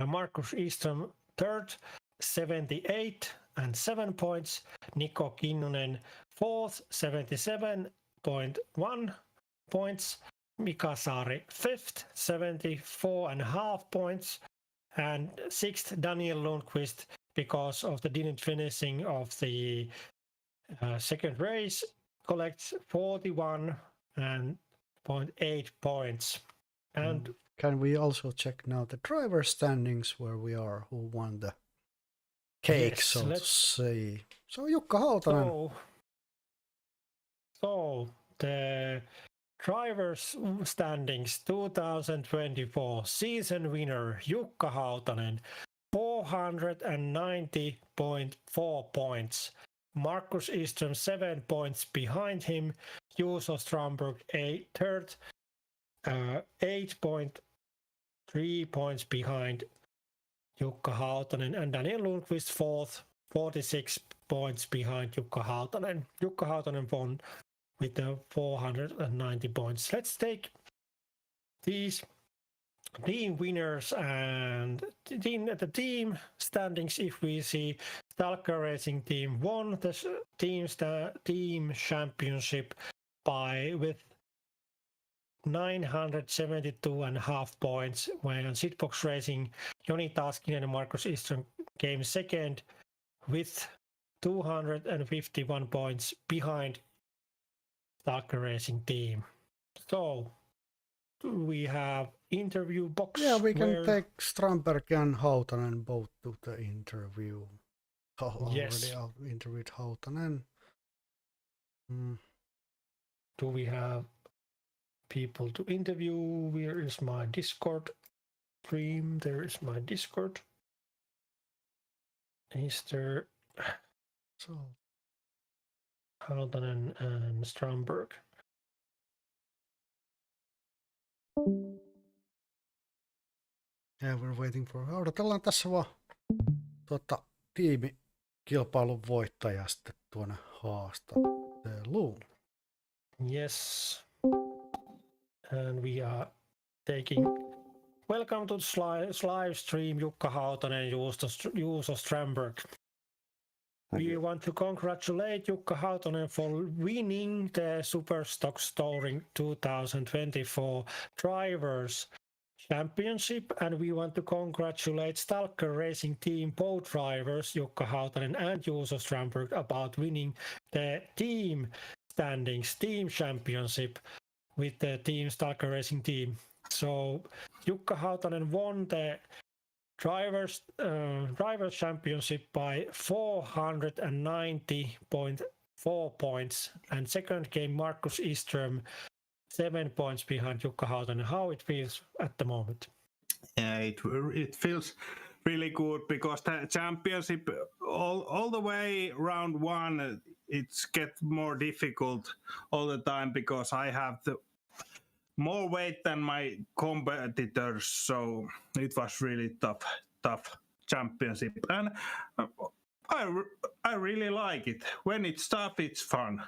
Speaker 3: Markus Eström third, 78.7 points. Niko Kinnunen fourth, 77.1 points. Mika Saari fifth, 74.5 points. And sixth, Daniel Lundqvist, because of the didn't finishing of the second race, collects 41.8 points. And
Speaker 2: can we also check now the driver standings where we are, who won the cake,
Speaker 3: yes,
Speaker 2: so to say. So Jukka Hautanen.
Speaker 3: So the drivers standings 2024 season winner Jukka Hautanen, 490.4 points. Markus Eström 7 points behind him. Juuso Strömberg third, 8.3 points behind Jukka Hautanen, and Daniel Lundqvist fourth, 46 points behind Jukka Hautanen. Jukka Hautanen won with the 490 points. Let's take these team winners and the team standings. If we see Stalker Racing Team won the team championship with 972.5 points, when Sitbox Racing, Joni Taskinen and Markus Eström came second with 251 points behind Stalker Racing Team. So we have interview box.
Speaker 2: Yeah, we can take Strömberg and Hautanen both to the interview.
Speaker 3: Yes.
Speaker 2: Already interviewed Hautanen.
Speaker 3: Do we have people to interview? Where is my Discord stream? There is my Discord. Is there Hautanen and Strömberg?
Speaker 2: Yeah, we're waiting for. Odotellaan tässä vaan tiimikilpailun voittaja sitten tuonne haastatteluun.
Speaker 3: Yes. And we are taking. Welcome to the live stream, Jukka Hautanen and Juuso Strömberg. We want to congratulate Jukka Hautanen for winning the SUPERstock Touring 2024 Drivers Championship, and we want to congratulate Stalker Racing Team both drivers, Jukka Hautanen and Juuso Strömberg, about winning the team standings, team championship with the team Stalker Racing Team. So Jukka Hautanen won the drivers championship by 490.4 points, and second came Markus Eström, 7 points behind Jukka Hautanen. How it feels at the moment?
Speaker 1: Yeah, it feels really good because the championship all the way round one, it's get more difficult all the time because I have the more weight than my competitors, so it was really tough championship, and I really like it. When it's tough, it's fun.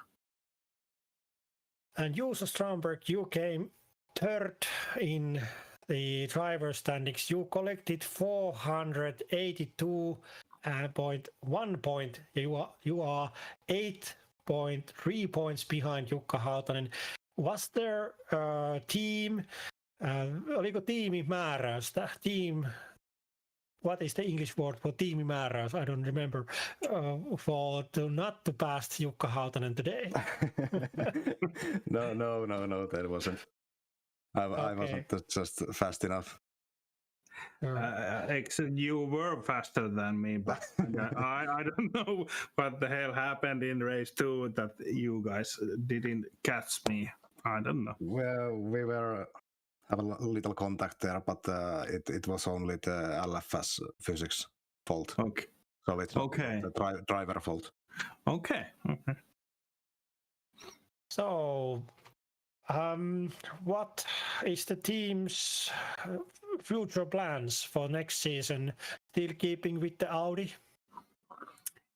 Speaker 3: And Juuso Strömberg, you came third in the driver standings. You collected 482.1 point. You are 8.3 points behind Jukka Hautanen. Was there team? Oliko tiimimääräystä? What is the English word for tiimimääräys? I don't remember. Not to pass Jukka Hautanen today.
Speaker 7: No, there wasn't. I wasn't just fast enough.
Speaker 1: You were faster than me, but I don't know what the hell happened in race 2 that you guys didn't catch me. I don't know.
Speaker 7: Well, we were have a little contact there, but it was only the LFS physics fault.
Speaker 1: Okay.
Speaker 7: So it's not
Speaker 1: Okay.
Speaker 7: the driver fault.
Speaker 1: Okay.
Speaker 3: So, what is the team's future plans for next season? Still keeping with the Audi?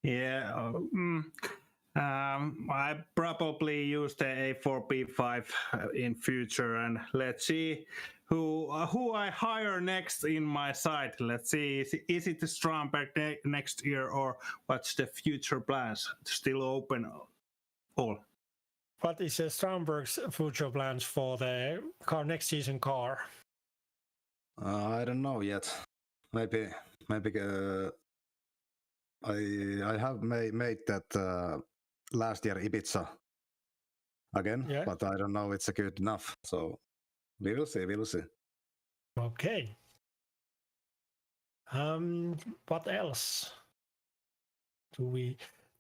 Speaker 1: Yeah. I probably use the A4B5 in future, and let's see who I hire next in my side. Let's see, is it the Stromberg next year, or what's the future plans? Still open all.
Speaker 3: What is Stromberg's future plans for the next season car?
Speaker 7: I don't know yet. Maybe I have made that last year Ibiza again,
Speaker 3: Yeah.
Speaker 7: but I don't know it's good enough. So we will see.
Speaker 3: Okay. What else?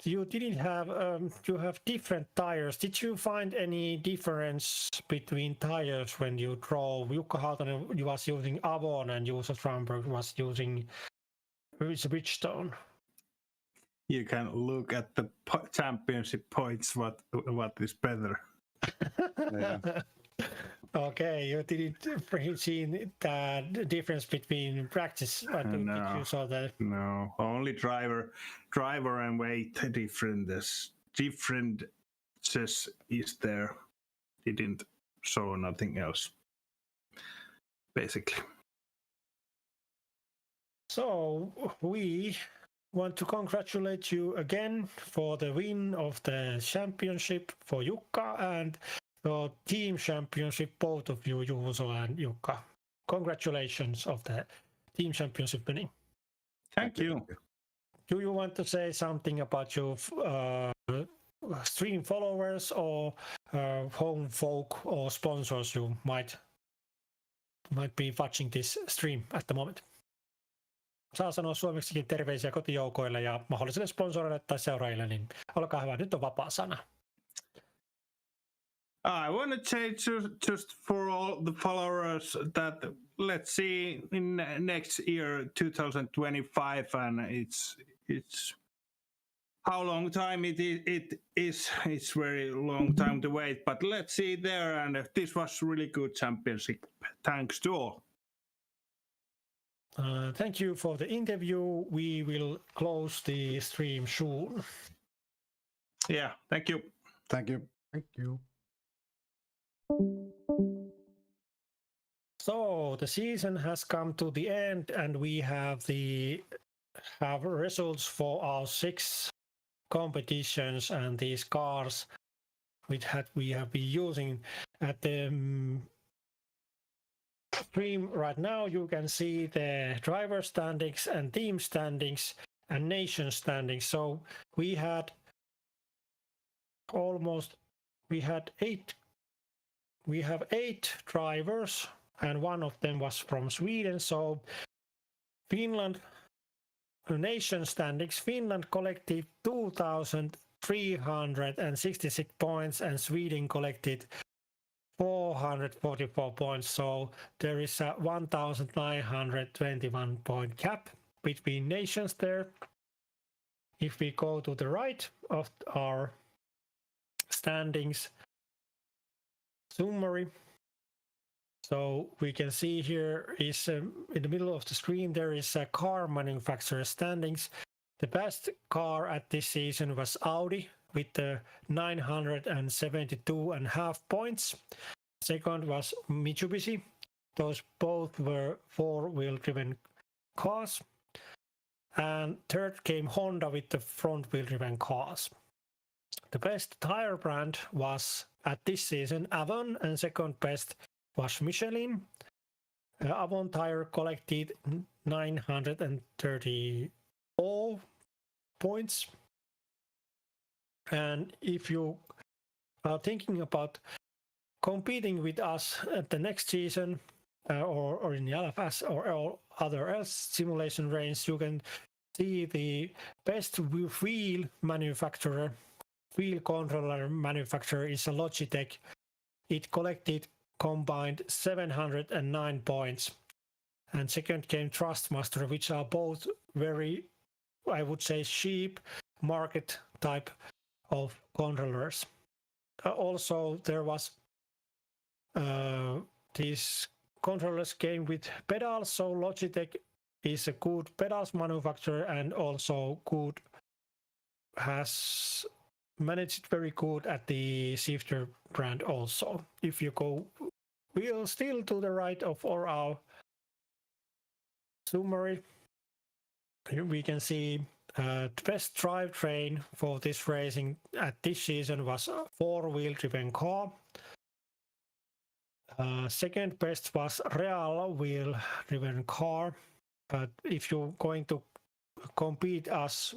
Speaker 3: You didn't have you have different tires. Did you find any difference between tires when you drove? Jukka Hautanen was using Avon and Juuso Stromberg was using Bridgestone.
Speaker 1: You can look at the championship points. What is better?
Speaker 7: Yeah.
Speaker 3: Okay, you didn't see the difference between practice. Did you saw that?
Speaker 1: No, only driver and weight differences is there. Didn't show nothing else, basically. So
Speaker 3: we want to congratulate you again for the win of the championship for Jukka and the team championship, both of you, Juuso and Jukka. Congratulations of the team championship winning.
Speaker 1: Thank you.
Speaker 3: Do you want to say something about your stream followers or home folk or sponsors who might be watching this stream at the moment? Saa sanoa suomeksikin terveisiä kotijoukoille ja mahdollisille sponsoreille tai seuraajille, niin olkaa hyvä, nyt on vapaa sana.
Speaker 1: I want to say just for all the followers that let's see in next year 2025, and it's how long time it is. It's very long time to wait, but let's see there. And this was really good championship. Thanks to all.
Speaker 3: Thank you for the interview. We will close the stream soon.
Speaker 1: Yeah, thank you.
Speaker 7: Thank you.
Speaker 2: Thank you.
Speaker 3: So the season has come to the end, and we have results for our 6 competitions and these cars which we have been using at the stream right now. You can see the driver standings and team standings and nation standings. So we have 8 drivers, and one of them was from Sweden. So Finland nation standings, Finland collected 2,366 points and Sweden collected 444 points. So there is a 1,921 point gap between nations there. If we go to the right of our standings summary, so we can see here is in the middle of the screen there is a car manufacturer standings. The best car at this season was Audi with 972.5 points. Second was Mitsubishi. Those both were 4-wheel driven cars. And third came Honda with the front-wheel driven cars. The best tire brand was at this season Avon, and second best was Michelin. Avon tire collected 934 points. And if you are thinking about competing with us at the next season, or in the LFS or all other else simulation range, you can see the best wheel controller manufacturer is a Logitech. It collected combined 709 points. And second came Trustmaster, which are both very, I would say, cheap market type of controllers. Also, there was these controllers came with pedals, so Logitech is a good pedals manufacturer and also has managed very good at the shifter brand also. If you go wheel still to the right of our summary, we can see the best drivetrain for this racing at this season was a four-wheel driven car. Second best was real wheel driven car, but if you're going to compete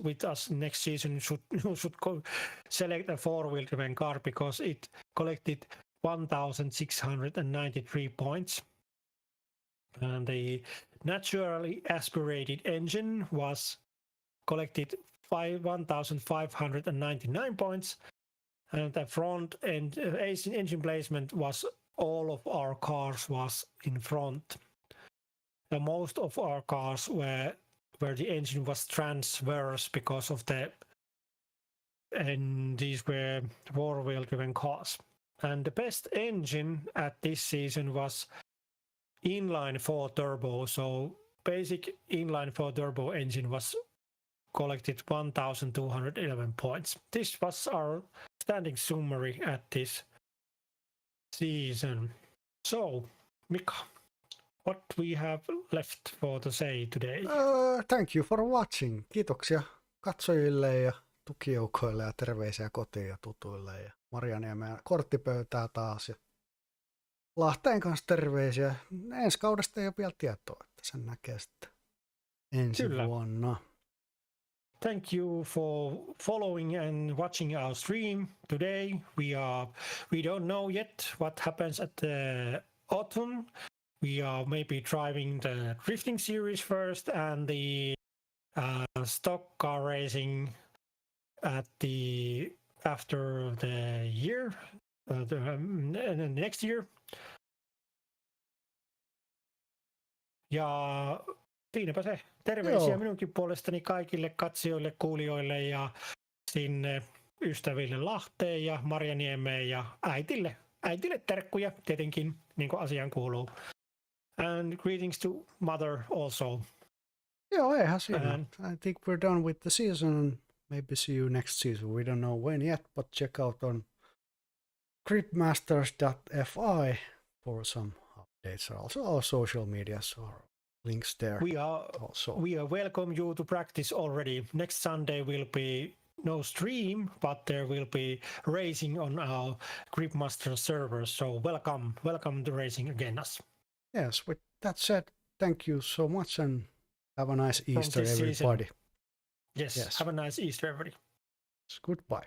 Speaker 3: with us next season, you should select a four-wheel driven car because it collected 1,693 points. And the naturally aspirated engine was collected 1,599 points, and the front end engine placement was all of our cars was in front. Most of our cars were where the engine was transverse because of and these were four-wheel driven cars. And the best engine at this season was inline 4 turbo. So basic inline 4 turbo engine was collected 1,211 points. This was our standing summary at this season. So, Mika, what we have left for to say today?
Speaker 2: Thank you for watching. Kiitoksia katsojille ja tukijoukoille ja terveisiä kotiin ja tutuille ja Marjaniemen korttipöytää taas. Ja Lahteen kanssa terveisiä. Ensi kaudesta ei ole vielä tietoa, että sen näkee sitten ensi vuonna.
Speaker 3: Thank you for following and watching our stream today. We don't know yet what happens at the autumn. We are maybe driving the drifting series first and the stock car racing after the year, the next year. Ja siinäpä se. Terveisiä minunkin puolestani kaikille katsojille, kuulijoille ja sinne ystäville Lahteen ja Marjaniemeen ja äitille terkkuja tietenkin, niin kuin asiaan kuuluu. And greetings to mother also.
Speaker 2: Joo, eihän siinä. I think we're done with the season and maybe see you next season. We don't know when yet, but check out on gripmasters.fi for some updates. Also our social medias or links there.
Speaker 3: We welcome you to practice already. Next Sunday will be no stream, but there will be racing on our Gripmaster servers. So welcome to racing again us.
Speaker 2: Yes, with that said, thank you so much and have a nice Easter, everybody.
Speaker 3: Yes, have a nice Easter, everybody.
Speaker 2: Goodbye.